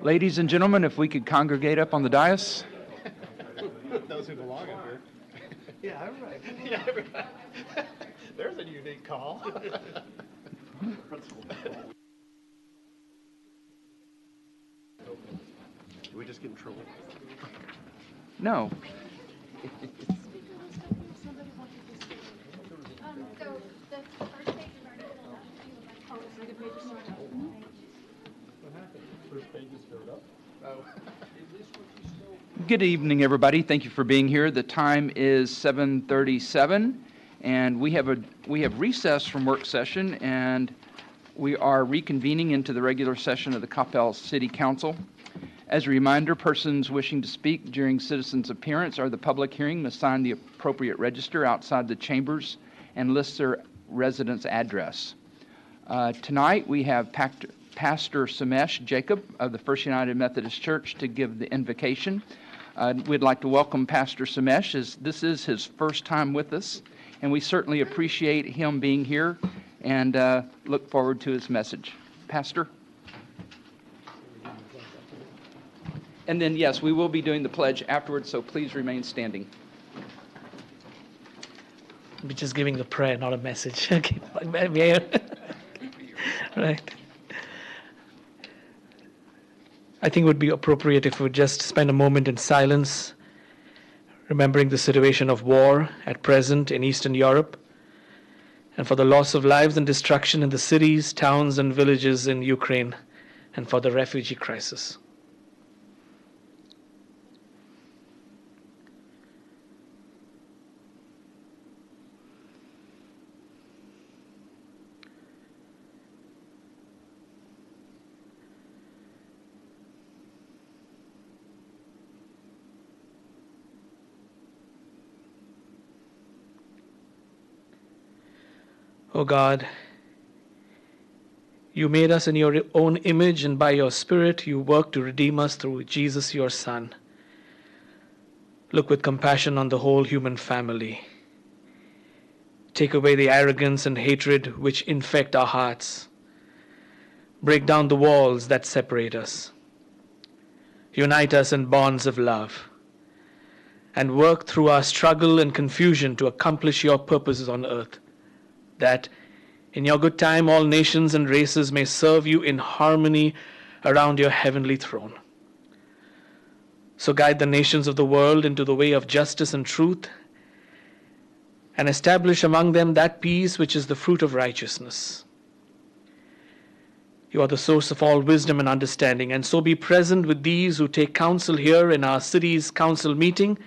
Ladies and gentlemen, if we could congregate up on the dais. Those who belong up here. Yeah, everybody. Yeah, everybody. There's a unique call. Did we just get in trouble? No. Good evening, everybody. Thank you for being here. The time is 7:37, and we have recessed from work session, and we are reconvening into the regular session of the Coppell City Council. As a reminder, persons wishing to speak during citizens' appearance or the public hearing must sign the appropriate register outside the chambers and list their residence address. Tonight, we have Pastor Samesh Jacob of the First United Methodist Church to give the invocation. We'd like to welcome Pastor Samesh, as this is his first time with us, and we certainly appreciate him being here and look forward to his message. Pastor? And then, yes, we will be doing the pledge afterwards, so please remain standing. We're just giving a prayer, not a message. Okay, Mayor. Right. I think it would be appropriate if we would just spend a moment in silence, remembering the situation of war at present in Eastern Europe, and for the loss of lives and destruction in the cities, towns, and villages in Ukraine, and for the refugee crisis. O God, you made us in your own image, and by your Spirit you work to redeem us through Jesus, your Son. Look with compassion on the whole human family. Take away the arrogance and hatred which infect our hearts. Break down the walls that separate us. Unite us in bonds of love. And work through our struggle and confusion to accomplish your purposes on earth, that in your good time all nations and races may serve you in harmony around your heavenly throne. So guide the nations of the world into the way of justice and truth, and establish among them that peace which is the fruit of righteousness. You are the source of all wisdom and understanding, and so be present with these who take counsel here in our city's council meeting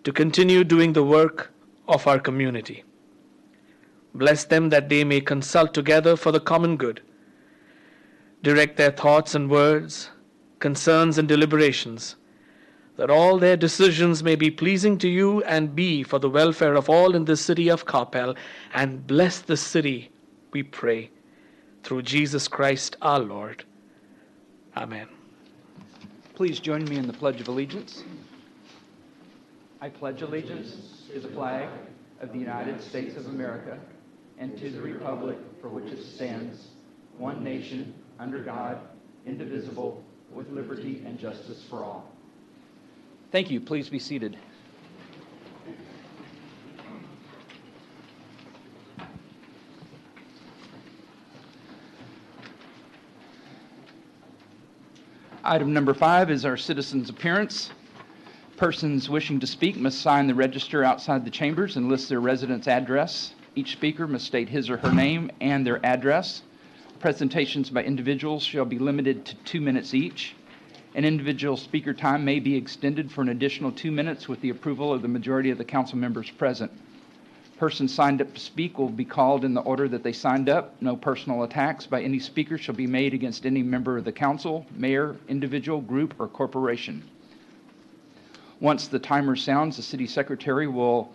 to continue doing the work of our community. Bless them that they may consult together for the common good. Direct their thoughts and words, concerns and deliberations, that all their decisions may be pleasing to you and be for the welfare of all in the city of Coppell. And bless the city, we pray, through Jesus Christ our Lord. Amen. Please join me in the Pledge of Allegiance. I pledge allegiance to the flag of the United States of America and to the republic for which it stands, one nation, under God, indivisible, with liberty and justice for all. Thank you. Please be seated. Item number 5 is our citizens' appearance. Persons wishing to speak must sign the register outside the chambers and list their residence address. Each speaker must state his or her name and their address. Presentations by individuals shall be limited to 2 minutes each. An individual speaker time may be extended for an additional 2 minutes with the approval of the majority of the council members present. Persons signed up to speak will be called in the order that they signed up. No personal attacks by any speaker shall be made against any member of the council, mayor, individual, group, or corporation. Once the timer sounds, the city secretary will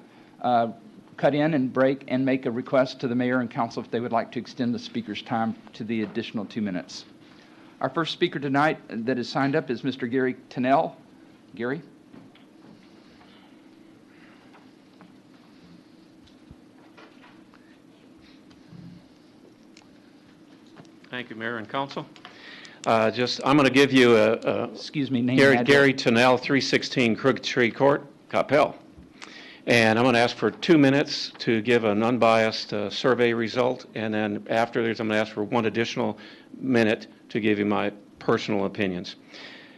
cut in and break and make a request to the mayor and council if they would like to extend the speaker's time to the additional 2 minutes. Our first speaker tonight that is signed up is Mr. Tennell. Gary? Thank you, Mayor and Council. I'm going to give you Excuse me, name Gary, and address. Gary Tennell, 316 Crooked Street Court, Coppell. And I'm going to ask for 2 minutes to give an unbiased survey result, and then after this, I'm going to ask for 1 additional minute to give you my personal opinions.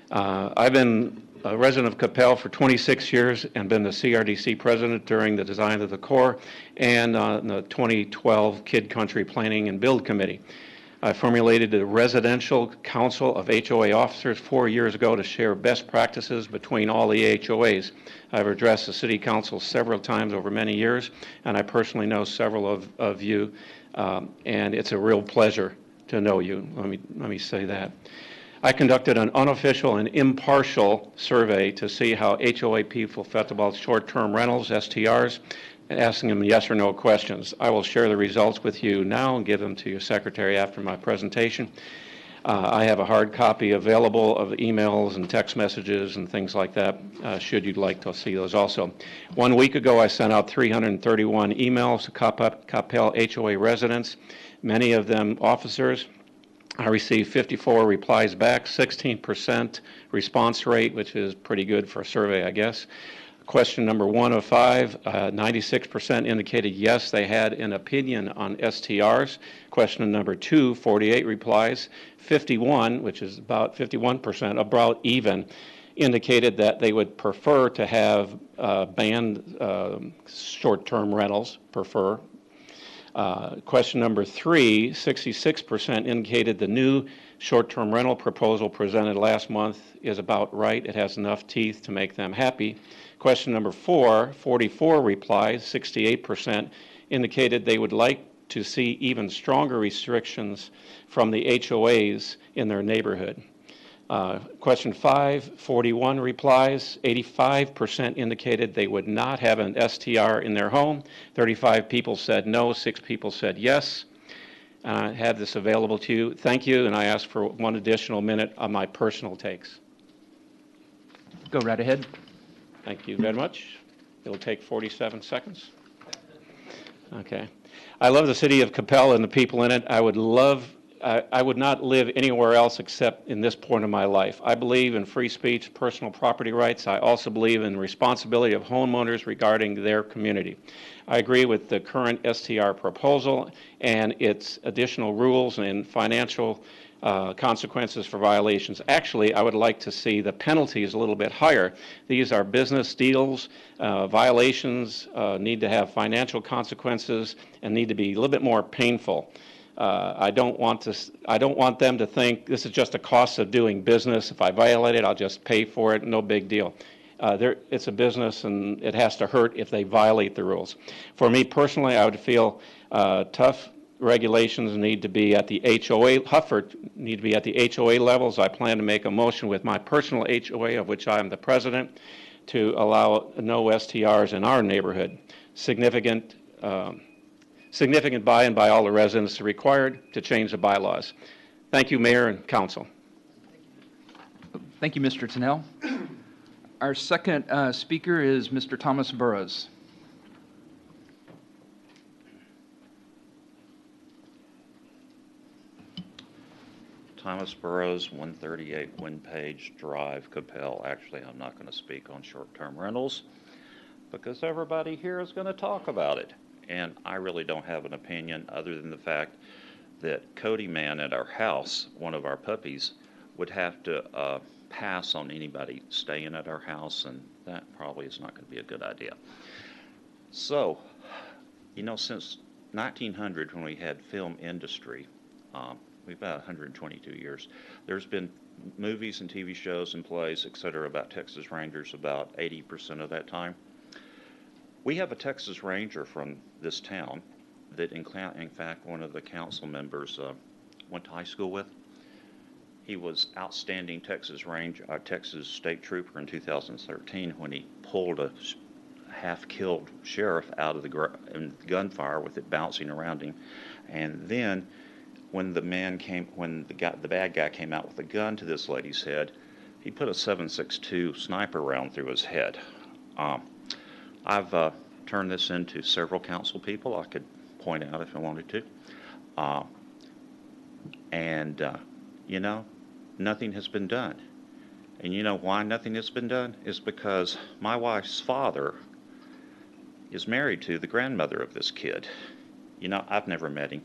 I've been a resident of Coppell for 26 years and been the Crdc president during the design of the core and the 2012 Kid Country Planning and Build Committee. I formulated the Residential Council of HOA Officers 4 years ago to share best practices between all the HOAs. I've addressed the City Council several times over many years, and I personally know several of you, and it's a real pleasure to know you. Let me say that. I conducted an unofficial and impartial survey to see how HOA people felt about short-term rentals, STRs, and asking them yes or no questions. I will share the results with you now and give them to your secretary after my presentation. I have a hard copy available of emails and text messages and things like that, should you like to see those also. 1 week ago, I sent out 331 emails to Coppell HOA residents, many of them officers. I received 54 replies back, 16% response rate, which is pretty good for a survey, I guess. Question number 1 of 5, 96% indicated yes, they had an opinion on STRs. Question number 2, 48 replies. 51, which is about 51%, about even, indicated that they would prefer to have banned short-term rentals, prefer. Question number 3, 66% indicated the new short-term rental proposal presented last month is about right. It has enough teeth to make them happy. Question number 4, 44 replies, 68%, indicated they would like to see even stronger restrictions from the HOAs in their neighborhood. Question 5, 41 replies, 85% indicated they would not have an STR in their home. 35 people said no, 6 people said yes. I have this available to you. Thank you, and I ask for 1 additional minute on my personal takes. Go right ahead. Thank you very much. It'll take 47 seconds. Okay. I love the city of Coppell and the people in it. I would not live anywhere else except in this point of my life. I believe in free speech, personal property rights. I also believe in responsibility of homeowners regarding their community. I agree with the current STR proposal and its additional rules and financial consequences for violations. Actually, I would like to see the penalties a little bit higher. These are business deals. Violations need to have financial consequences and need to be a little bit more painful. I don't want them to think this is just a cost of doing business. If I violate it, I'll just pay for it. No big deal. It's a business, and it has to hurt if they violate the rules. For me personally, I would feel tough regulations need to be at the HOA, need to be at the HOA levels. I plan to make a motion with my personal HOA, of which I am the president, to allow no STRs in our neighborhood. Significant buy-in by all the residents required to change the bylaws. Thank you, Mayor and Council. Thank you, Mr. Tennell. Our second speaker is Mr. Thomas Burrows. Thomas Burrows, 138 Windpage Drive, Coppell. Actually, I'm not going to speak on short-term rentals because everybody here is going to talk about it. And I really don't have an opinion other than the fact that Cody Man at our house, one of our puppies, would have to pass on anybody staying at our house, and that probably is not going to be a good idea. So, you know, since 1900, when we had film industry, we've about 122 years, there's been movies and TV shows and plays, et cetera, about Texas Rangers about 80% of that time. We have a Texas Ranger from this town that, in fact, one of the council members went to high school with. He was outstanding Texas State Trooper in 2013 when he pulled a half-killed sheriff out of the gunfire with it bouncing around him. And then when the bad guy came out with a gun to this lady's head, he put a 7.62 sniper round through his head. I've turned this into several council people I could point out if I wanted to. And, nothing has been done. And you know why nothing has been done? Is because my wife's father is married to the grandmother of this kid. I've never met him.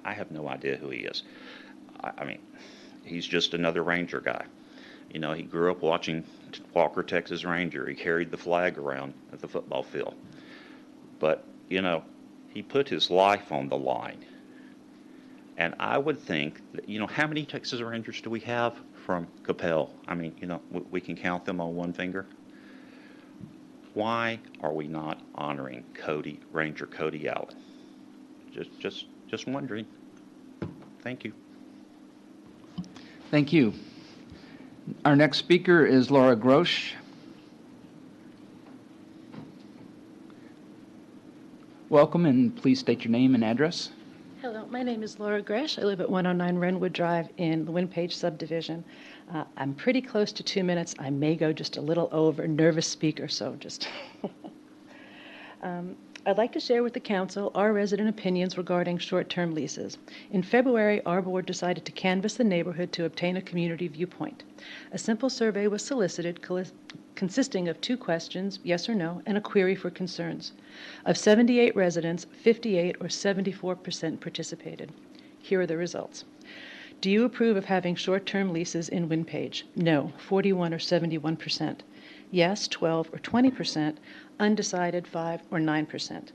I have no idea who he is. I mean, he's just another Ranger guy. He grew up watching Walker, Texas Ranger. He carried the flag around at the football field. But, he put his life on the line. And I would think that, how many Texas Rangers do we have from Coppell? I mean, we can count them on one finger. Why are we not honoring Ranger Cody Allen? Just wondering. Thank you. Thank you. Our next speaker is Laura Grosh. Welcome, and please state your name and address. Hello, my name is Laura Gresh. I live at 109 Renwood Drive in the Windpage subdivision. I'm pretty close to 2 minutes. I may go just a little over. Nervous speaker, so just... I'd like to share with the council our resident opinions regarding short-term leases. In February, our board decided to canvass the neighborhood to obtain a community viewpoint. A simple survey was solicited consisting of 2 questions, yes or no, and a query for concerns. Of 78 residents, 58 or 74% participated. Here are the results. Do you approve of having short-term leases in Windpage? No, 41 or 71%. Yes, 12 or 20%. Undecided, 5 or 9%.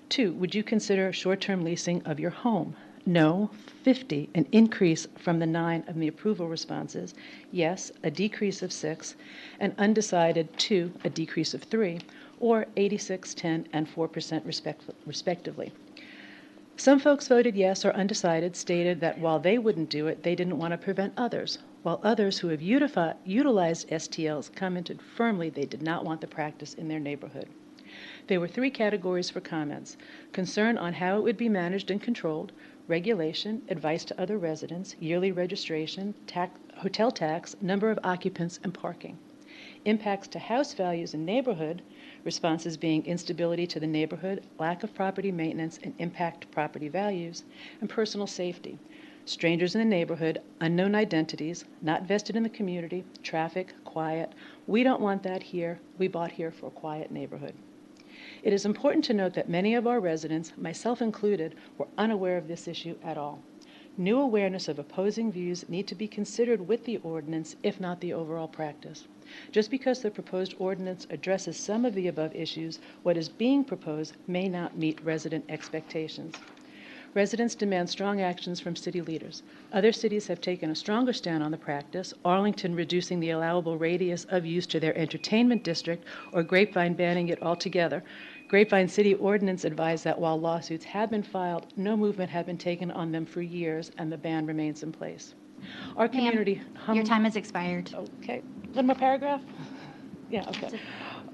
2, would you consider short-term leasing of your home? No, 50, an increase from the 9 of the approval responses. Yes, a decrease of 6, and undecided, 2, a decrease of 3, or 86, 10, and 4% respectively. Some folks voted yes or undecided stated that while they wouldn't do it, they didn't want to prevent others, while others who have utilized STLs commented firmly they did not want the practice in their neighborhood. There were 3 categories for comments: concern on how it would be managed and controlled, regulation, advice to other residents, yearly registration, hotel tax, number of occupants, and parking. Impacts to house values and neighborhood, responses being instability to the neighborhood, lack of property maintenance, and impact to property values, and personal safety. Strangers in the neighborhood, unknown identities, not vested in the community, traffic, quiet. We don't want that here. We bought here for a quiet neighborhood. It is important to note that many of our residents, myself included, were unaware of this issue at all. New awareness of opposing views need to be considered with the ordinance, if not the overall practice. Just because the proposed ordinance addresses some of the above issues, what is being proposed may not meet resident expectations. Residents demand strong actions from city leaders. Other cities have taken a stronger stand on the practice, Arlington reducing the allowable radius of use to their entertainment district, or Grapevine banning it altogether. Grapevine City Ordinance advised that while lawsuits have been filed, no movement had been taken on them for years, and the ban remains in place. Our community... Your time has expired. Okay. One more paragraph? Yeah, okay.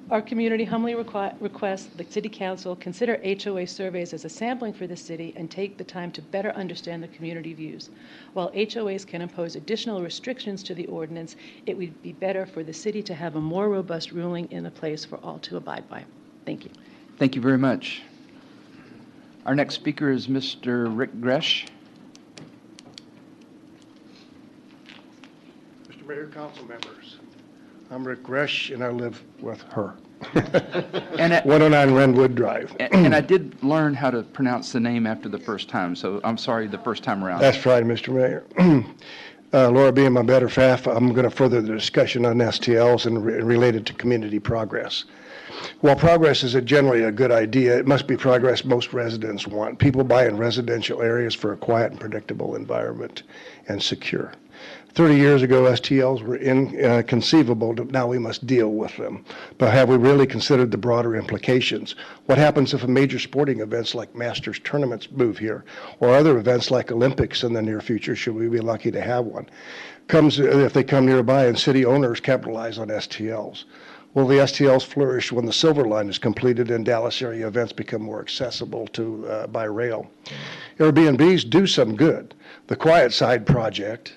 Our community humbly requests the City Council consider HOA surveys as a sampling for the city and take the time to better understand the community views. While HOAs can impose additional restrictions to the ordinance, it would be better for the city to have a more robust ruling in place for all to abide by. Thank you. Thank you very much. Our next speaker is Mr. Rick Gresh. Mr. Mayor, council members, I'm Rick Gresh, and I live with her. And 109 Renwood Drive. And I did learn how to pronounce the name after the first time, so I'm sorry the first time around. That's right, Mr. Mayor. Laura being my better half, I'm going to further the discussion on STLs and related to community progress. While progress is generally a good idea, it must be progress most residents want. People buy in residential areas for a quiet and predictable environment and secure. 30 years ago, STLs were inconceivable. Now we must deal with them. But have we really considered the broader implications? What happens if a major sporting events like Masters tournaments move here, or other events like Olympics in the near future, should we be lucky to have one? If they come nearby and city owners capitalize on STLs. Will the STLs flourish when the Silver Line is completed and Dallas area events become more accessible by rail? Airbnbs do some good. The Quiet Side project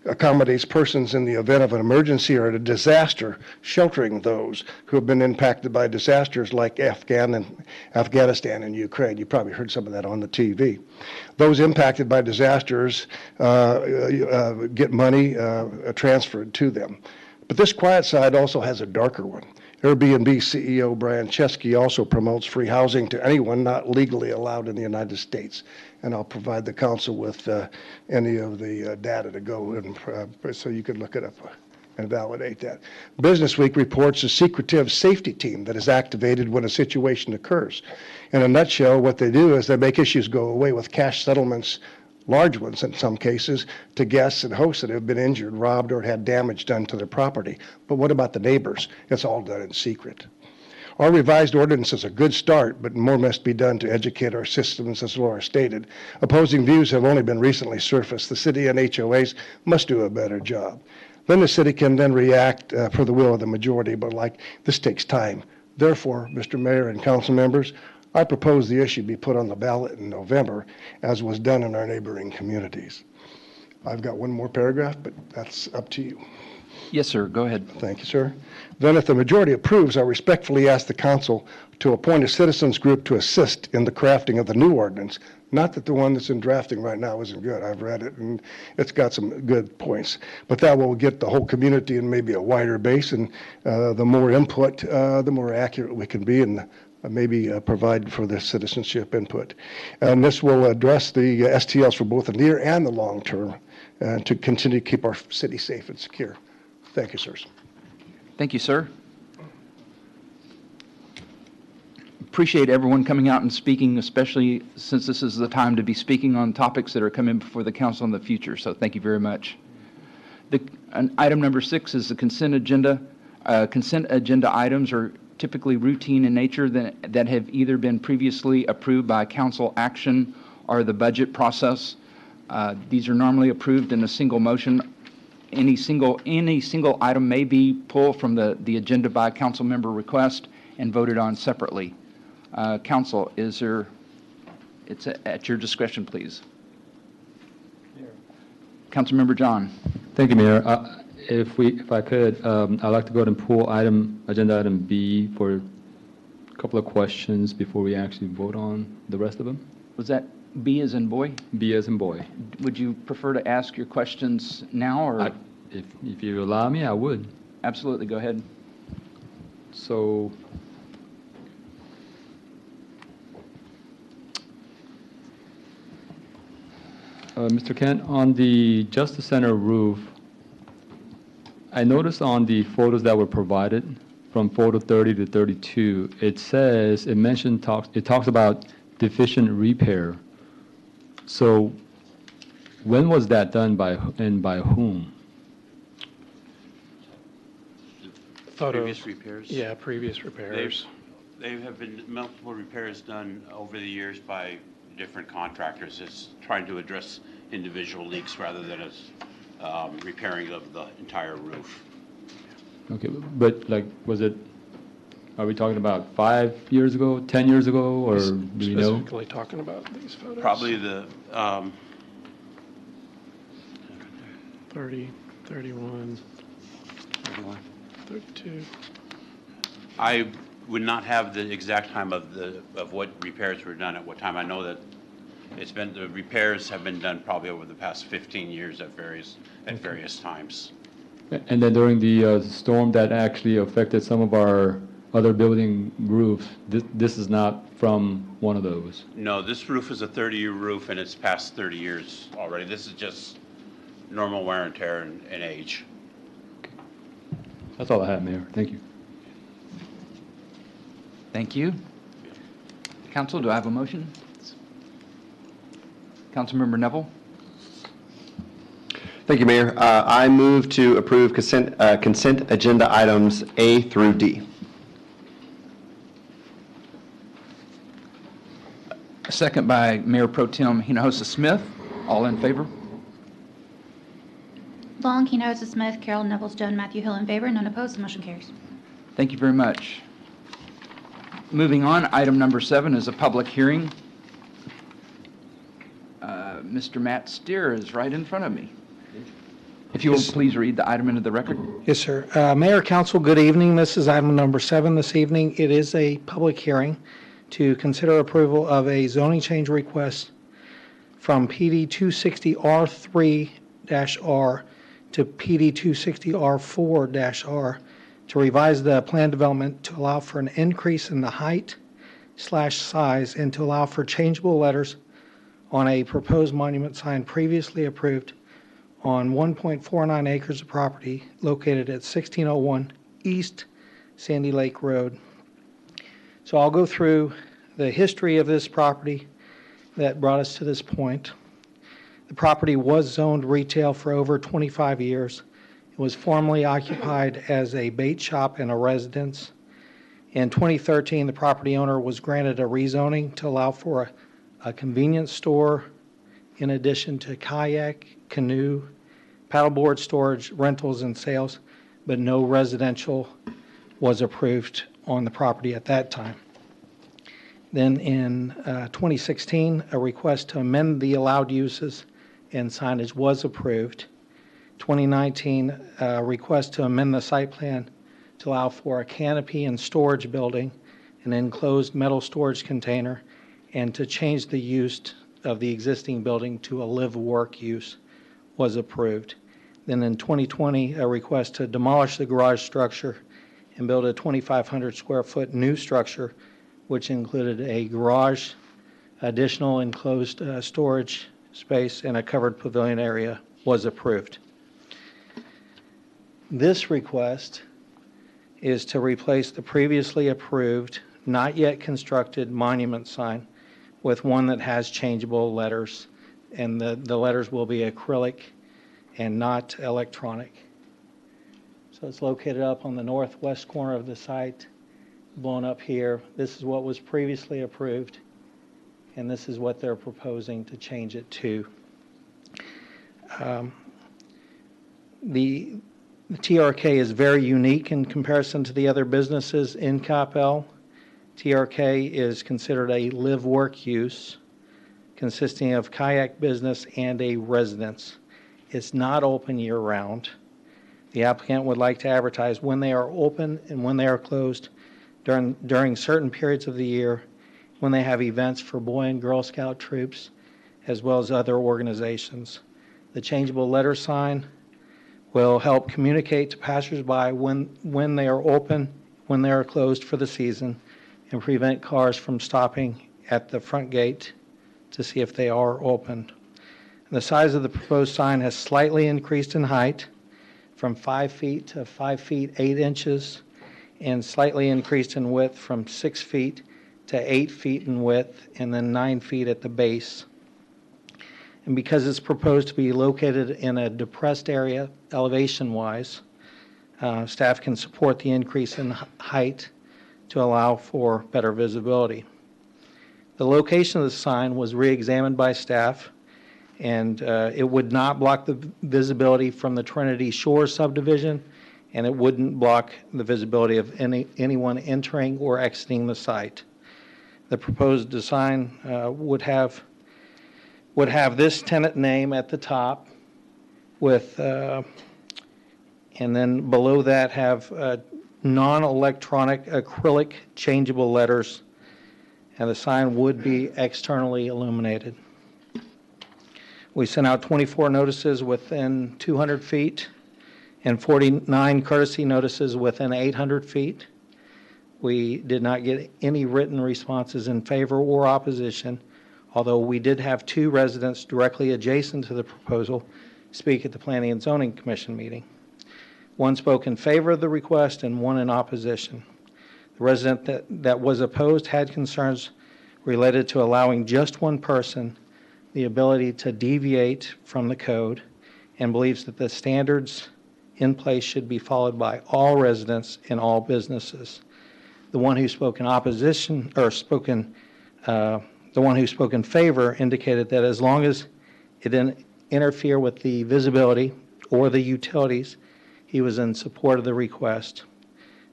accommodates persons in the event of an emergency or a disaster, sheltering those who have been impacted by disasters like Afghanistan and Ukraine. You probably heard some of that on the TV. Those impacted by disasters get money transferred to them. But this quiet side also has a darker one. Airbnb CEO Brian Chesky also promotes free housing to anyone not legally allowed in the United States. And I'll provide the council with any of the data to go and so you can look it up and validate that. Business Week reports a secretive safety team that is activated when a situation occurs. In a nutshell, what they do is they make issues go away with cash settlements, large ones in some cases, to guests and hosts that have been injured, robbed, or had damage done to their property. But what about the neighbors? It's all done in secret. Our revised ordinance is a good start, but more must be done to educate our systems, as Laura stated. Opposing views have only been recently surfaced. The city and HOAs must do a better job. Then the city can then react for the will of the majority, but this takes time. Therefore, Mr. Mayor and council members, I propose the issue be put on the ballot in November, as was done in our neighboring communities. I've got one more paragraph, but that's up to you. Yes, sir. Go ahead. Thank you, sir. Then if the majority approves, I respectfully ask the council to appoint a citizens group to assist in the crafting of the new ordinance. Not that the one that's in drafting right now isn't good. I've read it, and it's got some good points. But that will get the whole community in maybe a wider base, and the more input, the more accurate we can be, and maybe provide for the citizenship input. And this will address the STLs for both the near and the long term, to continue to keep our city safe and secure. Thank you, sirs. Thank you, sir. Appreciate everyone coming out and speaking, especially since this is the time to be speaking on topics that are coming before the council in the future. So thank you very much. Item number 6 is the consent agenda. Consent agenda items are typically routine in nature that have either been previously approved by council action or the budget process. These are normally approved in a single motion. Any single item may be pulled from the agenda by council member request and voted on separately. Council, it's at your discretion, please. Councilmember John. Thank you, Mayor. If I could, I'd like to go ahead and pull agenda item B for a couple of questions before we actually vote on the rest of them. Was that B as in boy? B as in boy. Would you prefer to ask your questions now, or? If you allow me, I would. Absolutely, go ahead. So, Mr. Kent, on the Justice Center roof, I noticed on the photos that were provided from photo 30 to 32, it talks about deficient repair. So when was that done and by whom? Previous repairs? Yeah, previous repairs. There have been multiple repairs done over the years by different contractors. It's trying to address individual leaks rather than repairing of the entire roof. Okay, but are we talking about 5 years ago, 10 years ago, or do we know? Specifically talking about these photos? Probably the 30, 31, 32. I would not have the exact time of what repairs were done at what time. I know that the repairs have been done probably over the past 15 years at various times. And then during the storm that actually affected some of our other building roofs, this is not from one of those? No, this roof is a 30-year roof, and it's past 30 years already. This is just normal wear and tear and age. Okay. That's all I have, Mayor. Thank you. Thank you. Council, do I have a motion? Councilmember Neville? Thank you, Mayor. I move to approve consent agenda items A through D. A second by Mayor Pro Tem Hinojosa Smith. All in favor? Long, Hinojosa Smith, Carol Neville, Joan, Matthew Hill in favor, none opposed, the motion carries. Thank you very much. Moving on, item number 7 is a public hearing. Mr. Matt Steer is right in front of me. If you will please read the item into the record. Yes, sir. Mayor, Council, good evening. This is item number 7 this evening. It is a public hearing to consider approval of a zoning change request from PD 260R3-R to PD 260R4-R to revise the plan development to allow for an increase in the height/size and to allow for changeable letters on a proposed monument sign previously approved on 1.49 acres of property located at 1601 East Sandy Lake Road. So I'll go through the history of this property that brought us to this point. The property was zoned retail for over 25 years. It was formerly occupied as a bait shop and a residence. In 2013, the property owner was granted a rezoning to allow for a convenience store in addition to kayak, canoe, paddleboard storage, rentals, and sales, but no residential was approved on the property at that time. Then in 2016, a request to amend the allowed uses and signage was approved. 2019, a request to amend the site plan to allow for a canopy and storage building, an enclosed metal storage container, and to change the use of the existing building to a live-work use was approved. Then in 2020, a request to demolish the garage structure and build a 2,500 square foot new structure, which included a garage, additional enclosed storage space, and a covered pavilion area, was approved. This request is to replace the previously approved, not yet constructed monument sign with one that has changeable letters, and the letters will be acrylic and not electronic. So it's located up on the northwest corner of the site, blown up here. This is what was previously approved, and this is what they're proposing to change it to. The TRK is very unique in comparison to the other businesses in Coppell. TRK is considered a live-work use consisting of kayak business and a residence. It's not open year-round. The applicant would like to advertise when they are open and when they are closed during certain periods of the year, when they have events for Boy and Girl Scout troops, as well as other organizations. The changeable letter sign will help communicate to passersby when they are open, when they are closed for the season, and prevent cars from stopping at the front gate to see if they are open. The size of the proposed sign has slightly increased in height from 5 feet to 5 feet 8 inches, and slightly increased in width from 6 feet to 8 feet in width, and then 9 feet at the base. And because it's proposed to be located in a depressed area elevation-wise, staff can support the increase in height to allow for better visibility. The location of the sign was re-examined by staff, and it would not block the visibility from the Trinity Shores subdivision, and it wouldn't block the visibility of anyone entering or exiting the site. The proposed design would have this tenant name at the top, with and then below that have non-electronic acrylic changeable letters, and the sign would be externally illuminated. We sent out 24 notices within 200 feet and 49 courtesy notices within 800 feet. We did not get any written responses in favor or opposition, although we did have 2 residents directly adjacent to the proposal speak at the Planning and Zoning Commission meeting. One spoke in favor of the request and one in opposition. The resident that was opposed had concerns related to allowing just one person the ability to deviate from the code, and believes that the standards in place should be followed by all residents and all businesses. The one who spoke in opposition, or the one who spoke in favor, indicated that as long as it didn't interfere with the visibility or the utilities, he was in support of the request,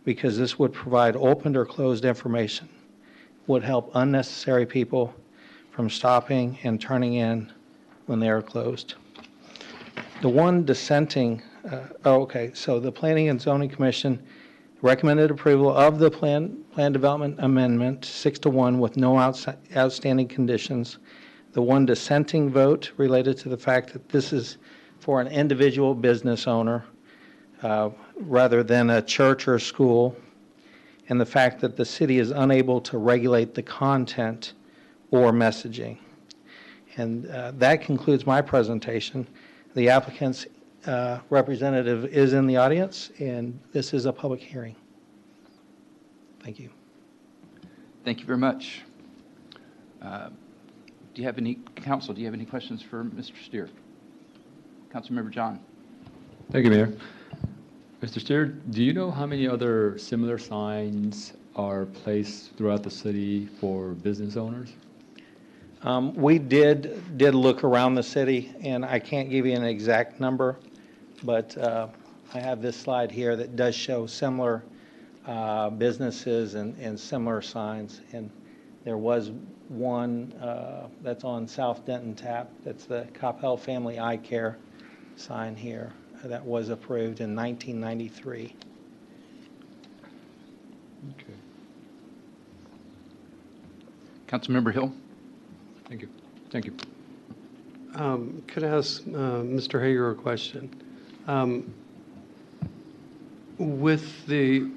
because this would provide opened or closed information, would help unnecessary people from stopping and turning in when they are closed. The one dissenting, so the Planning and Zoning Commission recommended approval of the plan development amendment 6-1 with no outstanding conditions. The one dissenting vote related to the fact that this is for an individual business owner rather than a church or school, and the fact that the city is unable to regulate the content or messaging. And that concludes my presentation. The applicant's representative is in the audience, and this is a public hearing. Thank you. Thank you very much. Do you have any questions for Mr. Steer? Councilmember John. Thank you, Mayor. Mr. Steer, do you know how many other similar signs are placed throughout the city for business owners? We did look around the city, and I can't give you an exact number, but I have this slide here that does show similar businesses and similar signs. And there was one that's on South Denton Tap. That's the Coppell Family Eye Care sign here. That was approved in 1993. Okay. Councilmember Hill. Thank you. Thank you. Could I ask Mr. Hager a question? With the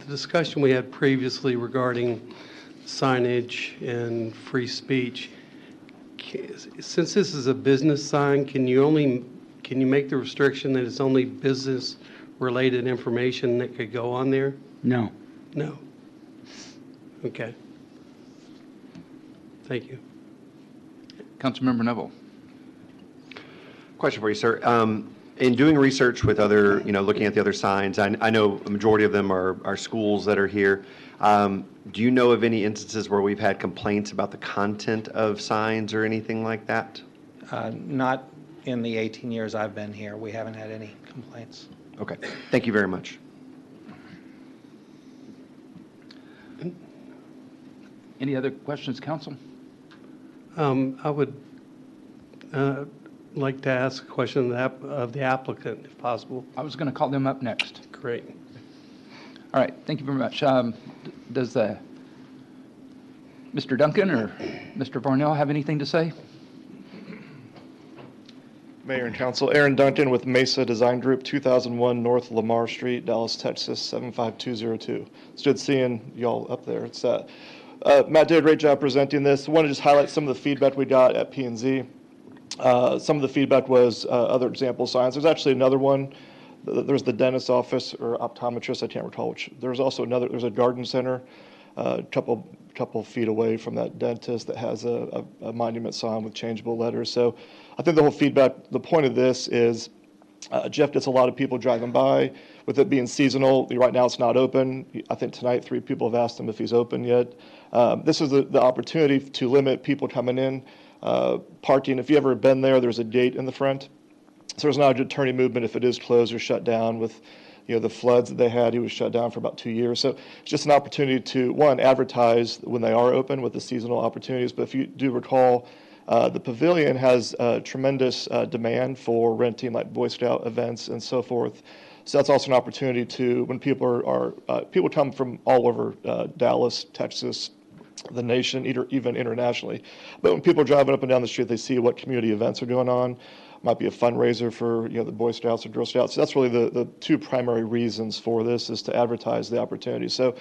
discussion we had previously regarding signage and free speech, since this is a business sign, can you make the restriction that it's only business-related information that could go on there? No. No. Okay. Thank you. Councilmember Neville. Question for you, sir. In doing research with other, looking at the other signs, I know a majority of them are schools that are here. Do you know of any instances where we've had complaints about the content of signs or anything like that? Not in the 18 years I've been here. We haven't had any complaints. Okay. Thank you very much. Any other questions, Council? I would like to ask a question of the applicant, if possible. I was going to call them up next. Great. All right. Thank you very much. Does Mr. Duncan or Mr. Varnell have anything to say? Mayor and Council, Aaron Duncan with Mesa Design Group, 2001 North Lamar Street, Dallas, Texas, 75202. It's good seeing y'all up there. It's Matt did a great job presenting this. I want to just highlight some of the feedback we got at P&Z. Some of the feedback was other example signs. There's actually another one. There's the dentist's office or optometrist, I can't recall which. There's also there's a garden center a couple feet away from that dentist that has a monument sign with changeable letters. So I think the whole feedback, the point of this is Jeff gets a lot of people driving by. With it being seasonal, right now it's not open. I think tonight 3 people have asked him if he's open yet. This is the opportunity to limit people coming in. Parking, if you've ever been there, there's a gate in the front. So there's not a good turning movement if it is closed or shut down. With the floods that they had, he was shut down for about 2 years. So it's just an opportunity to, one, advertise when they are open with the seasonal opportunities. But if you do recall, the pavilion has tremendous demand for renting like Boy Scout events and so forth. So that's also an opportunity to, when people people come from all over Dallas, Texas, the nation, even internationally. But when people are driving up and down the street, they see what community events are going on. Might be a fundraiser for the Boy Scouts or Girl Scouts. So that's really the 2 primary reasons for this, is to advertise the opportunity. So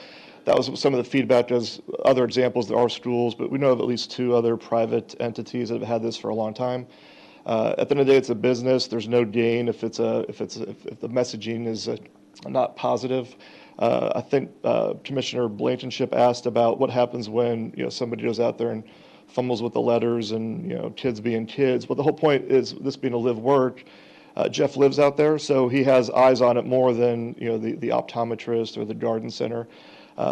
that was some of the feedback. As other examples, there are schools, but we know of at least 2 other private entities that have had this for a long time. At the end of the day, it's a business. There's no gain if the messaging is not positive. I think Commissioner Blankenship asked about what happens when somebody goes out there and fumbles with the letters and kids being kids. But the whole point is this being a live work. Jeff lives out there, so he has eyes on it more than the optometrist or the garden center.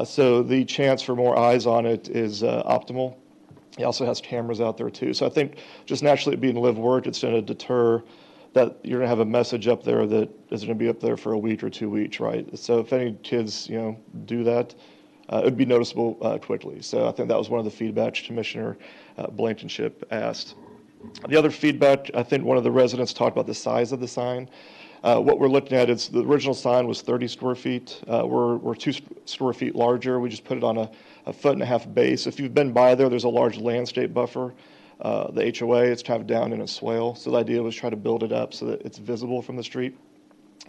So the chance for more eyes on it is optimal. He also has cameras out there too. So I think just naturally being live work, it's going to deter that you're going to have a message up there that is going to be up there for a week or 2 weeks, right? So if any kids, do that, it would be noticeable quickly. So I think that was one of the feedbacks Commissioner Blankenship asked. The other feedback, I think one of the residents talked about the size of the sign. What we're looking at is the original sign was 30 square feet. We're 2 square feet larger. We just put it on a 1.5-foot base. If you've been by there, there's a large landscape buffer. The HOA, it's kind of down in a swale. So the idea was try to build it up so that it's visible from the street.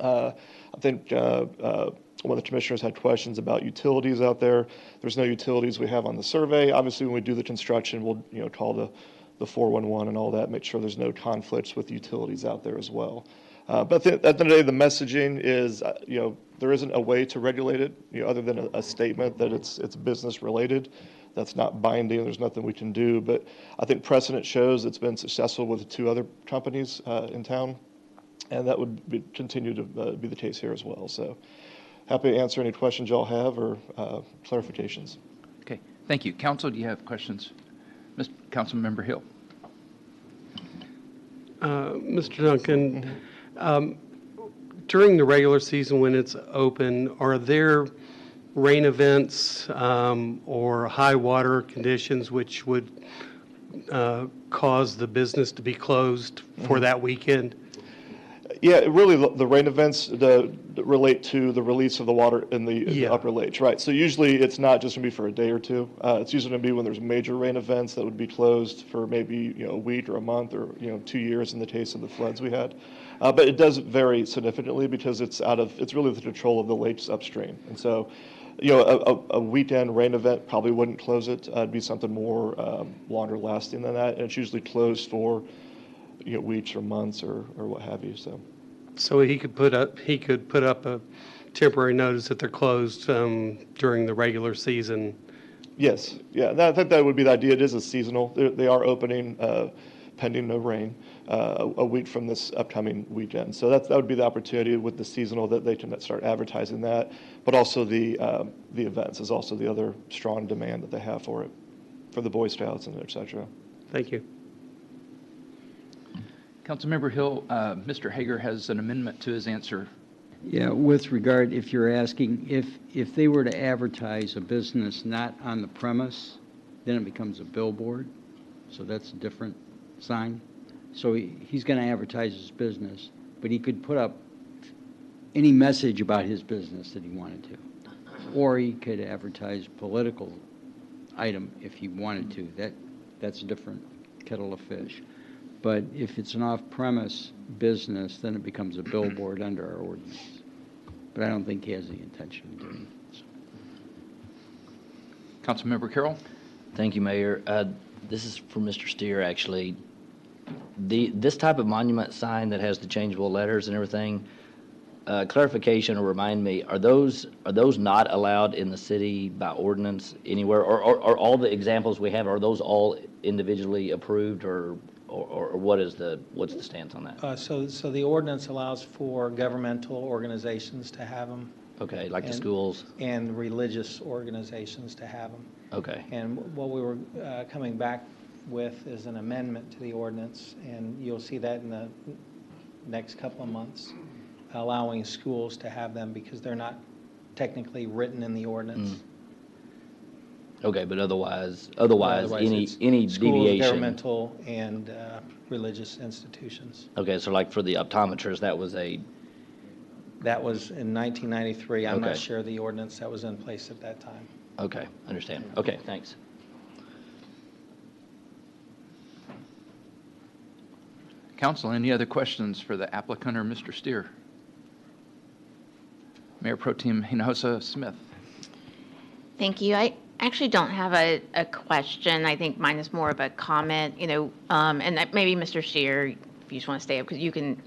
I think one of the commissioners had questions about utilities out there. There's no utilities we have on the survey. Obviously, when we do the construction, we'll call the 411 and all that, make sure there's no conflicts with utilities out there as well. But at the end of the day, the messaging is, there isn't a way to regulate it, other than a statement that it's business related. That's not binding. There's nothing we can do. But I think precedent shows it's been successful with 2 other companies in town, and that would continue to be the case here as well. So happy to answer any questions y'all have or clarifications. Okay, thank you. Council, do you have questions? Councilmember Hill. Mr. Duncan, during the regular season when it's open, are there rain events or high water conditions which would cause the business to be closed for that weekend? Yeah, really, the rain events relate to the release of the water in the upper lakes, right? So usually it's not just going to be for a day or two. It's usually going to be when there's major rain events that would be closed for maybe a week or a month or 2 years in the case of the floods we had. But it does vary significantly because it's really the control of the lakes upstream. And so, a weekend rain event probably wouldn't close it. It'd be something more longer lasting than that, and it's usually closed for weeks or months or what have you. So he could put up a temporary notice that they're closed during the regular season. Yes, yeah, I think that would be the idea. It is a seasonal. They are opening pending no rain a week from this upcoming weekend. So that would be the opportunity with the seasonal that they can start advertising that. But also the events is also the other strong demand that they have for it, for the Boy Scouts and et cetera. Thank you. Councilmember Hill, Mr. Hager has an amendment to his answer. Yeah, with regard, if you're asking, if they were to advertise a business not on the premise, then it becomes a billboard. So that's a different sign. So he's going to advertise his business, but he could put up any message about his business that he wanted to. Or he could advertise political item if he wanted to. That's a different kettle of fish. But if it's an off-premise business, then it becomes a billboard under our ordinance. But I don't think he has the intention of doing it. So. Councilmember Carroll. Thank you, Mayor. This is for Mr. Steer, actually. This type of monument sign that has the changeable letters and everything, clarification or remind me, are those not allowed in the city by ordinance anywhere? Or all the examples we have, are those all individually approved or what's the stance on that? So the ordinance allows for governmental organizations to have them. Okay, like the schools? And religious organizations to have them. Okay. And what we were coming back with is an amendment to the ordinance, and you'll see that in the next couple of months, allowing schools to have them because they're not technically written in the ordinance. Okay, but otherwise any schools, deviation. Governmental and religious institutions. Okay, so like for the optometrists, that was in 1993. I'm not Okay. sure the ordinance that was in place at that time. Okay, understand. Okay, thanks. Council, any other questions for the applicant or Mr. Steer? Mayor Pro Tem Hinojosa Smith. Thank you. I actually don't have a question. I think mine is more of a comment, and that maybe Mr. Steer, if you just want to stay up, because you can,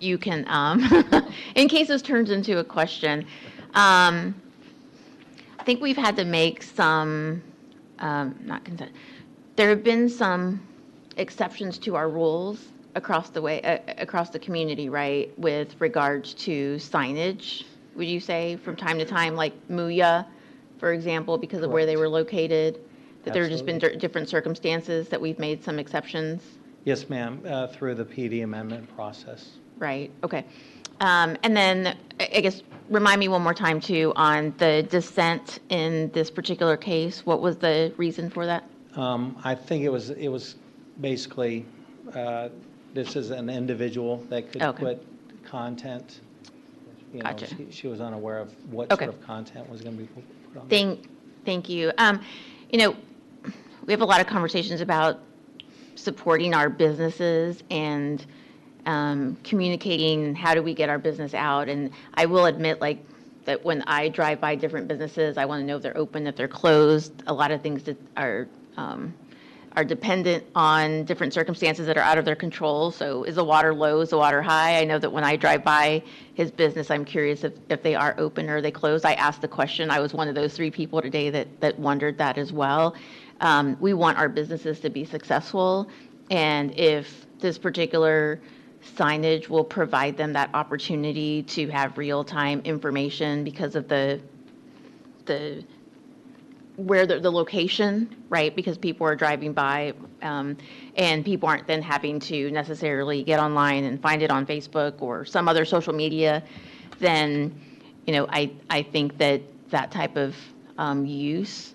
in case this turns into a question. I think we've had to make some, there have been some exceptions to our rules across the community, right, with regards to signage, would you say, from time to time, like Muya, for example, because of where they were located, that there have just been different circumstances that we've made some exceptions? Yes, ma'am, through the PD amendment process. Right, okay. And then, I guess, remind me one more time, too, on the dissent in this particular case. What was the reason for that? I think it was basically This is an individual that could Okay. put content. You know, Gotcha. she was unaware of what Okay. sort of content was going to be put on there. Thank you. You know, we have a lot of conversations about supporting our businesses and communicating how do we get our business out. And I will admit, like, that when I drive by different businesses, I want to know if they're open, if they're closed. A lot of things that are dependent on different circumstances that are out of their control. So is the water low? Is the water high? I know that when I drive by his business, I'm curious if they are open or are they closed. I asked the question. I was one of those 3 people today that wondered that as well. We want our businesses to be successful. And if this particular signage will provide them that opportunity to have real-time information because of the location, right? Because people are driving by, and people aren't then having to necessarily get online and find it on Facebook or some other social media, then, you know, I think that type of use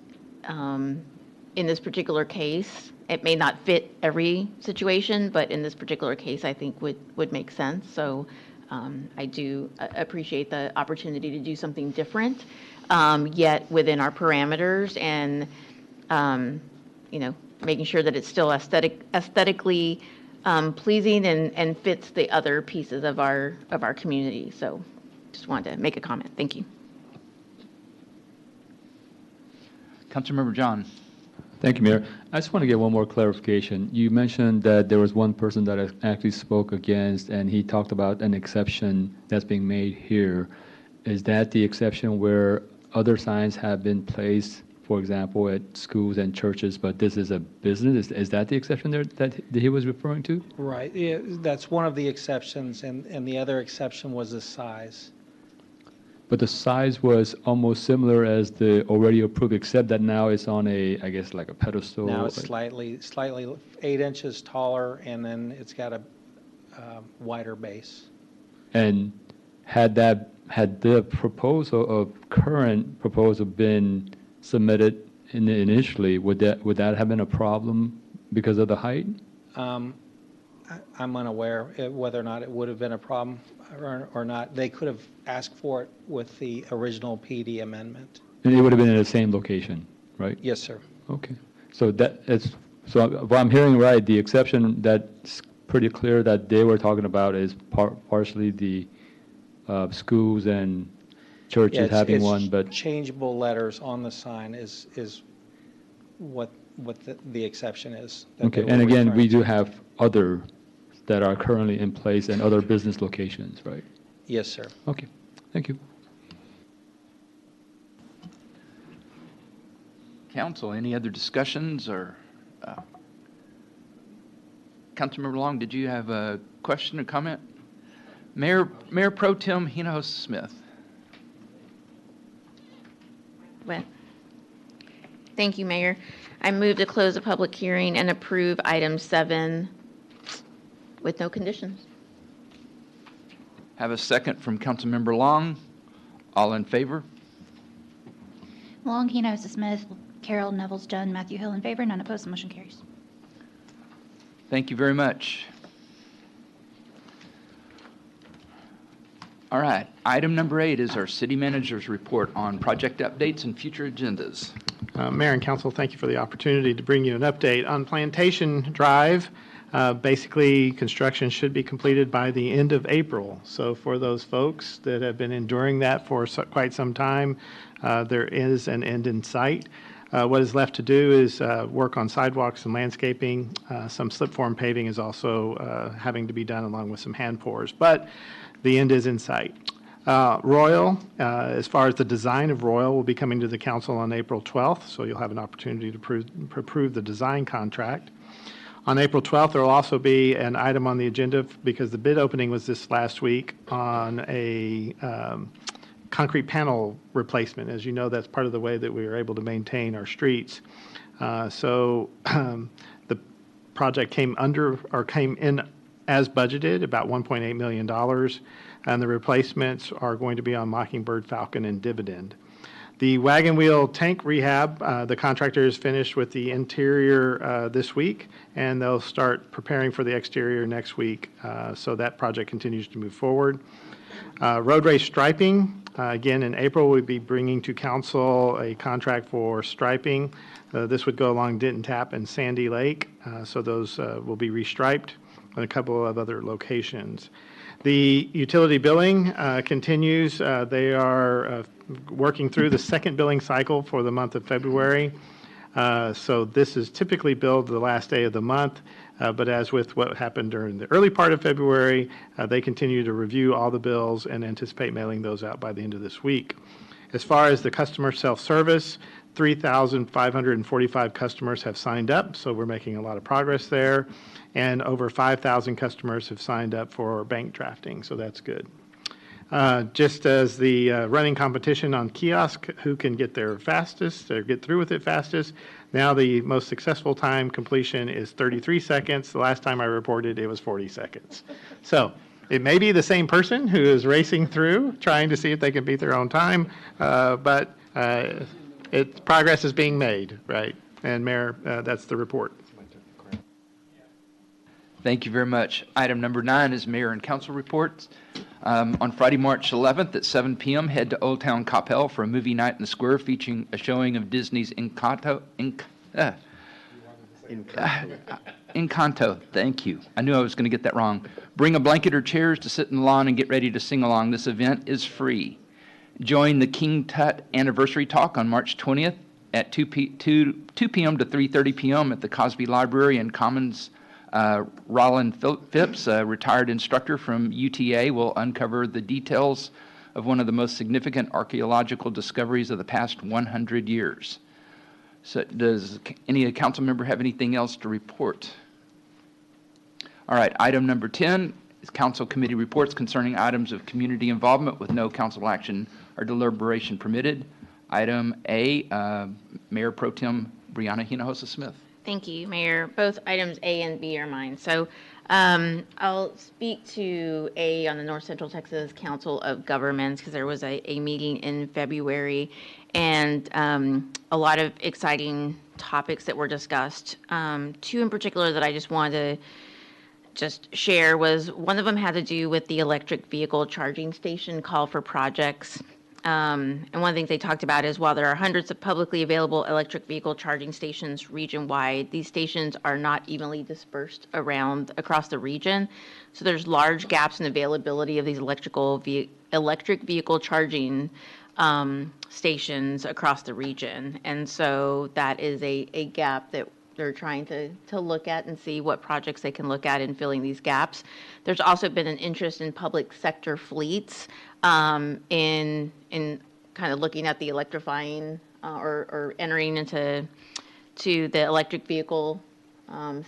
in this particular case, it may not fit every situation, but in this particular case, I think would make sense. So I do appreciate the opportunity to do something different, yet within our parameters and, you know, making sure that it's still aesthetically pleasing and fits the other pieces of our community. So just wanted to make a comment. Thank you. Councilmember John. Thank you, Mayor. I just want to get one more clarification. You mentioned that there was one person that actually spoke against, and he talked about an exception that's being made here. Is that the exception where other signs have been placed, for example, at schools and churches, but this is a business? Is that the exception there that he was referring to? Right. Yeah, that's one of the exceptions, and the other exception was the size. But the size was almost similar as the already approved, except that now it's on a, I guess, like a pedestal. Now it's slightly 8 inches taller, and then it's got a wider base. And had the current proposal been submitted initially, would that have been a problem because of the height? I'm unaware whether or not it would have been a problem or not. They could have asked for it with the original PD amendment. And it would have been in the same location, right? Yes, sir. Okay. So if I'm hearing right, the exception that's pretty clear that they were talking about is partially the schools and churches having one, but changeable letters on the sign is what the exception is. okay. And again, we do have other that are currently in place and other business locations, right? Yes, sir. Okay. Thank you. Council, any other discussions or? Councilmember Long, did you have a question or comment? Mayor Pro Tem Hinojosa Smith. Well, thank you, Mayor. I move to close the public hearing and approve item 7 with no conditions. Have a second from Councilmember Long. All in favor? Long, Hinojosa Smith, Carol, Neville's Dunn, Matthew Hill in favor, none opposed, the motion carries. Thank you very much. All right, item number 8 is our city manager's report on project updates and future agendas. Mayor and Council, thank you for the opportunity to bring you an update on Plantation Drive. Basically, construction should be completed by the end of April. So for those folks that have been enduring that for quite some time, there is an end in sight. What is left to do is work on sidewalks and landscaping. Some slip form paving is also having to be done along with some hand pours, but the end is in sight. Royal, as far as the design of Royal, will be coming to the council on April 12th, so you'll have an opportunity to approve the design contract. On April 12th, there will also be an item on the agenda because the bid opening was this last week on a concrete panel replacement. As you know, that's part of the way that we are able to maintain our streets. The project came in as budgeted, about $1.8 million, and the replacements are going to be on Mockingbird, Falcon, and Dividend. The wagon wheel tank rehab, the contractor is finished with the interior this week, and they'll start preparing for the exterior next week. So that project continues to move forward. Roadway striping, again, in April, we'll be bringing to council a contract for striping. This would go along Denton Tap and Sandy Lake, so those will be restriped in a couple of other locations. The utility billing continues. They are working through the second billing cycle for the month of February. So this is typically billed the last day of the month, but as with what happened during the early part of February, they continue to review all the bills and anticipate mailing those out by the end of this week. As far as the customer self-service, 3,545 customers have signed up, so we're making a lot of progress there. And over 5,000 customers have signed up for bank drafting, so that's good. Just as the running competition on kiosk, who can get there fastest or get through with it fastest, now the most successful time completion is 33 seconds. The last time I reported, it was 40 seconds. So it may be the same person who is racing through, trying to see if they can beat their own time, but progress is being made, right? And Mayor, that's the report. Thank you very much. Item number 9 is Mayor and Council reports. On Friday, March 11th at 7 p.m., head to Old Town Coppell for a movie night in the square featuring a showing of Disney's Encanto. Encanto, thank you. I knew I was going to get that wrong. Bring a blanket or chairs to sit in the lawn and get ready to sing along. This event is free. Join the King Tut Anniversary Talk on March 20th at 2 p.m. to 3:30 p.m. at the Cosby Library and Commons. Roland Phipps, a retired instructor from UTA, will uncover the details of one of the most significant archaeological discoveries of the past 100 years. So does any council member have anything else to report? All right, item number 10 is council committee reports concerning items of community involvement with no council action or deliberation permitted. Item A, Mayor Pro Tem Brianna Hinojosa-Smith. Thank you, Mayor. Both items A and B are mine. So I'll speak to A on the North Central Texas Council of Governments because there was a meeting in February and a lot of exciting topics that were discussed. Two in particular that I just wanted to just share was one of them had to do with the electric vehicle charging station call for projects. And one of the things they talked about is while there are hundreds of publicly available electric vehicle charging stations region-wide, these stations are not evenly dispersed across the region. So there's large gaps in availability of these electric vehicle charging stations across the region. And so that is a gap that they're trying to look at and see what projects they can look at in filling these gaps. There's also been an interest in public sector fleets in kind of looking at the electrifying or entering into the electric vehicle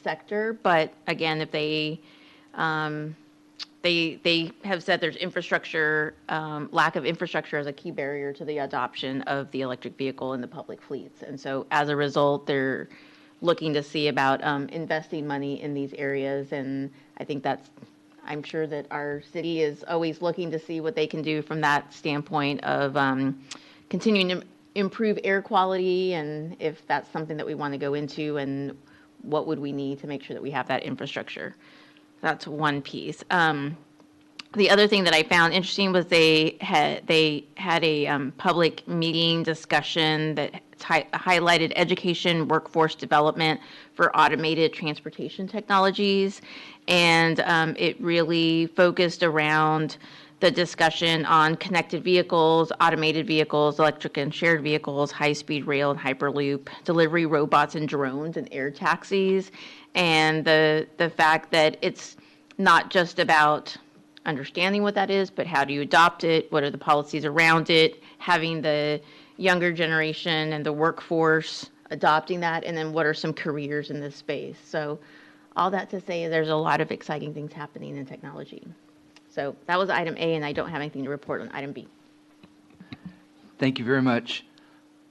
sector. But again, if they have said there's infrastructure, lack of infrastructure as a key barrier to the adoption of the electric vehicle in the public fleets. And so as a result, they're looking to see about investing money in these areas. And I think I'm sure that our city is always looking to see what they can do from that standpoint of continuing to improve air quality and if that's something that we want to go into and what would we need to make sure that we have that infrastructure. That's one piece. The other thing that I found interesting was they had a public meeting discussion that highlighted education workforce development for automated transportation technologies. And it really focused around the discussion on connected vehicles, automated vehicles, electric and shared vehicles, high-speed rail and hyperloop, delivery robots and drones and air taxis, and the fact that it's not just about understanding what that is, but how do you adopt it? What are the policies around it? Having the younger generation and the workforce adopting that, and then what are some careers in this space? So all that to say, there's a lot of exciting things happening in technology. So that was item A, and I don't have anything to report on item B. Thank you very much.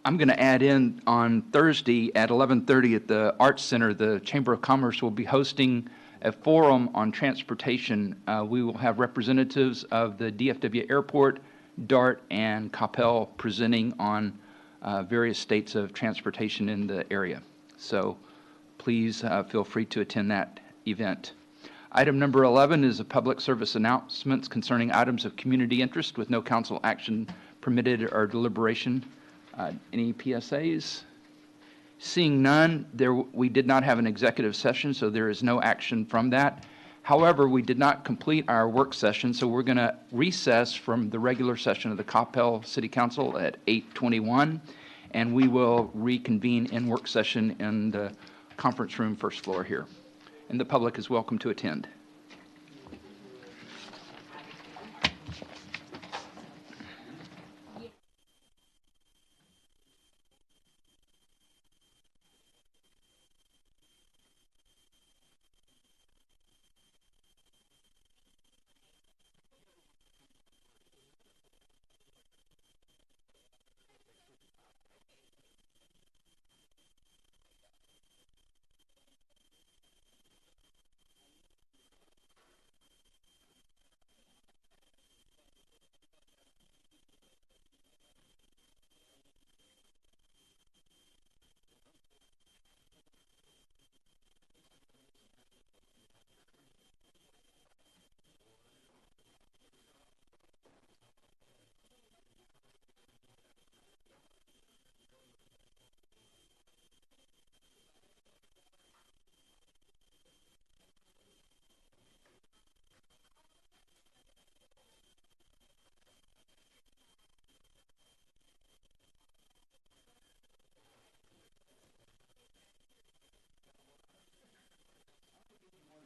I'm going to add in on Thursday at 11:30 at the Arts Center, the Chamber of Commerce will be hosting a forum on transportation. We will have representatives of the DFW Airport, DART, and Coppell presenting on various states of transportation in the area. So please feel free to attend that event. Item number 11 is a public service announcements concerning items of community interest with no council action permitted or deliberation. Any PSAs? Seeing none, we did not have an executive session, so there is no action from that. However, we did not complete our work session, so we're going to recess from the regular session of the Coppell City Council at 8:21, and we will reconvene in work session in the conference room, first floor here. And the public is welcome to attend.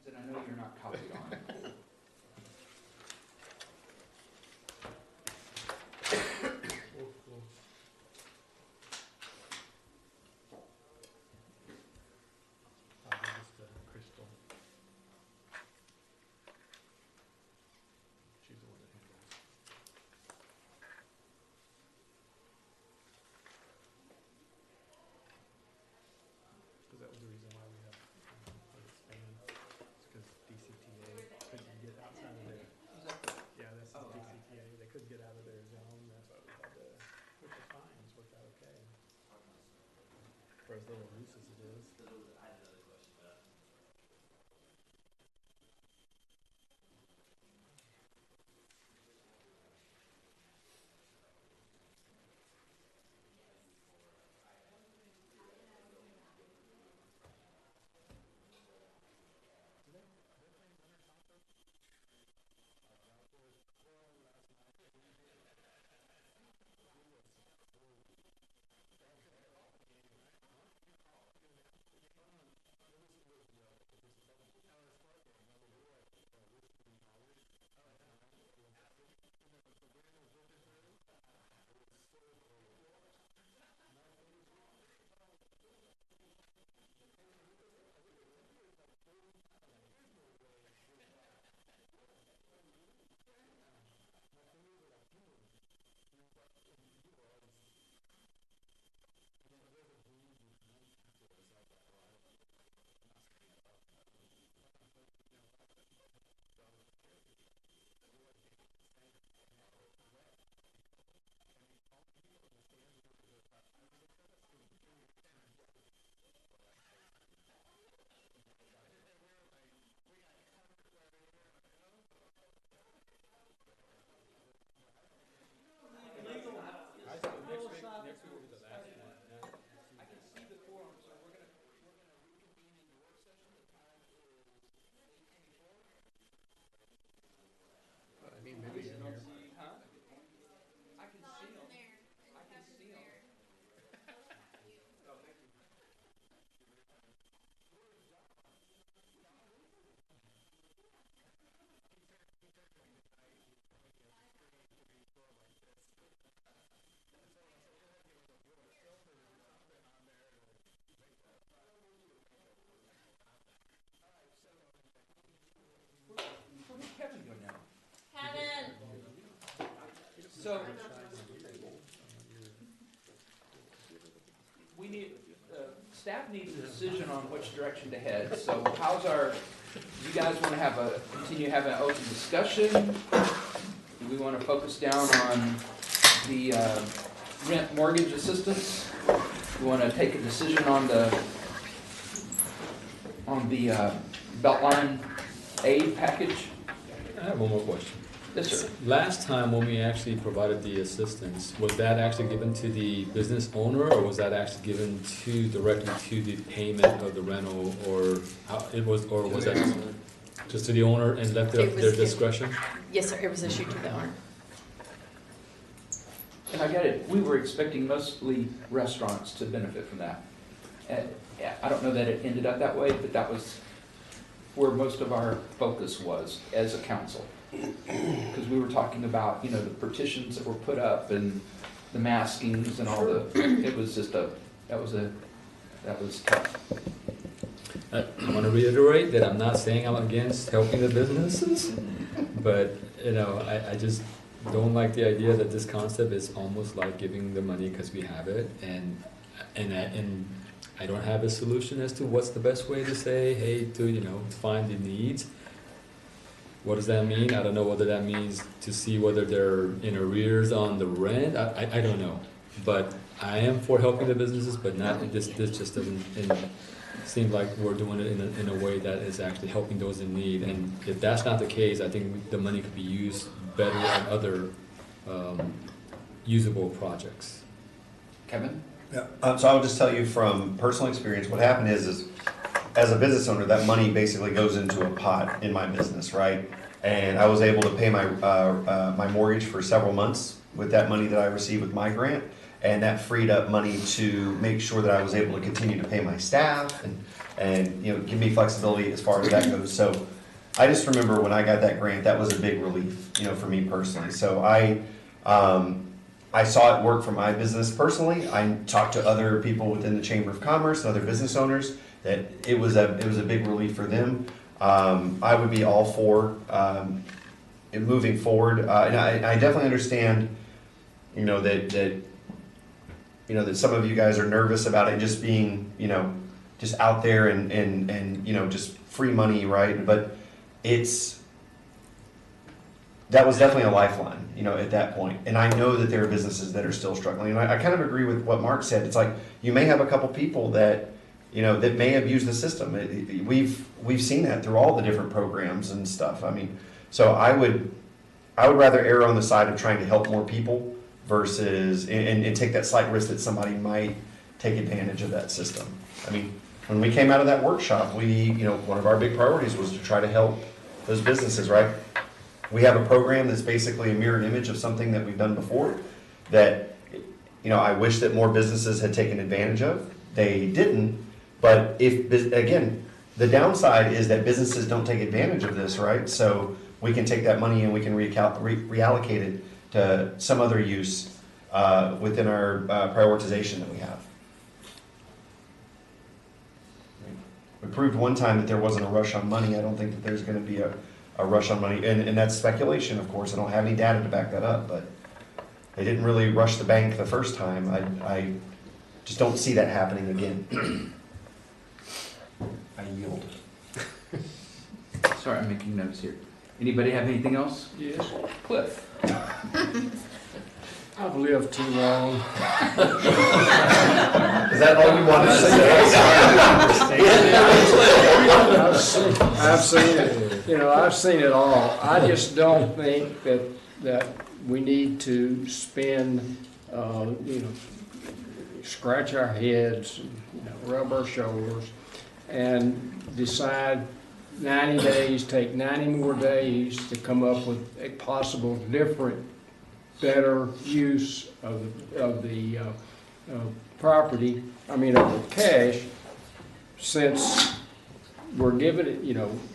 That I know you're not copied on. That was the reason why we have expand. It's because DCTA couldn't get outside of their. Yeah, that's the DCTA. They couldn't get out of their zone. That's why we had to. Which was fine. It's worked out okay. For as little use as it is. So, we need, staff needs a decision on which direction to head. So how's our, do you guys want to continue having an open discussion? Do we want to focus down on the rent mortgage assistance. We want to take a decision on the Beltline aid package. I have one more question. Yes, sir. Last time when we actually provided the assistance, was that actually given to the business owner, or was that actually given directly to the payment of the rental, or was that just to the owner and left It was their given. discretion? Yes, sir, it was issued to the owner. And I get it, we were expecting mostly restaurants to benefit from that. Yeah, I don't know that it ended up that way, but that was where most of our focus was as a council. Because we were talking about, the partitions that were put up and the maskings and all it was just that was tough. I want to reiterate that I'm not saying I'm against helping the businesses, but, I just don't like the idea that this concept is almost like giving the money because we have it, and I don't have a solution as to what's the best way to say, hey, to find the needs. What does that mean? I don't know whether that means to see whether they're in arrears on the rent. I don't know, but I am for helping the businesses, but not this just doesn't seem like we're doing it in a way that is actually helping those in need. And if that's not the case, I think the money could be used better on other usable projects. Kevin? Yeah. So I would just tell you from personal experience, what happened is as a business owner, that money basically goes into a pot in my business, right? And I was able to pay my my mortgage for several months with that money that I received with my grant, and that freed up money to make sure that I was able to continue to pay my staff and give me flexibility as far as that goes. So I just remember when I got that grant, that was a big relief, for me personally. So I saw it work for my business personally. I talked to other people within the Chamber of Commerce and other business owners that it was a big relief for them. I would be all for it moving forward, and I definitely understand, that some of you guys are nervous about it just being, just out there and just free money, right? But that was definitely a lifeline, at that point. And I know that there are businesses that are still struggling. And I kind of agree with what Mark said. It's like, you may have a couple people that, that may abuse the system. We've seen that through all the different programs and stuff. So I would rather err on the side of trying to help more people versus, and take that slight risk that somebody might take advantage of that system. When we came out of that workshop, one of our big priorities was to try to help those businesses, right? We have a program that's basically a mirrored image of something that we've done before that, I wish that more businesses had taken advantage of. They didn't, but again, the downside is that businesses don't take advantage of this, right? So we can take that money and we can reallocate it to some other use within our prioritization that we have. We proved one time that there wasn't a rush on money. I don't think that there's going to be a rush on money, and that's speculation, of course. I don't have any data to back that up, but they didn't really rush the bank the first time. I just don't see that happening again. I yield. Sorry, I'm making notes here. Anybody have anything else? Yes. Cliff? I've lived too long. Is that all you wanted to say? I've seen it. I've seen it all. I just don't think that we need to spend, scratch our heads, rub our shoulders, and decide 90 days, take 90 more days to come up with a possible different, better use of the property, of the cash, since we're giving it,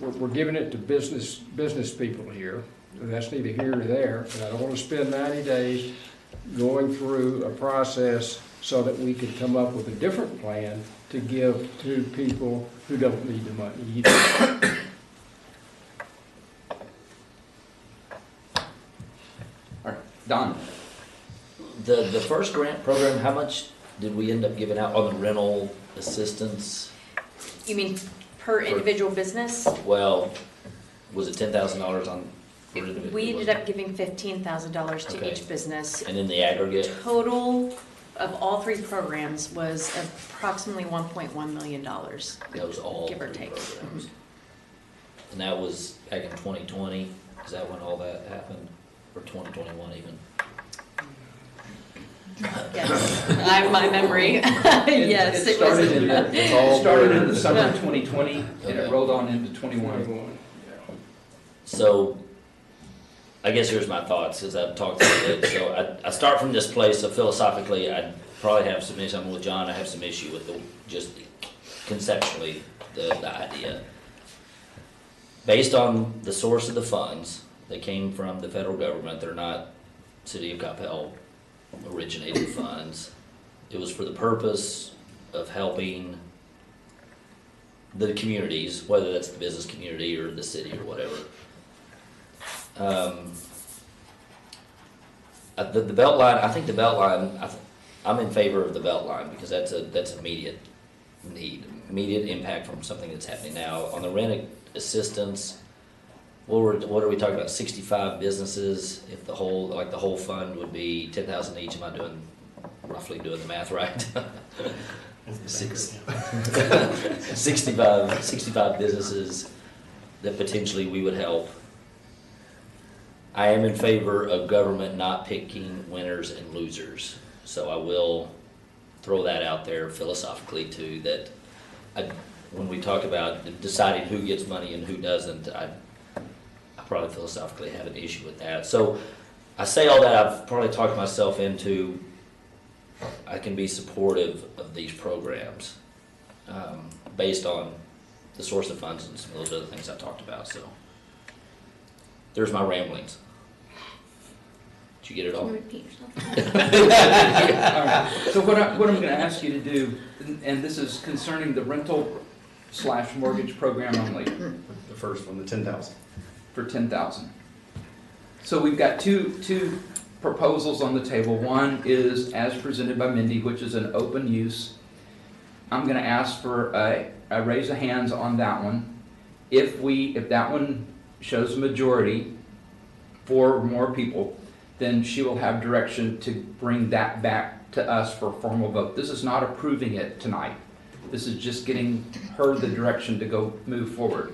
we're giving it to business people here. And that's neither here nor there. And I don't want to spend 90 days going through a process so that we could come up with a different plan to give to people who don't need the money either. All right, Don. The first grant program, how much did we end up giving out on the rental assistance? You mean per individual business? Well, was it $10,000 on For individual? We ended up giving $15,000 to Okay. each business. And in the aggregate? Total of all three programs was approximately $1.1 million. That was all Give or three take. programs. And that was back in 2020? Is that when all that happened? Or 2021 even? Yes, I have my memory. Yes, It it was. started in the summer of 2020, and Okay. it rolled on into 21. So, I guess here's my thoughts as I've talked about it. So I start from this place, so philosophically, I probably have some issue with John, I have some issue with just conceptually, the idea. Based on the source of the funds, they came from the federal government, they're not City of Coppell originated funds. It was for the purpose of helping the communities, whether that's the business community or the city or whatever. The belt line, I think the belt line, I'm in favor of the belt line because that's immediate need, immediate impact from something that's happening now. On the rent assistance, what are we talking about, 65 businesses? If the whole fund would be 10,000 each, am I roughly doing the math right? 65 businesses that potentially we would help. I am in favor of government not picking winners and losers. So I will throw that out there philosophically too, that when we talk about deciding who gets money and who doesn't, I probably philosophically have an issue with that. So I say all that, I've probably talked myself into, I can be supportive of these programs based on the source of funds and some of those other things I talked about. So there's my ramblings. Did you get it all? Can you repeat yourself? All right. So what I'm going to ask you to do, and this is concerning the rental/mortgage program only. The first one, the 10,000. For 10,000. So we've got two proposals on the table. One is as presented by Mindy, which is an open use. I'm going to ask for a raise of hands on that one. If that one shows a majority, 4 or more people, then she will have direction to bring that back to us for a formal vote. This is not approving it tonight. This is just getting her the direction to go move forward.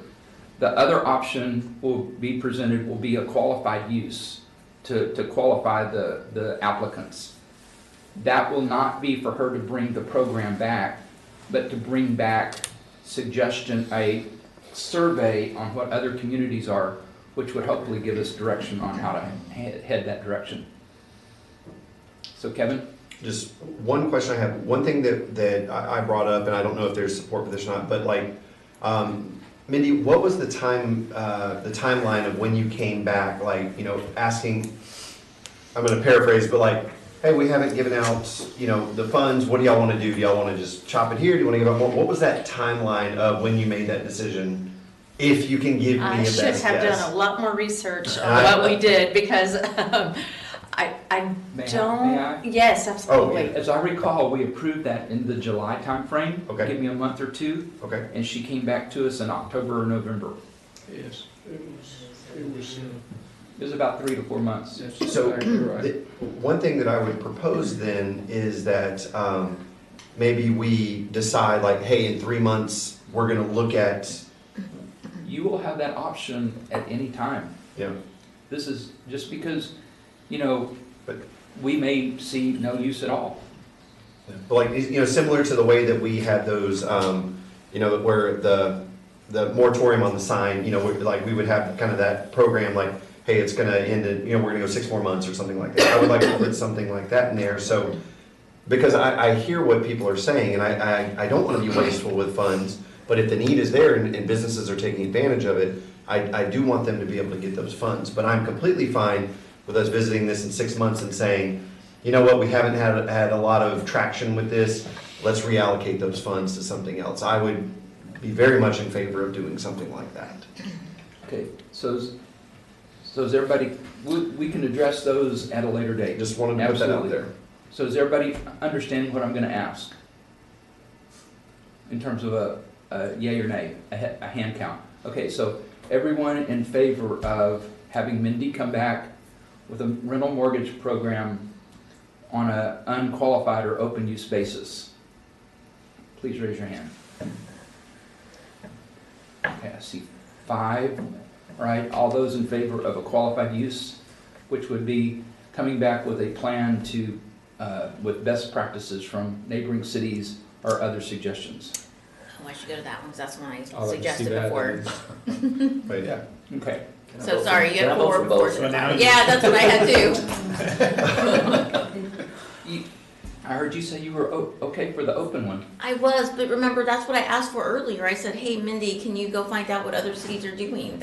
The other option will be presented will be a qualified use to qualify the applicants. That will not be for her to bring the program back, but to bring back a survey on what other communities are, which would hopefully give us direction on how to head that direction. So Kevin? Just one question I have. One thing that I brought up, and I don't know if there's support for this or not, but Mindy, what was the timeline of when you came back, asking, I'm going to paraphrase, but hey, we haven't given out, the funds, what do y'all want to do? Do y'all want to just chop it here? Do you want to give out more? What was that timeline of when you made that decision? If you can give me a I best should have guess. done a lot more research on what we did because I May don't. I? Yes, absolutely. As I recall, we approved that in the July timeframe. Okay. Give me a month or two. Okay. And she came back to us in October or November. Yes, it was. It was about 3 to 4 months. So one thing that I would propose then is that maybe we decide hey, in 3 months, we're going to look at. You will have that option at any time. Yeah. This is just because, but we may see no use at all. But similar to the way that we had those, where the moratorium on the sign, we would have kind of that program hey, it's going to end in, we're going to go 6 more months or something like that. I would like to put something like that in there. So, because I hear what people are saying, and I don't want to be wasteful with funds, but if the need is there and businesses are taking advantage of it, I do want them to be able to get those funds. But I'm completely fine with us visiting this in 6 months and saying, you know what, we haven't had a lot of traction with this, let's reallocate those funds to something else. I would be very much in favor of doing something like that. Okay, so is everybody, we can address those at a later date. Just wanted to put that out there. So is everybody understanding what I'm going to ask? In terms of a yay or nay, a hand count. Okay, so everyone in favor of having Mindy come back with a rental mortgage program on an unqualified or open use basis? Please raise your hand. Okay, I see 5. All right, all those in favor of a qualified use, which would be coming back with a plan to, with best practices from neighboring cities or other suggestions. Oh, I should go to that one, because that's one I I'll let you see suggested that. before. But yeah. Okay. So sorry, you Can I had vote 4 for before. both? Yeah, that's what I had too. I heard you say you were okay for the open one. I was, but remember, that's what I asked for earlier. I said, hey, Mindy, can you go find out what other cities are doing?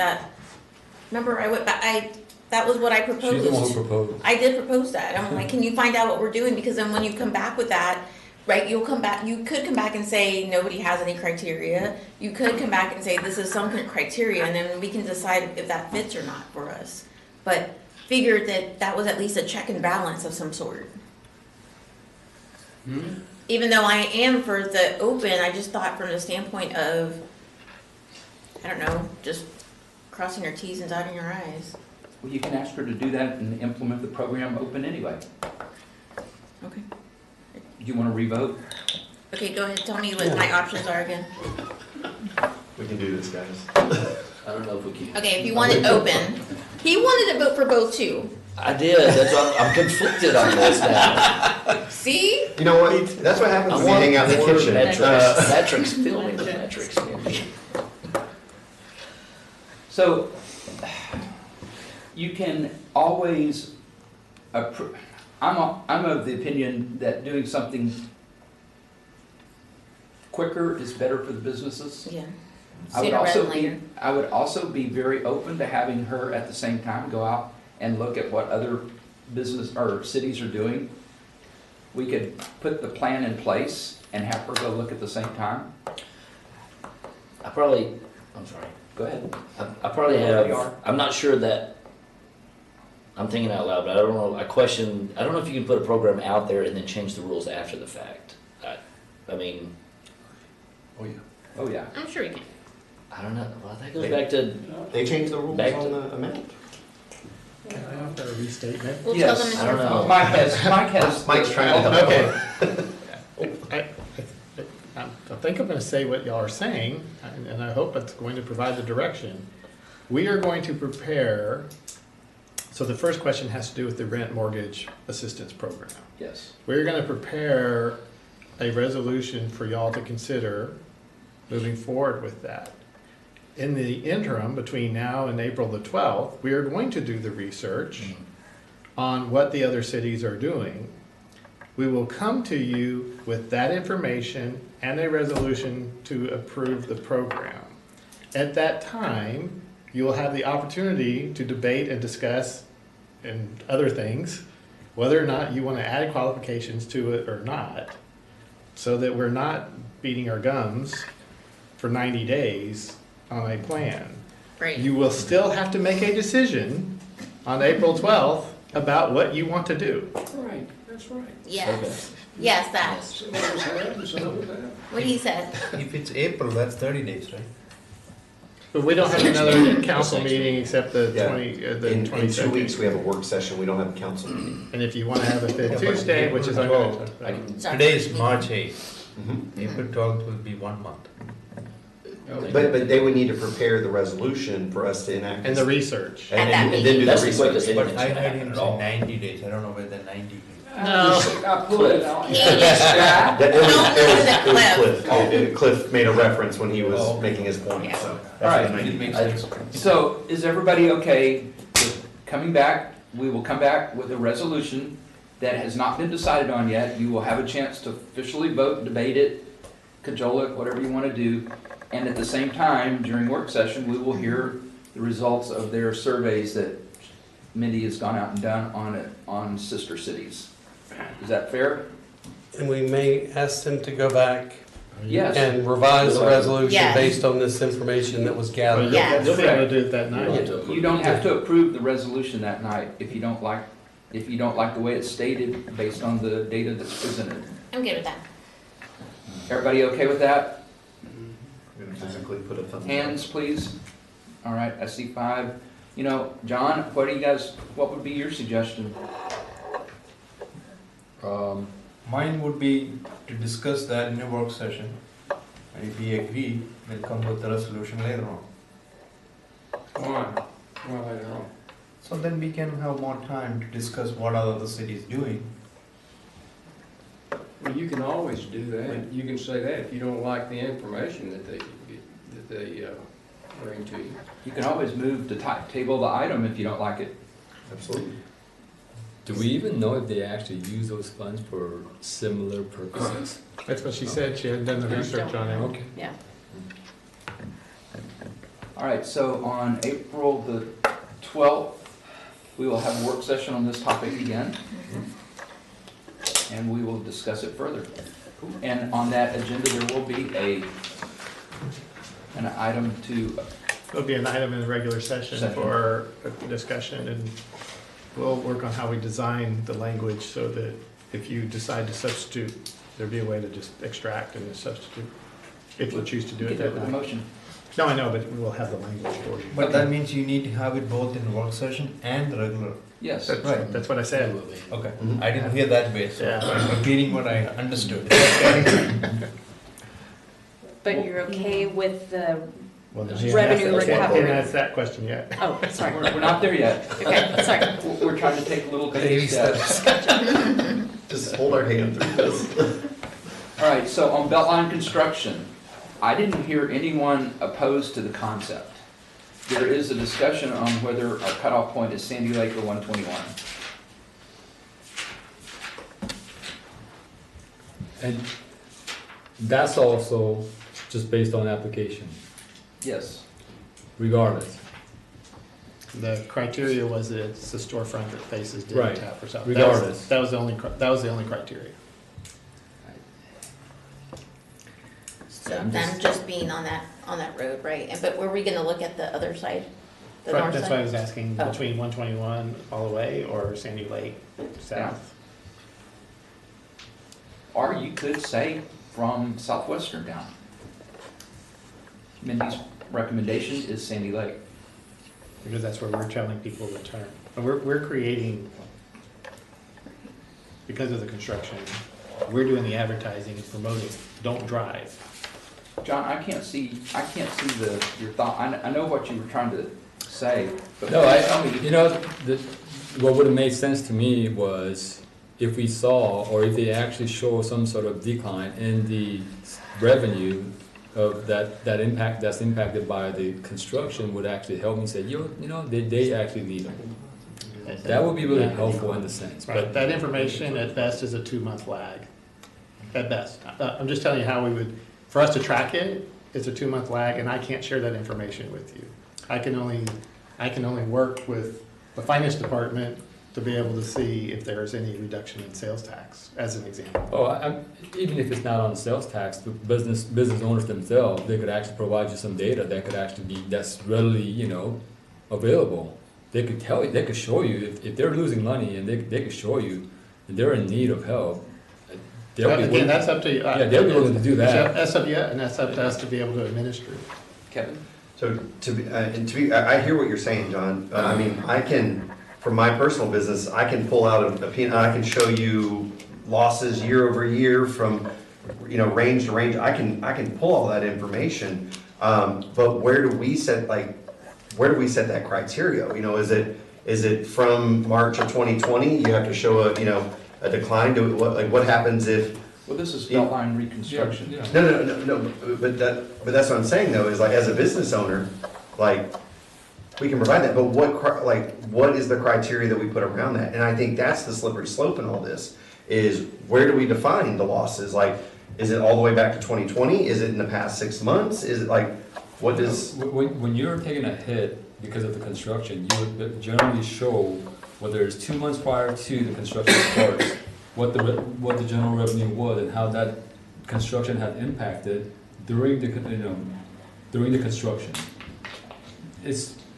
Remember, I went back, that was what I proposed. She's the one who proposed. I did propose that. I'm like, can you find out what we're doing? Because then when you come back with that, right, you could come back and say, nobody has any criteria. You could come back and say, this is some criteria, and then we can decide if that fits or not for us. But figured that was at least a check and balance of some sort. Even though I am for the open, I just thought from the standpoint of, I don't know, just crossing your T's and dotting your I's. Well, you can ask her to do that and implement the program open anyway. Okay. Do you want to revote? Okay, go ahead, tell me what my options are again. We can do this, guys. I don't know if we can. Okay, if you want it open, he wanted to vote for both too. I did, that's why I'm conflicted on this now. See? You know what? That's what happens when you hang out in the kitchen. Metrics, fill me with metrics. So, you can always approve. I'm of the opinion that doing something quicker is better for the businesses. Yeah. I would Sooner rather also than later. I would also be very open to having her at the same time go out and look at what other business or cities are doing. We could put the plan in place and have her go look at the same time. I'm sorry. Go ahead. I probably have, I'm not sure that, I'm thinking out loud, but I don't know, I don't know if you can put a program out there and then change the rules after the fact. I mean. Oh, yeah. Oh, yeah. I'm sure we can. I don't know, well, that goes back to. They changed the rules on the amount. Can I offer a restatement? We'll tell them it's I your don't know. fault. Mike's trying to help. Okay. I think I'm going to say what y'all are saying, and I hope it's going to provide the direction. We are going to prepare, so the first question has to do with the rent mortgage assistance program. Yes. We're going to prepare a resolution for y'all to consider moving forward with that. In the interim, between now and April the 12th, we are going to do the research on what the other cities are doing. We will come to you with that information and a resolution to approve the program. At that time, you will have the opportunity to debate and discuss and other things, whether or not you want to add qualifications to it or not, so that we're not beating our gums for 90 days on a plan. Right. You will still have to make a decision on April 12th about what you want to do. Right, that's right. Yes. Yes, that. What he said. If it's April, that's 30 days, right? But we don't have another council meeting except the Yeah. 22nd. In 2 weeks, we have a work session. We don't have a council meeting. And if you want to have a fifth Tuesday, which is on. Today is March 8th. April 12th will be 1 month. But they would need to prepare the resolution for us to enact. And the research. And then do the That's the research. quickest But anything's I gonna heard happen him at say all. 90 days. I don't know whether 90 days. No. Cliff made a reference when he was making his point, so. All right. So is everybody okay with coming back? We will come back with a resolution that has not been decided on yet. You will have a chance to officially vote, debate it, cajole it, whatever you want to do. And at the same time, during work session, we will hear the results of their surveys that Mindy has gone out and done on sister cities. Is that fair? And we may ask them to go back Yes. and revise the resolution Yes. based on this information that was gathered. Yes. You'll be able to do it that night. You don't have to approve the resolution that night if you don't like the way it's stated based on the data that's presented. I'm good with that. Everybody okay with that? We're gonna physically put a thumb. Hands, please. All right, I see 5. You know, John, what would be your suggestion? Mine would be to discuss that in a work session, and if we agree, we'll come with a resolution later on. Why later on? So then we can have more time to discuss what are other cities doing. Well, you can always do that. You can say that if you don't like the information that they bring to you. You can always move to table the item if you don't like it. Absolutely. Do we even know if they actually use those funds for similar purposes? That's what she said, she hadn't done the research on it. Okay. Yeah. All right, so on April the 12th, we will have a work session on this topic again, and we will discuss it further. And on that agenda, there will be an item to... There'll be an item in the regular session for a discussion, and we'll work on how we design the language so that if you decide to substitute, there'll be a way to just extract and substitute, if you choose to do it that way. Motion. No, I know, but we'll have the language for you. But that means you need to have it both in the work session and the regular. Yes. That's Right. That's what I said. Okay, I didn't hear that bit, so Yeah. I'm repeating what I understood. But you're okay with the Well, no, revenue Can't recovery? ask that question yet. Oh, sorry. We're not there yet. Okay, sorry. We're trying to take little baby steps. Just hold our hand through this. All right, so on Beltline construction, I didn't hear anyone opposed to the concept. There is a discussion on whether our cutoff point is Sandy Lake or 121. And that's also just based on application, Yes. regardless. The criteria was that it's the storefront that faces Right. tap or something. Regardless. That was the only criteria. So them just being on that road, right? But were we gonna look at the other side? The Right, north that's side? why I was asking, Oh. between 121 all the way or Sandy Lake south? Or you could say from Southwestern down. Mindy's recommendation is Sandy Lake. Because that's where we're telling people to turn. And we're creating, because of the construction, we're doing the advertising and promoting, don't drive. John, I can't see your thought. I know what you were trying to say, but No, tell me. what would have made sense to me was if we saw, or if they actually show some sort of decline in the revenue of that's impacted by the construction would actually help me say, they actually need them. That would be really helpful in the sense. Right, But that information at best is a 2-month lag, at best. I'm just telling you how we would, for us to track it, it's a 2-month lag, and I can't share that information with you. I can only work with the finance department to be able to see if there's any reduction in sales tax, as an example. even if it's not on sales tax, the business owners themselves, they could actually provide you some data that could actually that's readily, available. They could tell you, they could show you if they're losing money, and they could show you that they're in need of help. They'll be Again, willing- that's up to you. Yeah, they'll be willing to do that. That's up to you, and that's up to us to be able to administer it. Kevin? So I hear what you're saying, John. I mean, I can, from my personal business, I can pull out a I can show you losses year over year from, range to range. I can pull all that information. But where do we set that criteria? Is it from March of 2020? You have to show a decline. What happens if? Well, this is Beltline reconstruction. Yeah. No, but that's what I'm saying though, is as a business owner, we can provide that, but what is the criteria that we put around that? And I think that's the slippery slope in all this, is where do we define the losses? Is it all the way back to 2020? Is it in the past 6 months? Is it what does? When you're taking a hit because of the construction, you would generally show whether it's 2 months prior to the construction starts, what the general revenue was and how that construction had impacted during the construction.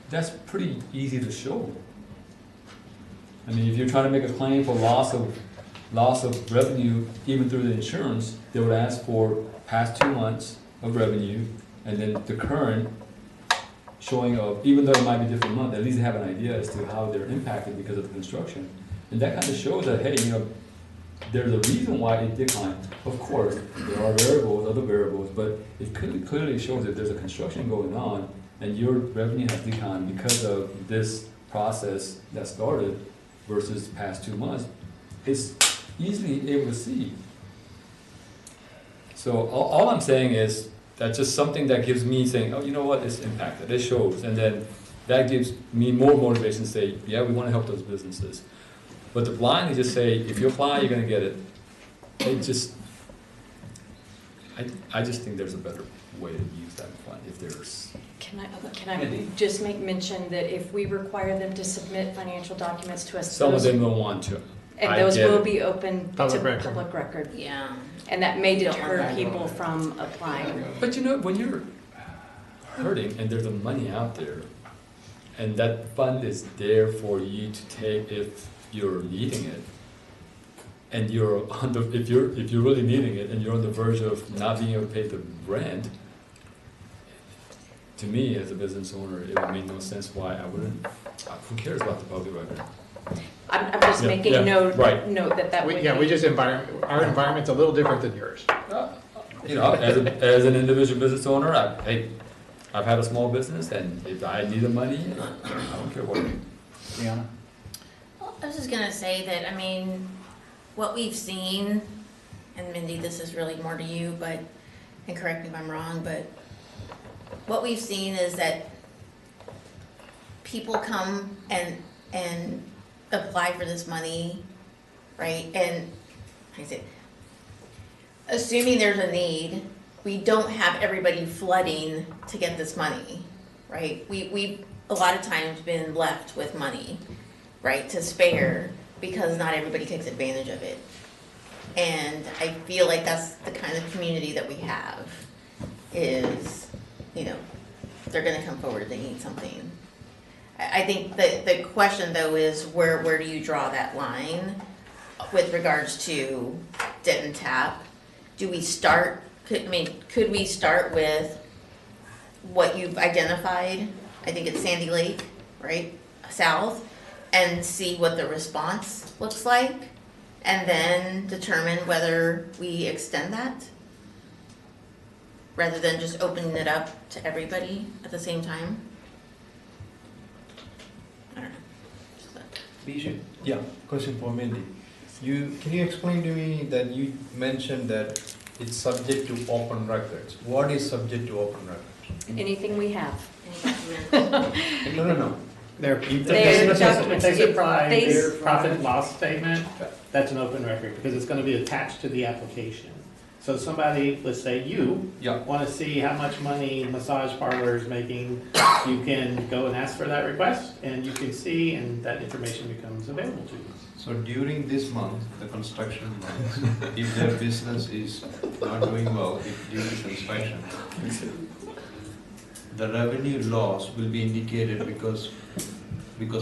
That's pretty easy to show. I mean, if you're trying to make a claim for loss of revenue even through the insurance, they would ask for past 2 months of revenue and then the current showing of, even though it might be different month, at least they have an idea as to how they're impacted because of the construction. And that kind of shows that, hey, there's a reason why it declined. Of course, there are variables, other variables, but it clearly shows that there's a construction going on and your revenue has declined because of this process that started versus past 2 months. It's easily able to see. So all I'm saying is that's just something that gives me saying, oh, you know what, it's impacted, it shows. And then that gives me more motivation to say, yeah, we want to help those businesses. But to blindly just say, if you apply, you're going to get it, I just think there's a better way to use that fund if there's. Can I just make mention that if we require them to submit financial documents to us, Some of them will want to. And those will be open to Public public record. Yeah. And that may deter people from applying. But when you're hurting and there's a money out there, and that fund is there for you to take if you're needing it, and you're on the, if you're really needing it and you're on the verge of not being able to pay the rent, to me as a business owner, it would make no sense why I wouldn't. Who cares about the public record? I'm just making note that would. We just our environment's a little different than yours. As an individual business owner, I've had a small business, and if I need the money, I don't care what. Brianna? Well, I was just gonna say that, what we've seen, and Mindy, this is really more to you, and correct me if I'm wrong, but what we've seen is that people come and apply for this money, right? And assuming there's a need, we don't have everybody flooding to get this money, right? We've a lot of times been left with money, right, to spare because not everybody takes advantage of it. And I feel like that's the kind of community that we have is, they're gonna come forward if they need something. I think the question though is where do you draw that line with regards to debt and tap? Do we start, could we start with what you've identified? I think it's Sandy Lake, right, south, and see what the response looks like, and then determine whether we extend that, rather than just opening it up to everybody at the same time? I don't know. Bijou? Yeah, question for Mindy. Can you explain to me that you mentioned that it's subject to open records? What is subject to open records? Anything we have. No. If they supply their profit and loss statement, that's an open record because it's going to be attached to the application. So somebody, let's say you, want to see how much money massage parlor is making, you can go and ask for that request, and you can see, and that information becomes available to you. So during this month, the construction month, if their business is not doing well due to construction, the revenue loss will be indicated because of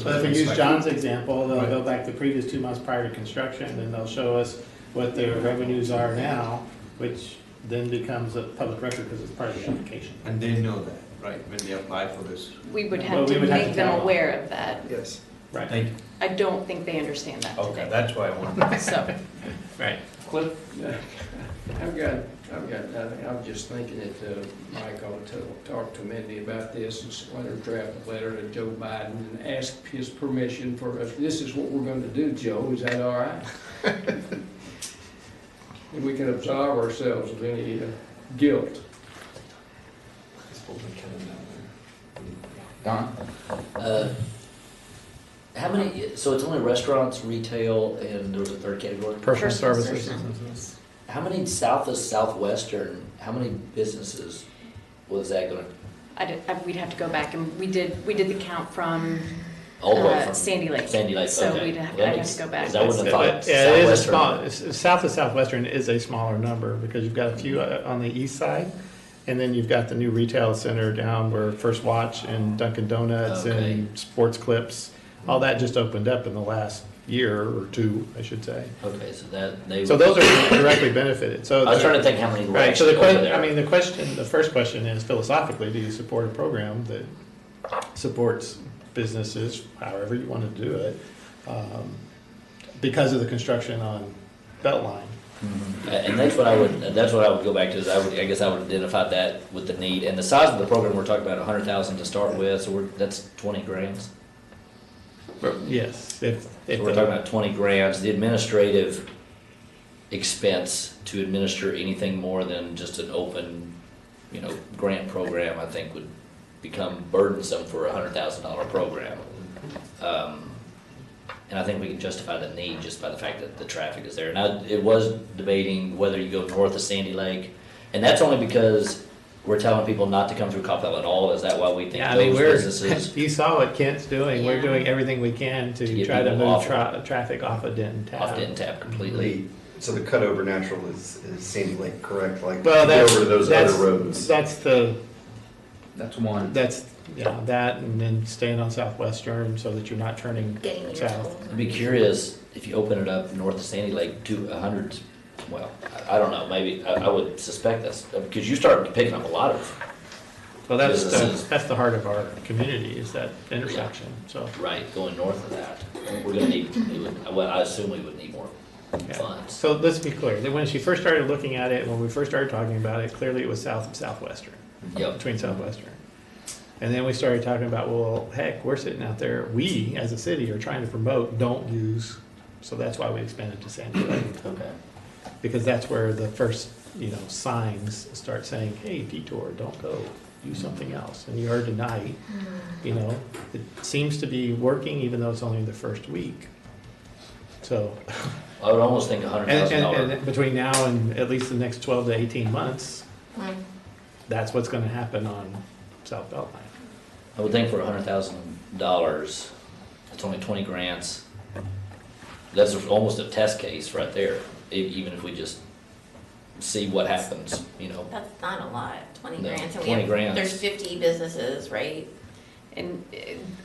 But if we use John's example, they'll go back the previous 2 months prior to construction, and they'll show us what their revenues are now, which then becomes a public record because it's part of the application. And they know that, right, when they apply for this? We would have to make them aware of that. Yes. Right. Thank you. I don't think they understand that today. Okay, that's why I wanted. So. Right. Cliff? I've got nothing. I was just thinking that Mike ought to talk to Mindy about this and let her draft a letter to Joe Biden and ask his permission for us. This is what we're going to do, Joe. Is that all right? And we can absolve ourselves of any guilt. Don? How many, so it's only restaurants, retail, and there was a third category? Personal services. How many south of Southwestern, how many businesses was that gonna? We'd have to go back, and we did the count from All the way from Sandy Lake. Sandy Lake, So okay. I'd have to go back. I wouldn't have thought Yeah, it is a small, south of Southwestern is a smaller number because you've got a few on the east side. And then you've got the new retail center down where First Watch and Dunkin' Donuts and Sports Clips, all that just opened up in the last year or two, I should say. Okay, so that they. So those are directly benefited. So I was trying to think how many were right. So actually over there. the first question is philosophically, do you support a program that supports businesses, however you want to do it, because of the construction on Beltline. And that's what I would go back to, is I guess I would identify that with the need, and the size of the program, we're talking about 100,000 to start with, so that's 20 grants. Yes, So we're talking about 20 grants. The administrative expense to administer anything more than just an open, grant program, I think would become burdensome for a $100,000 program. And I think we can justify the need just by the fact that the traffic is there. Now, it was debating whether you go north of Sandy Lake, and that's only because we're telling people not to come through Coppell at all. Is that why we think those businesses? You saw what Kent's doing. We're doing everything we can to try to move traffic off of Denton Tap. Off Denton Tap completely. So the cut over natural is Sandy Lake, correct? Like, Well, to go over to those other roads. That's one. That's, that, and then staying on Southwestern so that you're not turning south. I'd be curious if you open it up north of Sandy Lake to 100, well, I don't know, maybe, I would suspect that's, because you start picking up a lot of Well, that's businesses. that's the heart of our community, is that intersection, so. Right, going north of that. We're gonna need, I assume we would need more funds. So let's be clear, that when she first started looking at it, when we first started talking about it, clearly it was south of Southwestern. Yep. Between Southwestern. And then we started talking about, well, heck, we're sitting out there, we, as a city, are trying to promote, don't use, so that's why we expanded to Sandy Lake. Okay. Because that's where the first, signs start saying, hey, detour, don't go, do something else. And you heard tonight, it seems to be working even though it's only the first week. So. I would almost think $100,000. And between now and at least the next 12 to 18 months, that's what's gonna happen on South Beltline. I would think for $100,000, it's only 20 grants. That's almost a test case right there, even if we just see what happens, That's not a lot, 20 No, grants. And 20 grants. There's 50 businesses, right? And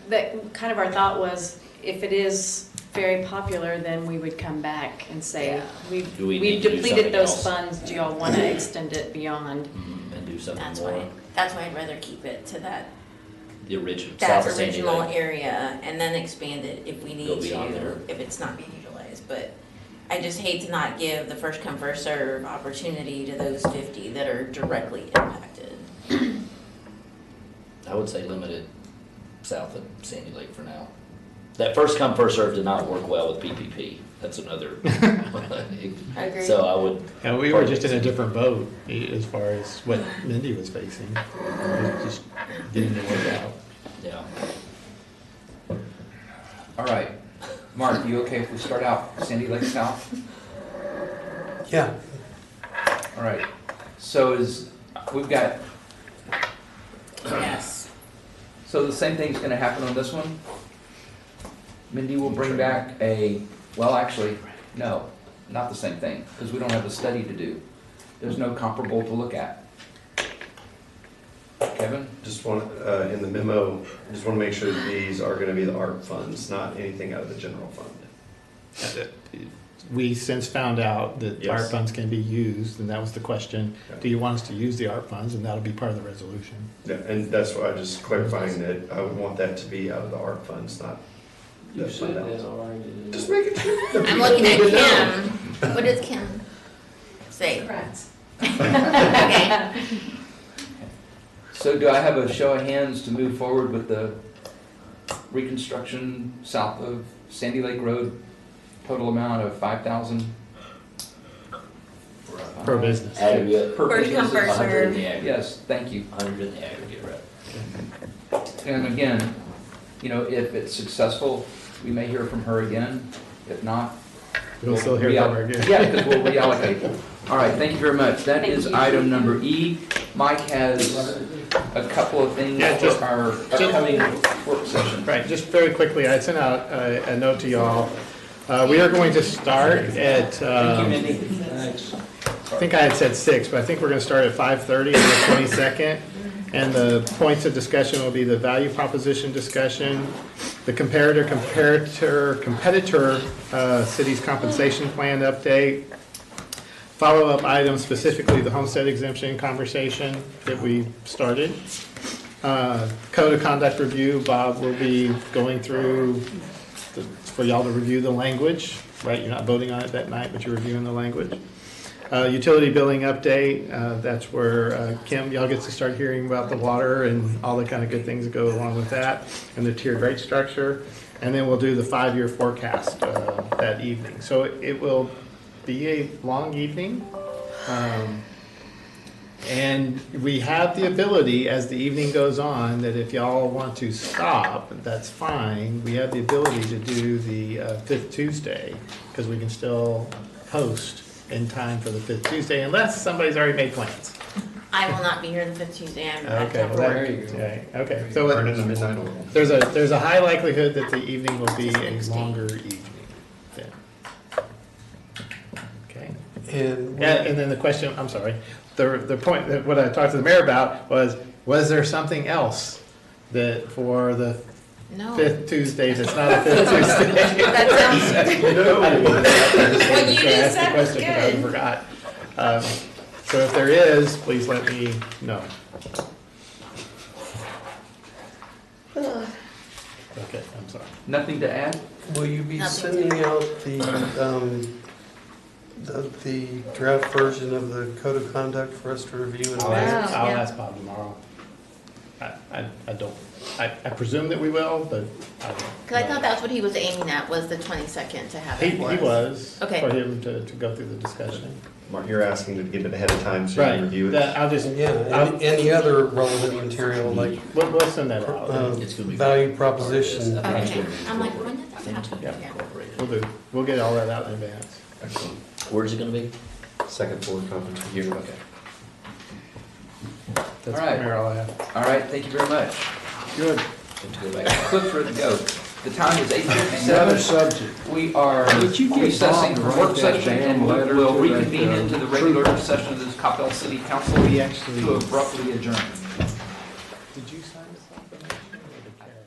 that kind of our thought was, if it is very popular, then we would come back and say, we've Do we need to do depleted something those else? funds, do y'all want to extend it beyond? And do something That's more. That's why I'd rather keep it to that The original, that south of Sandy original Lake. area and then expand it if we Go need beyond to, there. if it's not being utilized. But I just hate to not give the first come, first serve opportunity to those 50 that are directly impacted. I would say limited south of Sandy Lake for now. That first come, first serve did not work well with PPP. That's another. Agree. So I would. And we were just in a different boat as far as what Mindy was facing. It just didn't work out. Yeah. All right. Mark, you okay if we start out Sandy Lake South? Yeah. All right. So we've got, Yes. so the same thing's gonna happen on this one? Mindy will bring back well, actually, no, not the same thing, because we don't have a study to do. There's no comparable to look at. Kevin? Just want, in the memo, just want to make sure that these are going to be the ARP funds, not anything out of the general fund. We since found out that Yes. ARP funds can be used, and that was the question. Okay. Do you want us to use the ARP funds? And that'll be part of the resolution. Yeah, and that's why I just clarifying that I would want that to be out of the ARP funds, not. You said that already. Just make it sure. I'm looking at Kim. What does Kim say? Okay. So do I have a show of hands to move forward with the reconstruction south of Sandy Lake Road? Total amount of 5,000? Per business. Aggregate. Per First come, business. first 100 in serve. the aggregate. Yes, thank you. 100 in the aggregate, right? And again, if it's successful, we may hear from her again. If not, We'll still hear from her again. Yeah, because we'll reallocate. All right, thank you very much. That is item number E. Mike has a couple of things Yeah, for our upcoming work session. Right, just very quickly, I sent out a note to y'all. We are going to start at, Thank you, Mindy. I think I had said 6, but I think we're going to start at 5:30 on the 22nd. And the points of discussion will be the value proposition discussion, the competitor city's compensation plan update, follow-up items, specifically the homestead exemption conversation that we started, Code of conduct review, Bob will be going through for y'all to review the language, right? You're not voting on it that night, but you're reviewing the language. Utility billing update, that's where Kim, y'all get to start hearing about the water and all the kind of good things that go along with that, and the tiered rate structure. And then we'll do the 5-year forecast that evening. So it will be a long evening. And we have the ability, as the evening goes on, that if y'all want to stop, that's fine. We have the ability to do the 5th Tuesday, because we can still post in time for the 5th Tuesday, unless somebody's already made plans. I will not be here the 5th Tuesday. I'm at Okay, well, work. there you go. Okay, so Burn in the midnight oil. there's a high likelihood that the evening will be a longer evening then. Okay. And And then the question, I'm sorry, the point that what I talked to the mayor about was there something else that for the No. 5th Tuesday that's not a 5th Tuesday? That sounds No. What you just Ask the said was question 'cause I good. forgot. So if there is, please let me know. Okay, I'm sorry. Nothing to add? will you be Nothing. sending out the draft version of the code of conduct for us to review? And I'll ask, Yeah. I'll ask Bob tomorrow. I don't, I presume that we will, but I don't. Because I thought that's what he was aiming at, was the 22nd to have He it for us. was, Okay. for him to go through the discussion. Mark, you're asking to get it ahead of time so you can review it? That, I'll just, Yeah, and any other relevant material like we'll send that out. value proposition. Okay. I'm like, when did that happen? Yeah. Yeah. We'll do, we'll get all that out in advance. Excellent. Where's it gonna be? Second floor conference here. Okay. That's All right. the mayor I'll have. All right, thank you very much. Good. Good to go back. Cliff, ready to go. The time is Another 8:57. subject. We are Did you get recessing Bob to from write work that session damn and we letter will to that, reconvene into the regular trooper? session of this Coppell City Council We actually. to abruptly adjourn. Did you sign this information or did Karen?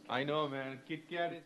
I know, man. Kit Kat is.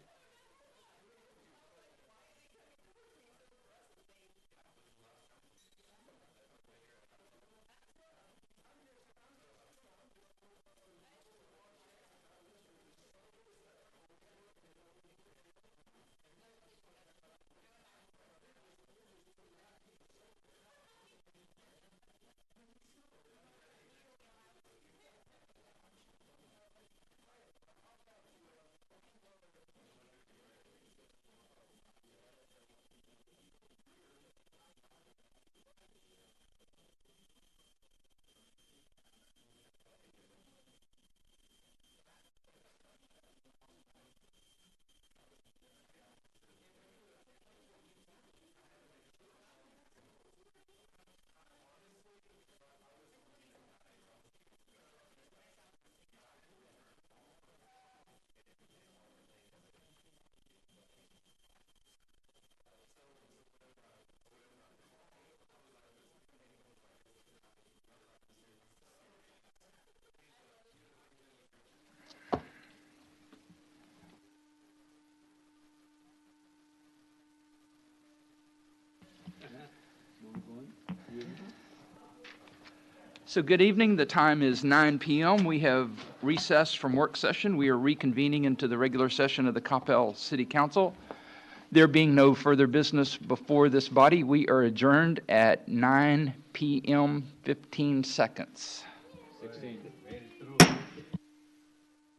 So good evening. The time is 9 p.m. We have recessed from work session. We are reconvening into the regular session of the Coppell City Council. There being no further business before this body, we are adjourned at 9 p.m. 15 seconds.